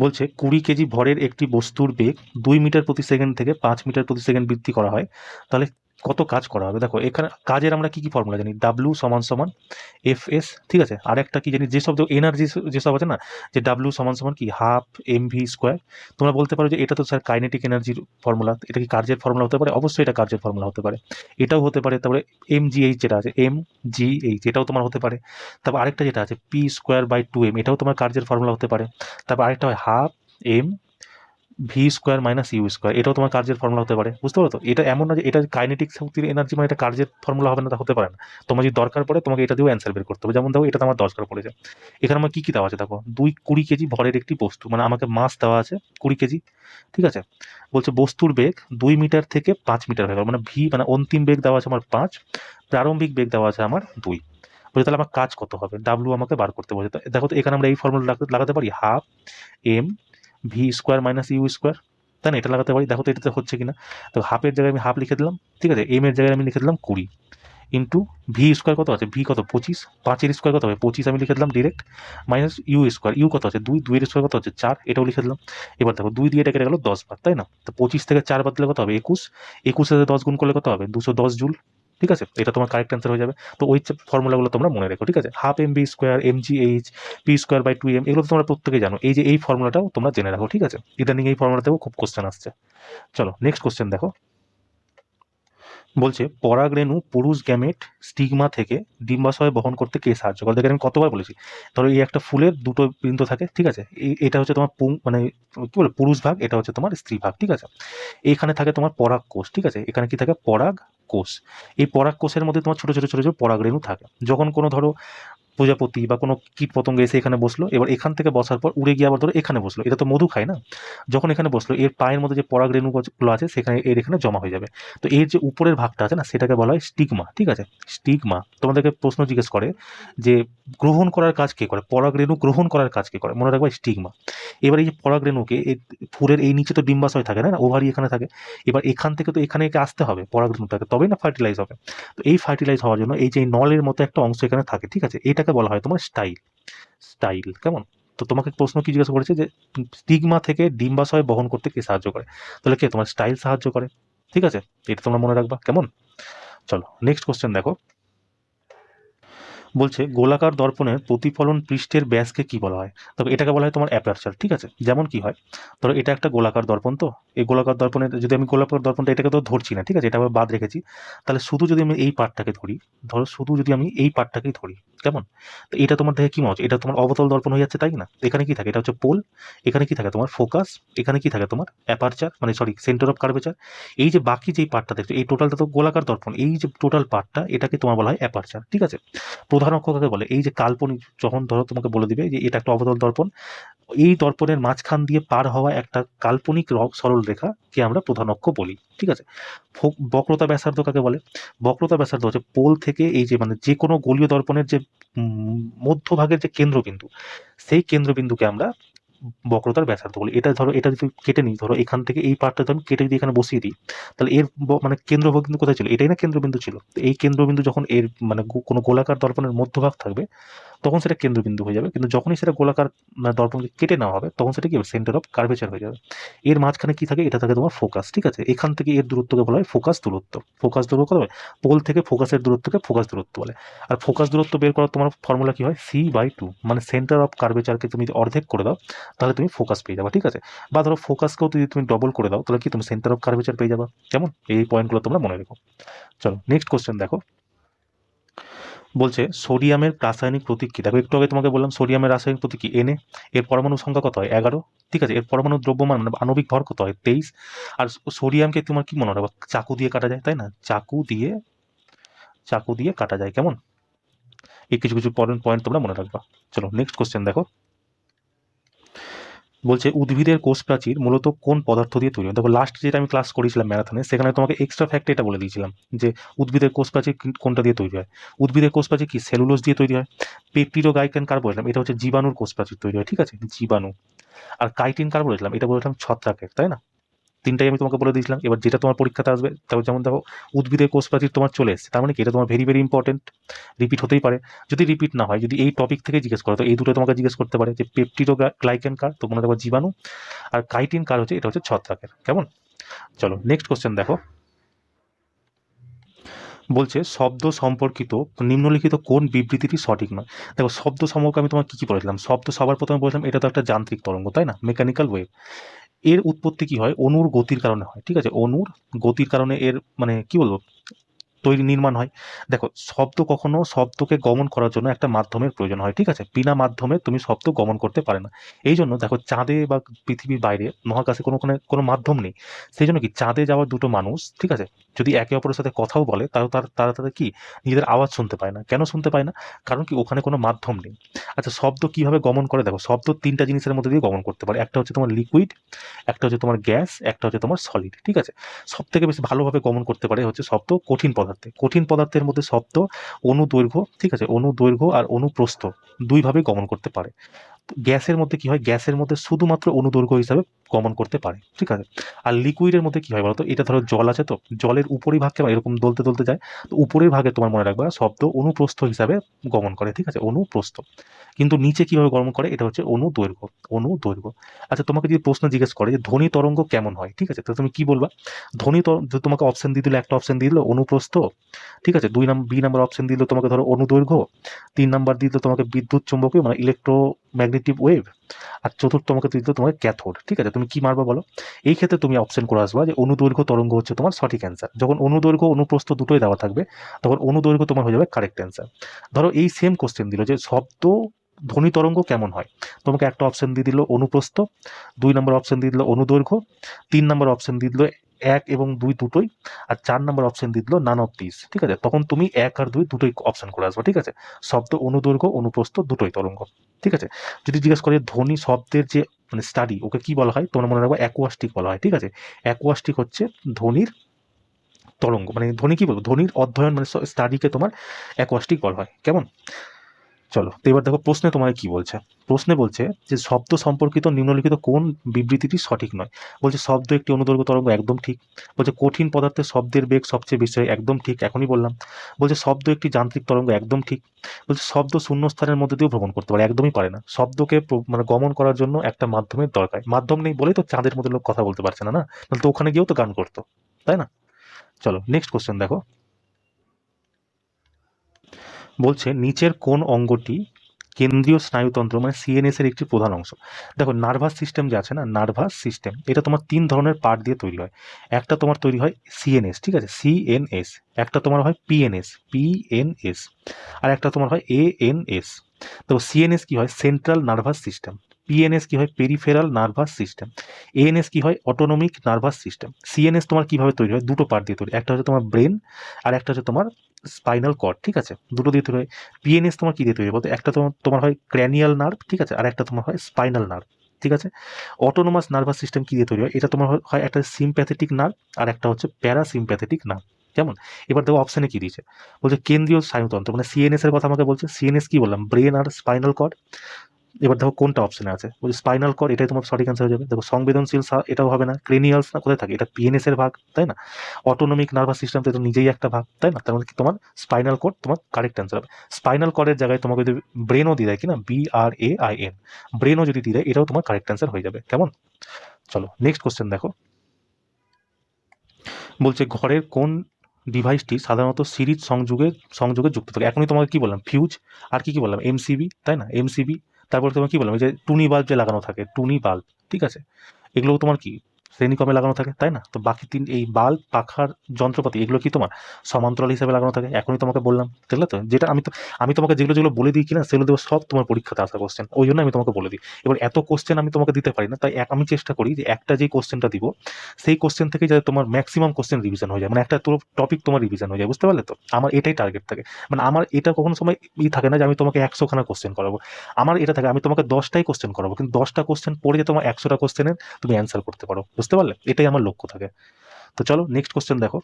বলছে 20 কেজি ভরের একটি বস্তুর বেগ 2 মিটার প্রতি সেকেন্ড থেকে 5 মিটার প্রতি সেকেন্ড বৃদ্ধি করা হয়, তাহলে কত কাজ করা হবে? দেখো এখানে কাজের আমরা কি কি ফর্মুলা জানি, ডাব্লিউ সমান সমান এফ এস, ঠিক আছে। আর একটা কি জানি, যেসব এনার্জি যেসব আছে না, যে ডাব্লিউ সমান সমান কি হাফ এম ভি স্কোয়ার। তোমরা বলতে পারো যে এটা তো স্যার কাইনেটিক এনার্জির ফর্মুলা, এটা কি কার্যের ফর্মুলা হতে পারে? অবশ্যই এটা কার্যের ফর্মুলা হতে পারে, এটাও হতে পারে। তারপরে এম জি এইচ যেটা আছে, এম জি এইচ, এটাও তোমার হতে পারে। তারপর আরেকটা যেটা আছে পি স্কোয়ার বাই 2m, এটাও তোমার কার্যের ফর্মুলা হতে পারে। তারপর আরেকটা হয় half m v square minus u square, এটাও তোমার কার্যের ফর্মুলা হতে পারে, বুঝতে পারো তো? এটা এমন না যে এটা কাইনেটিক শক্তির এনার্জি মানে এটা কার্যের ফর্মুলা হবে না, তা হতে পারে না। তোমার যদি দরকার পড়ে তোমাকে এটা দিয়েও অ্যান্সার বের করতে হবে। যেমন দেখো এটা তো আমার দরকার পড়েছে, এখানে আমার কি কি দেওয়া আছে দেখো, 20 কেজি ভরের একটি বস্তু, মানে আমাকে মাস দেওয়া আছে 20 কেজি, ঠিক আছে। বলছে বস্তুর বেগ 2 মিটার থেকে 5 মিটার হয়ে গেল, মানে ভি মানে অন্তিম বেগ দেওয়া আছে আমার 5, প্রারম্ভিক বেগ দেওয়া আছে আমার 2। বলছে তাহলে আমার কাজ কত হবে, ডাব্লু আমাকে বার করতে বলছে। তো দেখো তো এখানে আমরা এই ফর্মুলা লাগাতে পারি, half m v square minus u square, তাই না? এটা লাগাতে পারি, দেখো তো এটাতে হচ্ছে কিনা। তো হাফের জায়গায় আমি হাফ লিখে দিলাম, ঠিক আছে, এম এর জায়গায় আমি লিখে দিলাম 20, ইন্টু ভি স্কোয়ার কত আছে, ভি কত 25, 5-এর স্কোয়ার কত হবে 25, আমি লিখে দিলাম direct, minus u square, u কত আছে 2, 2-এর স্কোয়ার কত হচ্ছে 4, এটাও লিখে দিলাম। এবার দেখো 2 দিয়ে এটা কেটে গেল 10 বার, তাই না? তো 25 থেকে 4 বাদ দিলে কত হবে 21, 21 সাথে 10 গুণ করলে কত হবে 210 জুল, ঠিক আছে। এটা তোমার কারেক্ট অ্যান্সার হয়ে যাবে। তো ওই ফর্মুলাগুলো তোমরা মনে রেখো, ঠিক আছে। Half m v square, m g h, p square by 2m, এগুলো তো তোমরা প্রত্যেকে জানো। এই যে এই ফর্মুলাটাও তোমরা জেনে রাখো, ঠিক আছে। ইদানিং এই ফর্মুলাতেও খুব কোশ্চেন আসছে। চলো নেক্সট কোশ্চেন দেখো। বলছে পরাগরেণু পুরুষ গ্যামেট স্টিগমা থেকে ডিম্বাশয় বহন করতে কে সাহায্য করে? দেখেন আমি কতবার বলেছি, ধরো এই একটা ফুলের দুটো বৃন্ত থাকে, ঠিক আছে, এটা হচ্ছে তোমার মানে কি বলে পুরুষ ভাগ, এটা হচ্ছে তোমার স্ত্রী ভাগ, ঠিক আছে। এইখানে থাকে তোমার পরাগ কোষ, ঠিক আছে, এখানে কি থাকে পরাগ কোষ। এই পরাগ কোষের মধ্যে তোমার ছোট ছোট ছোট ছোট পরাগরেণু থাকে। যখন কোনো ধরো প্রজাপতি বা কোনো কীট পতঙ্গ এসে এখানে বসলো, এবার এখান থেকে বসার পর উড়ে গিয়ে আবার ধরো এখানে বসলো, এটা তো মধু খায় না, যখন এখানে বসলো এর পায়ের মধ্যে যে পরাগ রেণুগুলো আছে সেখানে এর এখানে জমা হয়ে যাবে। তো এর যে উপরের ভাগটা আছে না সেটাকে বলা হয় স্টিগমা, ঠিক আছে, স্টিগমা। তোমাদেরকে প্রশ্ন জিজ্ঞেস করে যে গ্রহণ করার কাজ কে করে, পরাগ রেণু গ্রহণ করার কাজ কে করে, মনে রাখবা স্টিগমা। এবার এই যে পরাগ রেণুকে এই ফুলের এই নিচে তো ডিম্বাশয় থাকে না, ওভারি এখানে থাকে, এবার এখান থেকে তো এখানে আসতে হবে পরাগ রেণুটাকে, তবেই না ফার্টিলাইজ হবে। তো এই ফার্টিলাইজ হওয়ার জন্য এই যে নলের মতো একটা অংশ এখানে থাকে, ঠিক আছে, এটাকে বলা হয় তোমার স্টাইল, স্টাইল, কেমন? তো তোমাকে প্রশ্ন কি জিজ্ঞাসা করেছে যে স্টিগমা থেকে ডিম্বাশয় বহন করতে কে সাহায্য করে, তাহলে কে, তোমার স্টাইল সাহায্য করে, ঠিক আছে। এটা তোমরা মনে রাখবা, কেমন? চলো নেক্সট কোশ্চেন দেখো। বলছে গোলাকার দর্পণের প্রতিফলন পৃষ্ঠের ব্যাসকে কি বলা হয়? তবে এটাকে বলা হয় তোমার অ্যাপারচার, ঠিক আছে। যেমন কি হয়, ধরো এটা একটা গোলাকার দর্পণ, তো এই গোলাকার দর্পণের যদি আমি গোলাকার দর্পণটা এটাকে তো ধরছি না, ঠিক আছে, এটা আবার বাদ রেখেছি, তাহলে শুধু যদি আমি এই পার্টটাকে ধরি, ধরো শুধু যদি আমি এই পার্টটাকেই ধরি, কেমন? তো এটা তোমার দেখে কি মনে হচ্ছে, এটা তোমার অবতল দর্পণ হয়ে যাচ্ছে, তাই না? এখানে কি থাকে, এটা হচ্ছে পোল, এখানে কি থাকে তোমার ফোকাস, এখানে কি থাকে তোমার অ্যাপারচার, মানে সরি সেন্টার অফ কার্ভেচার। এই যে বাকি যেই পার্টটা দেখছো এই টোটালটা তো গোলাকার দর্পণ, এই যে টোটাল পার্টটা এটাকে তোমার বলা হয় অ্যাপারচার, ঠিক আছে। প্রধান অক্ষ কাকে বলে, এই যে কাল্পনিক, যখন ধরো তোমাকে বলে দিবে যে এটা একটা অবতল দর্পণ, এই দর্পণের মাঝখান দিয়ে পার হওয়া একটা কাল্পনিক সরল রেখা কে আমরা প্রধান অক্ষ বলি, ঠিক আছে। বক্রতা ব্যাসার্ধ কাকে বলে, বক্রতা ব্যাসার্ধ হচ্ছে পোল থেকে এই যে মানে যে কোনো গোলীয় দর্পণের যে মধ্যভাগের যে কেন্দ্রবিন্দু, সেই কেন্দ্রবিন্দুকে আমরা বক্রতার ব্যাসার্ধ বলি। এটা ধরো এটা যদি কেটে নিই, ধরো এখান থেকে এই পার্টটা যদি আমি কেটে যদি এখানে বসিয়ে দিই, তাহলে এর মানে কেন্দ্রবিন্দু কোথায় ছিল, এটাই না কেন্দ্রবিন্দু ছিল। তো এই কেন্দ্রবিন্দু যখন এর মানে কোনো গোলাকার দর্পণের মধ্যভাগ থাকবে তখন সেটা কেন্দ্রবিন্দু হয়ে যাবে, কিন্তু যখনই সেটা গোলাকার মানে দর্পণকে কেটে নেওয়া হবে তখন সেটা কি হবে, সেন্টার অফ কার্ভেচার হয়ে যাবে। এর মাঝখানে কি থাকে, এটা থাকে তোমার ফোকাস, ঠিক আছে। এখান থেকে এর দূরত্বকে বলা হয় ফোকাস দূরত্ব। ফোকাস দূরত্ব কত হবে, পোল থেকে ফোকাসের দূরত্বকে ফোকাস দূরত্ব বলে। আর ফোকাস দূরত্ব বের করার তোমার ফর্মুলা কি হয়, c/2, মানে সেন্টার অফ কার্ভেচারকে তুমি অর্ধেক করে দাও তাহলে তুমি ফোকাস পেয়ে যাবে, ঠিক আছে। বা ধরো ফোকাসকেও যদি তুমি ডবল করে দাও তাহলে কি তুমি সেন্টার অফ কার্ভেচার পেয়ে যাবে, কেমন? এই পয়েন্টগুলো তোমরা মনে রেখো। চলো নেক্সট কোশ্চেন দেখো। বলছে সোডিয়ামের রাসায়নিক প্রতীক কি? দেখো একটু আগে তোমাকে বললাম সোডিয়ামের রাসায়নিক প্রতীক কি? Na। এর পরমাণু সংখ্যা কত হয়? 11। ঠিক আছে, এর পরমাণু দ্রব্যমান মানে আণবিক ভর কত হয়? 23। আর সোডিয়ামকে তোমার কি মনে রাখবে? চাকু দিয়ে কাটা যায়, তাই না? চাকু দিয়ে কাটা যায়। কেমন? এই কিছু কিছু পয়েন্ট তোমরা মনে রাখবা। চলো নেক্সট কোশ্চেন দেখো। বলছে উদ্ভিদের কোষ প্রাচীর মূলত কোন পদার্থ দিয়ে তৈরি হয়? দেখো লাস্ট যেটা আমি ক্লাস করেছিলাম ম্যারাথনে, সেখানে তোমাকে এক্সট্রা ফ্যাক্ট এটা বলে দিয়েছিলাম যে উদ্ভিদের কোষ প্রাচীর কোনটা দিয়ে তৈরি হয়। উদ্ভিদের কোষ প্রাচীর কি? সেলুলোজ দিয়ে তৈরি হয়। পেপটিডোগ্লাইকান কার বললাম? এটা হচ্ছে জীবাণুর কোষ প্রাচীর তৈরি হয়। ঠিক আছে, জীবাণু। আর কাইটিন কার বলেছিলাম? এটা বলেছিলাম ছত্রাকের, তাই না? তিনটাই আমি তোমাকে বলে দিয়েছিলাম। এবার যেটা তোমার পরীক্ষাতে আসবে, তারপর যেমন দেখো উদ্ভিদের কোষ প্রাচীর তোমার চলে এসেছে, তার মানে কি এটা তোমার ভেরি ভেরি ইম্পর্টেন্ট। রিপিট হতেই পারে। যদি রিপিট না হয়, যদি এই টপিক থেকে জিজ্ঞেস করে, তো এই দুটো তোমাকে জিজ্ঞেস করতে পারে যে পেপটিডোগ্লাইকান কার, তো মনে রাখবো জীবাণু। আর কাইটিন কার হচ্ছে? এটা হচ্ছে ছত্রাকের। কেমন? চলো নেক্সট কোশ্চেন দেখো। বলছে শব্দ সম্পর্কিত নিম্নলিখিত কোন বিবৃতিটি সঠিক নয়? দেখো শব্দ সম্পর্কে আমি তোমাকে কি কি বলেছিলাম? শব্দ সবার প্রথমে বলেছিলাম এটা তো একটা যান্ত্রিক তরঙ্গ, তাই না? Mechanical wave. এর উৎপত্তি কি হয়? অণুর গতির কারণে হয়। ঠিক আছে, অণুর গতির কারণে এর মানে কি বলবো নির্মাণ হয়। দেখো কখনো শব্দকে গমন করার জন্য একটা মাধ্যমের প্রয়োজন হয়। ঠিক আছে, বিনা মাধ্যমে তুমি শব্দ গমন করতে পারে না। এই জন্য দেখো চাঁদে বা পৃথিবীর বাইরে মহাকাশে কোনো মাধ্যম নেই। সেই জন্য কি চাঁদে যাওয়ার দুটো মানুষ, ঠিক আছে, যদি একে অপরের সাথে কথাও বলে তাও তারা তাদের কি নিজেদের আওয়াজ শুনতে পায় না। কেন শুনতে পায় না? কারণ কি ওখানে কোনো মাধ্যম নেই। আচ্ছা শব্দ কিভাবে গমন করে? দেখো শব্দ তিনটা জিনিসের মধ্যে দিয়ে গমন করতে পারে। একটা হচ্ছে তোমার লিকুইড, একটা হচ্ছে তোমার গ্যাস, একটা হচ্ছে তোমার সলিড। ঠিক আছে, সব থেকে বেশি ভালোভাবে গমন করতে পারে হচ্ছে শব্দ কঠিন পদার্থে। কঠিন পদার্থের মধ্যে শব্দ অনুদৈর্ঘ্য, ঠিক আছে, অনুদৈর্ঘ্য আর অনুপ্রস্থ দুইভাবে গমন করতে পারে। গ্যাসের মধ্যে কি হয়? গ্যাসের মধ্যে শুধুমাত্র অনুদৈর্ঘ্য হিসাবে গমন করতে পারে। ঠিক আছে, আর লিকুইডের মধ্যে কি হয় বলতো? এটা ধরো জল আছে, তো জলের উপরি ভাগ কেমন এরকম দলতে দলতে যায়, তো উপরের ভাগে তোমার মনে রাখবা শব্দ অনুপ্রস্থ হিসাবে গমন করে। ঠিক আছে, অনুপ্রস্থ। কিন্তু নিচে কিভাবে গমন করে? এটা হচ্ছে অনুদৈর্ঘ্য। অনুদৈর্ঘ্য। আচ্ছা তোমাকে যদি প্রশ্ন জিজ্ঞেস করে যে ধ্বনি তরঙ্গ কেমন হয়, ঠিক আছে, তো তুমি কি বলবা? তোমাকে অপশন দিয়ে দিল, একটা অপশন দিয়ে দিল অনুপ্রস্থ, ঠিক আছে, বি নাম্বার অপশন দিল তোমাকে ধরো অনুদৈর্ঘ্য, 3 নাম্বার দিল তোমাকে বিদ্যুৎ চুম্বকীয় মানে ইলেকট্রোম্যাগনেটিক ওয়েভ, আর চতুর্থ তোমাকে দিল তোমাকে ক্যাথোড। ঠিক আছে, তুমি কি মারবা বলো? এই ক্ষেত্রে তুমি অপশন করে আসবা যে অনুদৈর্ঘ্য তরঙ্গ হচ্ছে তোমার সঠিক অ্যান্সার। যখন অনুদৈর্ঘ্য অনুপ্রস্থ দুটোই দেওয়া থাকবে, তখন অনুদৈর্ঘ্য তোমার হয়ে যাবে কারেক্ট অ্যান্সার। ধরো এই সেম কোশ্চেন দিল যে ধ্বনি তরঙ্গ কেমন হয়, তোমাকে একটা অপশন দিয়ে দিল অনুপ্রস্থ, 2 নম্বর অপশন দিয়ে দিল অনুদৈর্ঘ্য, 3 নম্বর অপশন দিয়ে দিল 1 এবং 2 দুটোই, আর 4 নম্বর অপশন দিয়ে দিল নান অফ দিস। ঠিক আছে, তখন তুমি 1 আর 2 দুটোই অপশন করে আসবে। ঠিক আছে, শব্দ অনুদৈর্ঘ্য অনুপ্রস্থ দুটোই তরঙ্গ। ঠিক আছে, যদি জিজ্ঞেস করে ধ্বনি শব্দের যে মানে স্টাডি, ওকে কি বলা হয়? তোমরা মনে রাখবো অ্যাকুয়াস্টিক বলা হয়। ঠিক আছে, অ্যাকুয়াস্টিক হচ্ছে ধ্বনির তরঙ্গ, মানে ধ্বনি কি বলবো, ধ্বনির অধ্যয়ন মানে স্টাডিকে তোমার অ্যাকুয়াস্টিক বলা হয়। কেমন? চলো তো এবার দেখো প্রশ্নে তোমাকে কি বলছে। প্রশ্নে বলছে যে শব্দ সম্পর্কিত নিম্নলিখিত কোন বিবৃতিটি সঠিক নয়? বলছে শব্দ একটি অনুদৈর্ঘ্য তরঙ্গ, একদম ঠিক। বলছে কঠিন পদার্থে শব্দের বেগ সবচেয়ে বেশি হয়, একদম ঠিক, এখনই বললাম। বলছে শব্দ একটি যান্ত্রিক তরঙ্গ, একদম ঠিক। বলছে শব্দ শূন্যস্থানের মধ্যে দিয়েও ভ্রমণ করতে পারে, একদমই পারে না। শব্দকে মানে গমন করার জন্য একটা মাধ্যমের দরকার। মাধ্যম নেই বলেই তো চাঁদের মধ্যে লোক কথা বলতে পারছে না, না? তাহলে তো ওখানে গিয়েও তো গান করতো, তাই না? চলো নেক্সট কোশ্চেন দেখো। বলছে নিচের কোন অঙ্গটি কেন্দ্রীয় স্নায়ুতন্ত্র মানে সিএনএস এর একটি প্রধান অংশ? দেখো নার্ভাস সিস্টেম যে আছে না, নার্ভাস সিস্টেম এটা তোমার 3 ধরনের পার্ট দিয়ে তৈরি হয়। একটা তোমার তৈরি হয় সিএনএস, ঠিক আছে, সিএনএস। একটা তোমার হয় পিএনএস, আর একটা তোমার হয় এএনএস। তো সিএনএস কি হয়? Central nervous system. পিএনএস কি হয়? Peripheral nervous system. এএনএস কি হয়? Autonomic nervous system. সিএনএস তোমার কিভাবে তৈরি হয়? দুটো পার্ট দিয়ে তৈরি, একটা হচ্ছে তোমার ব্রেন, আর একটা হচ্ছে তোমার স্পাইনাল কর্ড। ঠিক আছে, দুটো দিয়ে তৈরি হয়। পিএনএস তোমার কি দিয়ে তৈরি বলতে? একটা তোমার হয় ক্র্যানিয়াল নার্ভ, ঠিক আছে, আর একটা তোমার হয় স্পাইনাল নার্ভ। ঠিক আছে, অটোনোমাস নার্ভাস সিস্টেম কি দিয়ে তৈরি হয়? এটা তোমার হয় একটা সিম্প্যাথেটিক নার্ভ, আর একটা হচ্ছে প্যারাসিম্প্যাথেটিক নার্ভ। কেমন? এবার দেখো অপশানে কি দিয়েছে। বলছে কেন্দ্রীয় স্নায়ুতন্ত্র মানে সিএনএস এর কথা আমাকে বলছে। সিএনএস কি বললাম? ব্রেন আর স্পাইনাল কর্ড। এবার দেখো কোনটা অপশনে আছে। বলছে স্পাইনাল কর্ড, এটাই তোমার সঠিক অ্যান্সার হয়ে যাবে। দেখো সংবেদনশীল এটাও হবে না। ক্রেনিয়ালস না, কোথায় থাকে? এটা পিএনএস এর ভাগ, তাই না? অটোনমিক নার্ভাস সিস্টেম তো এটা নিজেই একটা ভাগ, তাই না? তার মানে কি তোমার স্পাইনাল কর্ড তোমার কারেক্ট অ্যান্সার হবে। স্পাইনাল কর্ডের জায়গায় তোমাকে যদি ব্রেনও দিয়ে দেয়, কিনা BRAIN, ব্রেনও যদি দিয়ে দেয়, এটাও তোমার কারেক্ট অ্যান্সার হয়ে যাবে। কেমন? চলো নেক্সট কোশ্চেন দেখো। বলছে ঘরের কোন ডিভাইসটি সাধারণত সিরিজ সংযোগে যুক্ত থাকে? এখনই তোমাকে কি বললাম? ফিউজ। আর কি কি বললাম? এমসিবি, তাই না? এমসিবি। তারপর তোমার কি বললাম? এই যে টুনি বাল্ব যে লাগানো থাকে, টুনি বাল্ব। ঠিক আছে, এগুলো তোমার কি শ্রেণীক্রমে লাগানো থাকে, তাই না? তো বাকি এই বাল্ব, পাখার যন্ত্রপাতি এগুলো কি তোমার সমান্তরাল হিসেবে লাগানো থাকে। এখনই তোমাকে বললাম, দেখলে তো? যেটা আমি তোমাকে যেগুলো যেগুলো বলে দিই কিনা সেগুলো দেবো সব তোমার পরীক্ষাতে আসা কোশ্চেন, ওই জন্য আমি তোমাকে বলে দিই। এবার এত কোশ্চেন আমি তোমাকে দিতে পারি না, তাই আমি চেষ্টা করি যে একটা যেই কোশ্চেনটা দিব সেই কোশ্চেন থেকে যাতে তোমার ম্যাক্সিমাম কোশ্চেন রিভিশন হয়ে যায়, মানে একটা টপিক তোমার রিভিশন হয়ে যায়, বুঝতে পারলে তো? আমার এটাই টার্গেট থাকে, মানে আমার এটা কখনো সময় থাকে না যে আমি তোমাকে 100খানা কোশ্চেন করাবো। আমার এটা থাকে আমি তোমাকে 10টাই কোশ্চেন করাবো, কিন্তু 10টা কোশ্চেন পড়ে যে তোমার 100টা কোশ্চেনের তুমি অ্যান্সার করতে পারো, বুঝতে পারলে? এটাই আমার লক্ষ্য থাকে। তো চলো নেক্সট কোশ্চেন দেখো।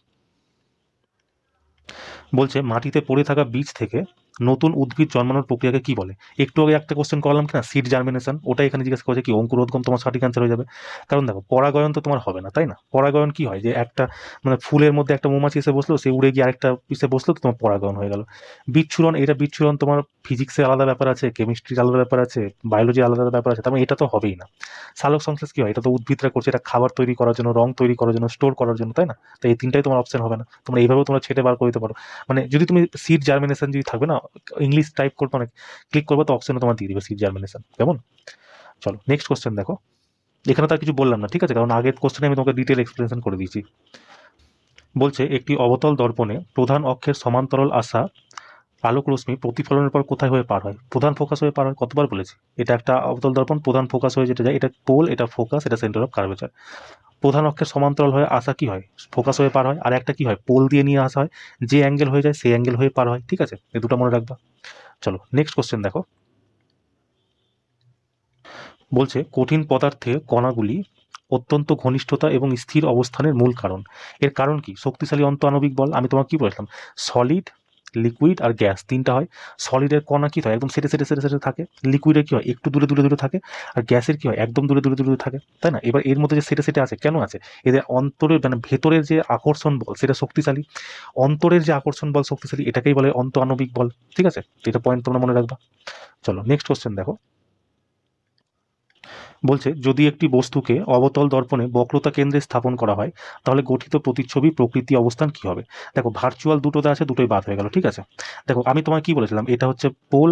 বলছে মাটিতে পড়ে থাকা বীজ থেকে নতুন উদ্ভিদ জন্মানোর প্রক্রিয়াকে কি বলে? একটু আগে একটা কোশ্চেন করলাম কিনা, সিড জার্মিনেশন, ওটা এখানে জিজ্ঞেস করছে কি অঙ্কুরোদ্গম, তোমার সঠিক অ্যান্সার হয়ে যাবে। কারণ দেখো পরাগায়ন তো তোমার হবে না, তাই না? পরাগায়ন কি হয়, যে একটা মানে ফুলের মধ্যে একটা মৌমাছি এসে বসলো, সে উড়ে গিয়ে আরেকটা পিসে বসলো, তো তোমার পরাগায়ন হয়ে গেল। বিচ্ছুরণ, এটা বিচ্ছুরণ তোমার ফিজিক্সের আলাদা ব্যাপার আছে, কেমিস্ট্রির আলাদা ব্যাপার আছে, বায়োলজি আলাদা ব্যাপার আছে, তার মানে এটা তো হবেই না। সালোক সংশ্লেষ কি হয়, এটা তো উদ্ভিদরা করছে, এটা খাবার তৈরি করার জন্য, রং তৈরি করার জন্য, স্টোর করার জন্য, তাই না? তো এই তিনটাই তোমার অপশন হবে না, তোমরা এইভাবেও তোমরা ছেটে বার করে দিতে পারো। মানে যদি তুমি সিড জার্মিনেশন যদি থাকবে না, ইংলিশ টাইপ করবে, অনেক ক্লিক করবে, তো অপশনে তোমার দিয়ে দিবে সিড জার্মিনেশন, কেমন? চলো নেক্সট কোশ্চেন দেখো। এখানে তার কিছু বললাম না, ঠিক আছে, কারণ আগের কোশ্চেনে আমি তোমাকে ডিটেল এক্সপ্লেনেশন করে দিয়েছি। বলছে একটি অবতল দর্পণে প্রধান অক্ষের সমান্তরাল আসা আলোক রশ্মি প্রতিফলনের পর কোথায় হয়ে পার হয়? প্রধান ফোকাস হয়ে পার হয়, কতবার বলেছি? এটা একটা অবতল দর্পণ, প্রধান ফোকাস হয়ে যেটা যায়, এটা পোল, এটা ফোকাস, এটা সেন্টার অফ কার্ভেচার। প্রধান অক্ষের সমান্তরাল হয়ে আসা কি হয়, ফোকাস হয়ে পার হয়। আর একটা কি হয়, পোল দিয়ে নিয়ে আসা হয়, যে অ্যাঙ্গেল হয়ে যায় সেই অ্যাঙ্গেল হয়ে পার হয়, ঠিক আছে? এই দুটো মনে রাখবা। চলো নেক্সট কোশ্চেন দেখো। বলছে কঠিন পদার্থে কণাগুলি অত্যন্ত ঘনিষ্ঠতা এবং স্থির অবস্থানের মূল কারণ। এর কারণ কি? শক্তিশালী অন্তঃআণবিক বল। আমি তোমাকে কি বলেছিলাম, সলিড, লিকুইড আর গ্যাস তিনটা হয়। সলিডের কণা কি হয়, একদম সেটে সেটে সেটে সেটে থাকে। লিকুইডের কি হয়, একটু দূরে দূরে দূরে থাকে। আর গ্যাসের কি হয়, একদম দূরে দূরে দূরে থাকে, তাই না? এবার এর মধ্যে যে সেটে সেটে আছে, কেন আছে? এদের অন্তরের মানে ভেতরের যে আকর্ষণ বল সেটা শক্তিশালী। অন্তরের যে আকর্ষণ বল শক্তিশালী, এটাকেই বলে অন্তঃআণবিক বল, ঠিক আছে? এটা পয়েন্ট তোমরা মনে রাখবা। চলো নেক্সট কোশ্চেন দেখো। বলছে যদি একটি বস্তুকে অবতল দর্পণে বক্রতা কেন্দ্রে স্থাপন করা হয় তাহলে গঠিত প্রতিচ্ছবি প্রকৃতি অবস্থান কি হবে? দেখো ভার্চুয়াল দুটোতে আছে, দুটোই বাদ হয়ে গেল, ঠিক আছে? দেখো আমি তোমায় কি বলেছিলাম, এটা হচ্ছে pole,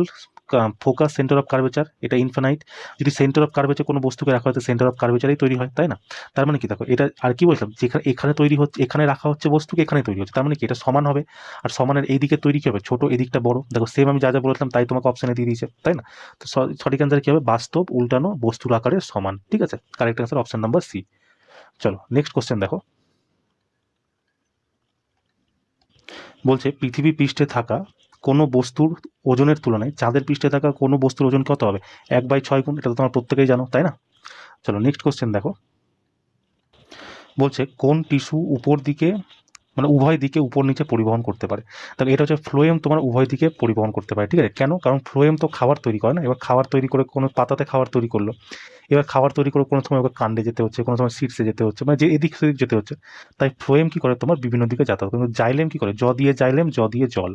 focus, centre of curvature, এটা ইনফিনাইট। যদি সেন্টার অফ কার্ভেচার কোনো বস্তুকে রাখা হয় তো সেন্টার অফ কার্ভেচারই তৈরি হয়, তাই না? তার মানে কি, দেখো এটা আর কি বলছিলাম, যেখানে এখানে তৈরি হচ্ছে, এখানে রাখা হচ্ছে বস্তুকে, এখানে তৈরি হচ্ছে, তার মানে কি এটা সমান হবে। আর সমানের এই দিকে তৈরি কি হবে, ছোট, এদিকটা বড়। দেখো সেম আমি যা যা বলেছিলাম তাই তোমাকে অপশনে দিয়ে দিয়েছে, তাই না? তো সঠিক অ্যান্সার কি হবে, বাস্তব উল্টানো বস্তুর আকারের সমান, ঠিক আছে? Correct answer option number C. চলো নেক্সট কোশ্চেন দেখো। বলছে পৃথিবী পৃষ্ঠে থাকা কোনো বস্তুর ওজনের তুলনায় চাঁদের পৃষ্ঠে থাকা কোনো বস্তুর ওজন কত হবে? 1/6 গুণ, এটা তো তোমরা প্রত্যেকেই জানো, তাই না? চলো নেক্সট কোশ্চেন দেখো। বলছে কোন টিস্যু উপর দিকে মানে উভয় দিকে উপর নিচে পরিবহন করতে পারে? তাহলে এটা হচ্ছে ফ্লোয়েম, তোমার উভয় দিকে পরিবহন করতে পারে, ঠিক আছে? কেন? কারণ ফ্লোয়েম তো খাবার তৈরি করে না। এবার খাবার তৈরি করে কোনো পাতাতে খাবার তৈরি করলো, এবার খাবার তৈরি করে কোনো সময় ওকে কাণ্ডে যেতে হচ্ছে, কোনো সময় সিডসে যেতে হচ্ছে, মানে যে এদিক সেদিক যেতে হচ্ছে। তাই ফ্লোয়েম কি করে, তোমার বিভিন্ন দিকে যাতায়াত করে। কিন্তু জাইলেম কি করে, জ দিয়ে জাইলেম, জ দিয়ে জল।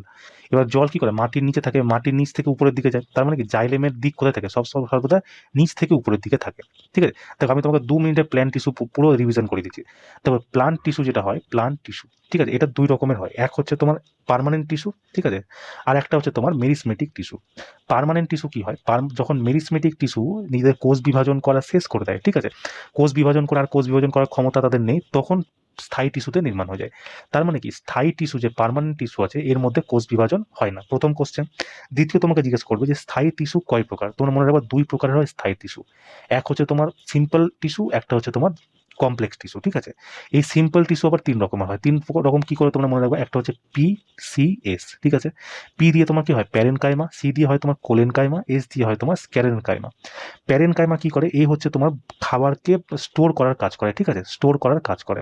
এবার জল কি করে, মাটির নিচে থাকে, মাটির নিচ থেকে উপরের দিকে যায়। তার মানে কি জাইলেমের দিক কোথায় থাকে, সর্বদা নিচ থেকে উপরের দিকে থাকে, ঠিক আছে? দেখো আমি তোমাকে 2 মিনিটের প্ল্যান্ট টিস্যু পুরো রিভিশন করে দিচ্ছি। তারপর প্লান্ট টিস্যু যেটা হয়, প্লান্ট টিস্যু, ঠিক আছে, এটা 2 রকমের হয়। এক হচ্ছে তোমার পার্মানেন্ট টিস্যু, ঠিক আছে, আর একটা হচ্ছে তোমার মেরিসমেটিক টিস্যু। পার্মানেন্ট টিস্যু কি হয়, যখন মেরিসমেটিক টিস্যু নিজেদের কোষ বিভাজন করা শেষ করে দেয়, ঠিক আছে, কোষ বিভাজন করার ক্ষমতা তাদের নেই, তখন স্থায়ী টিস্যুতে নির্মাণ হয়ে যায়। তার মানে কি, স্থায়ী টিস্যু যে পার্মানেন্ট টিস্যু আছে এর মধ্যে কোষ বিভাজন হয় না, প্রথম কোশ্চেন। দ্বিতীয় তোমাকে জিজ্ঞেস করবে যে স্থায়ী টিস্যু কয় প্রকার, তোমরা মনে রাখবা 2 প্রকারের হয় স্থায়ী টিস্যু। এক হচ্ছে তোমার সিম্পল টিস্যু, একটা হচ্ছে তোমার কমপ্লেক্স টিস্যু, ঠিক আছে? এই সিম্পল টিস্যু আবার 3 রকমের হয়। 3 রকম কি করে তোমরা মনে রাখবে, একটা হচ্ছে পি, সি, এস, ঠিক আছে? পি দিয়ে তোমার কি হয়, প্যারেনকাইমা। সি দিয়ে হয় তোমার কোলেনকাইমা। এস দিয়ে হয় তোমার স্ক্যারেনকাইমা। প্যারেনকাইমা কি করে, এই হচ্ছে তোমার খাবারকে স্টোর করার কাজ করে, ঠিক আছে, স্টোর করার কাজ করে।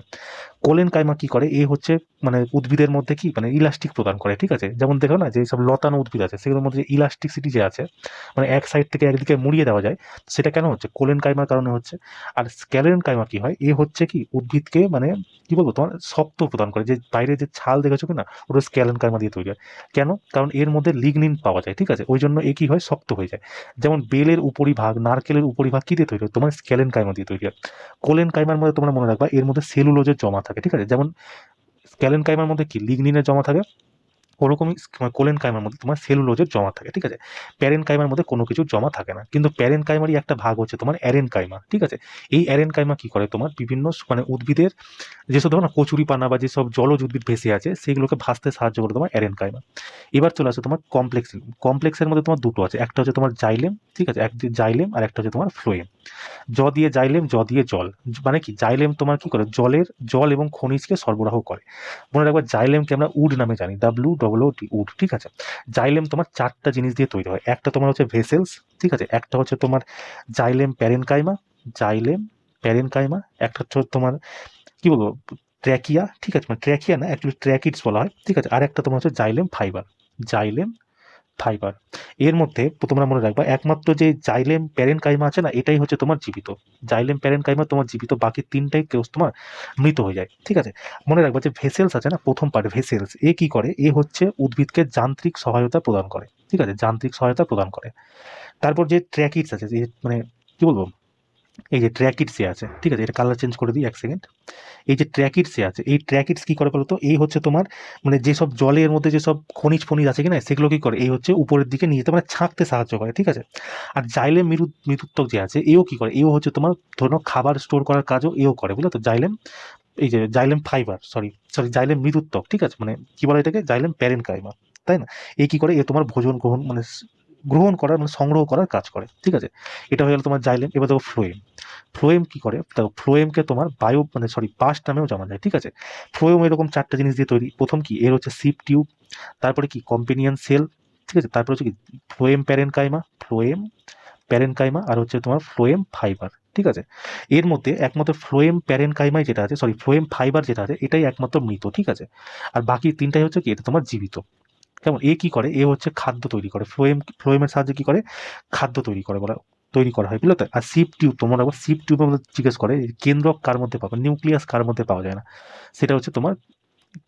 কোলেনকাইমা কি করে, এই হচ্ছে মানে উদ্ভিদের মধ্যে কি মানে ইলাস্টিক প্রদান করে, ঠিক আছে? যেমন দেখো না যে সব লতানো উদ্ভিদ আছে সেগুলোর মধ্যে যে ইলাস্টিসিটি যে আছে, মানে এক সাইড থেকে একদিকে মুড়িয়ে দেওয়া যায়, সেটা কেন হচ্ছে, কোলেনকাইমার কারণে হচ্ছে। আর স্ক্যালেনকাইমা কি হয়, এ হচ্ছে কি উদ্ভিদকে মানে কি বলবো তোমার শক্ত প্রদান করে, যে বাইরে যে ছাল দেখেছো কিনা ওটা স্ক্যালেনকাইমা দিয়ে তৈরি হয়। কেন? কারণ এর মধ্যে লিগনিন পাওয়া যায়, ঠিক আছে, ওই জন্য এ কি হয়, শক্ত হয়ে যায়। যেমন বেলের উপরিভাগ, নারকেলের উপরিভাগ কি দিয়ে তৈরি হয়, তোমার স্ক্যালেনকাইমা দিয়ে তৈরি হয়। কোলেনকাইমার মধ্যে তোমরা মনে রাখবা এর মধ্যে সেলুলোজের জমা থাকে, ঠিক আছে? যেমন স্ক্যালেনকাইমার মধ্যে কি লিগনিনের জমা থাকে, ওরকমই কোলেন কাইমার মধ্যে তোমার সেলুলোজের জমা থাকে, ঠিক আছে। প্যারেন কাইমার মধ্যে কোনো কিছু জমা থাকে না, কিন্তু প্যারেন কাইমারই একটা ভাগ হচ্ছে তোমার অ্যারেন কাইমা, ঠিক আছে। এই অ্যারেন কাইমা কি করে তোমার বিভিন্ন উদ্ভিদের যেসব ধরো না কচুরি পানা বা যেসব জলজ উদ্ভিদ ভেসে আছে সেগুলোকে ভাসতে সাহায্য করে তোমার অ্যারেন কাইমা। এবার চলে আসে তোমার কমপ্লেক্স। কমপ্লেক্সের মধ্যে তোমার দুটো আছে, একটা হচ্ছে তোমার জাইলেম, ঠিক আছে, একটা জাইলেম আর একটা হচ্ছে তোমার ফ্লোয়েম। দিয়ে জাইলেম, দিয়ে জল। মানে কি জাইলেম তোমার কি করে জল এবং খনিজকে সরবরাহ করে। মনে রাখবা জাইলেমকে আমরা উড নামে জানি, WOOD, উড, ঠিক আছে। জাইলেম তোমার 4টা জিনিস দিয়ে তৈরি হয়, একটা তোমার হচ্ছে ভেসেলস, ঠিক আছে, একটা হচ্ছে তোমার জাইলেম প্যারেনকাইমা, জাইলেম প্যারেনকাইমা, একটা হচ্ছে তোমার কি বলবো ট্র্যাকিয়া, ঠিক আছে, মানে ট্র্যাকিয়া না, অ্যাকচুয়ালি ট্র্যাকিডস বলা হয়, ঠিক আছে। আর একটা তোমার হচ্ছে জাইলেম ফাইবার, জাইলেম ফাইবার। এর মধ্যে তোমরা মনে রাখবা একমাত্র যে জাইলেম প্যারেনকাইমা আছে না, এটাই হচ্ছে তোমার জীবিত। জাইলেম প্যারেনকাইমা তোমার জীবিত, বাকি 3টাই কেউ তোমার মৃত হয়ে যায়, ঠিক আছে। মনে রাখবা যে ভেসেলস আছে না, প্রথম পার্ট ভেসেলস, এ কি করে, এ হচ্ছে উদ্ভিদকে যান্ত্রিক সহায়তা প্রদান করে, ঠিক আছে, যান্ত্রিক সহায়তা প্রদান করে। তারপর যে ট্র্যাকিডস আছে, যে মানে কি বলবো, এই যে ট্র্যাকিডসে আছে, ঠিক আছে, এটা কালার চেঞ্জ করে দিই 1 সেকেন্ড। এই যে ট্র্যাকিডসে আছে, এই ট্র্যাকিডস কি করে বলতো, এই হচ্ছে তোমার মানে যেসব জলের মধ্যে যেসব খনিজ ফনিজ আছে কিনা সেগুলো কি করে, এই হচ্ছে উপরের দিকে নিয়ে যেতে মানে ছাঁকতে সাহায্য করে, ঠিক আছে। আর জাইলেম মৃদুত্বক যে আছে, এও কি করে, এও হচ্ছে তোমার ধরো খাবার স্টোর করার কাজও এও করে, বুঝলো তো। জাইলেম, এই যে xylem fibre, sorry sorry xylem মৃদুত্বক, ঠিক আছে, মানে কি বলে এটাকে, জাইলেম প্যারেনকাইমা, তাই না। এ কি করে, এ তোমার ভোজন গ্রহণ মানে গ্রহণ করার মানে সংগ্রহ করার কাজ করে, ঠিক আছে। এটা হয়ে গেল তোমার জাইলেম। এবার দেখো ফ্লোয়েম। ফ্লোয়েম কি করে, দেখো ফ্লোয়েমকে তোমার বায়ো মানে সরি বাস্ট নামেও জানা যায়, ঠিক আছে। ফ্লোয়েম এরকম 4টা জিনিস দিয়ে তৈরি। প্রথম কি, এর হচ্ছে সিপ টিউব, তারপরে কি কম্পেনিয়ন সেল, ঠিক আছে, তারপরে হচ্ছে কি ফ্লোয়েম প্যারেনকাইমা, ফ্লোয়েম প্যারেনকাইমা, আর হচ্ছে তোমার ফ্লোয়েম ফাইবার, ঠিক আছে। এর মধ্যে একমাত্র ফ্লোয়েম প্যারেনকাইমাই যেটা আছে, সরি ফ্লোয়েম ফাইবার যেটা আছে, এটাই একমাত্র মৃত, ঠিক আছে। আর বাকি 3টাই হচ্ছে কি, এটা তোমার জীবিত। কেমন, এ কি করে, এ হচ্ছে খাদ্য তৈরি করে, ফ্লোয়েমের সাহায্যে কি করে, খাদ্য তৈরি করা হয়, বুঝলো তো। আর সিপ টিউব, তোমরা আবার সিপ টিউবের মধ্যে জিজ্ঞেস করে কেন্দ্রক কার মধ্যে পাবে, নিউক্লিয়াস কার মধ্যে পাওয়া যায় না, সেটা হচ্ছে তোমার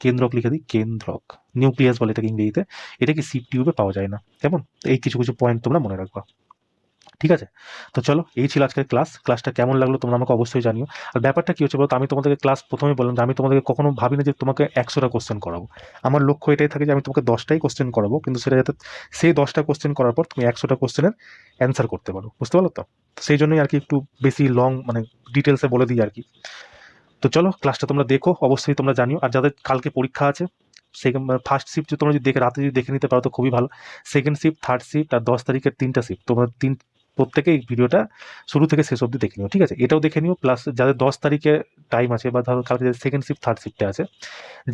কেন্দ্রক, লিখে দিই কেন্দ্রক, নিউক্লিয়াস বলে এটাকে ইংরেজিতে। এটা কি সিপ টিউবে পাওয়া যায় না। কেমন, এই কিছু কিছু পয়েন্ট তোমরা মনে রাখবা, ঠিক আছে। তো চলো, এই ছিল আজকের ক্লাসটা কেমন লাগলো তোমরা আমাকে অবশ্যই জানিও। আর ব্যাপারটা কি হচ্ছে বলতো, আমি তোমাদেরকে ক্লাস প্রথমে বললাম যে আমি তোমাদেরকে কখনো ভাবি না যে তোমাকে 100টা কোশ্চেন করাবো। আমার লক্ষ্য এটাই থাকে যে আমি তোমাকে 10টাই কোশ্চেন করাবো, কিন্তু সেটা যাতে সেই 10টা কোশ্চেন করার পর তুমি 100টা কোশ্চেনের অ্যান্সার করতে পারো, বুঝতে পারলো তো। সেই জন্যই আর কি একটু বেশি লং মানে ডিটেলসে বলে দিই আর কি। তো চলো, ক্লাসটা তোমরা দেখো, অবশ্যই তোমরা জানিও। আর যাদের কালকে পরীক্ষা আছে, সেকেন্ড ফার্স্ট শিফট তোমরা যদি রাতে যদি দেখে নিতে পারো তো খুবই ভালো। সেকেন্ড শিফট, থার্ড শিফট আর 10 তারিখের 3টা শিফট তোমরা প্রত্যেকেই ভিডিওটা শুরু থেকে শেষ অবধি দেখে নিও, ঠিক আছে। এটাও দেখে নিও, প্লাস যাদের 10 তারিখে টাইম আছে বা ধরো কালকে সেকেন্ড শিফট থার্ড শিফটে আছে,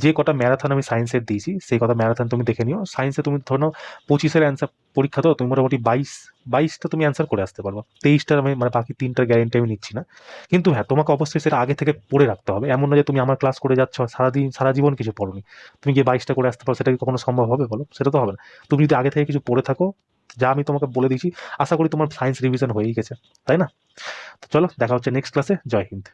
যে কটা ম্যারাথন আমি সায়েন্সের দিয়েছি সেই কটা ম্যারাথন তুমি দেখে নিও। সায়েন্সে তুমি ধরো 25-এর অ্যান্সার পরীক্ষা, তো তুমি মোটামুটি 22টা তুমি অ্যান্সার করে আসতে পারবো। 23টার আমি মানে বাকি 3টার গ্যারেন্টি আমি নিচ্ছি না, কিন্তু হ্যাঁ তোমাকে অবশ্যই সেটা আগে থেকে পড়ে রাখতে হবে। এমন না যে তুমি আমার ক্লাস করে যাচ্ছ সারা জীবন কিছু পড়োনি, তুমি গিয়ে 22টা করে আসতে পারো, সেটা কি কখনো সম্ভব হবে বলো, সেটা তো হবে না। তুমি যদি আগে থেকে কিছু পড়ে থাকো, যা আমি তোমাকে বলে দিয়েছি, আশা করি তোমার সায়েন্স রিভিশন হয়েই গেছে, তাই না। তো চলো, দেখা হচ্ছে নেক্সট ক্লাসে। জয় হিন্দ।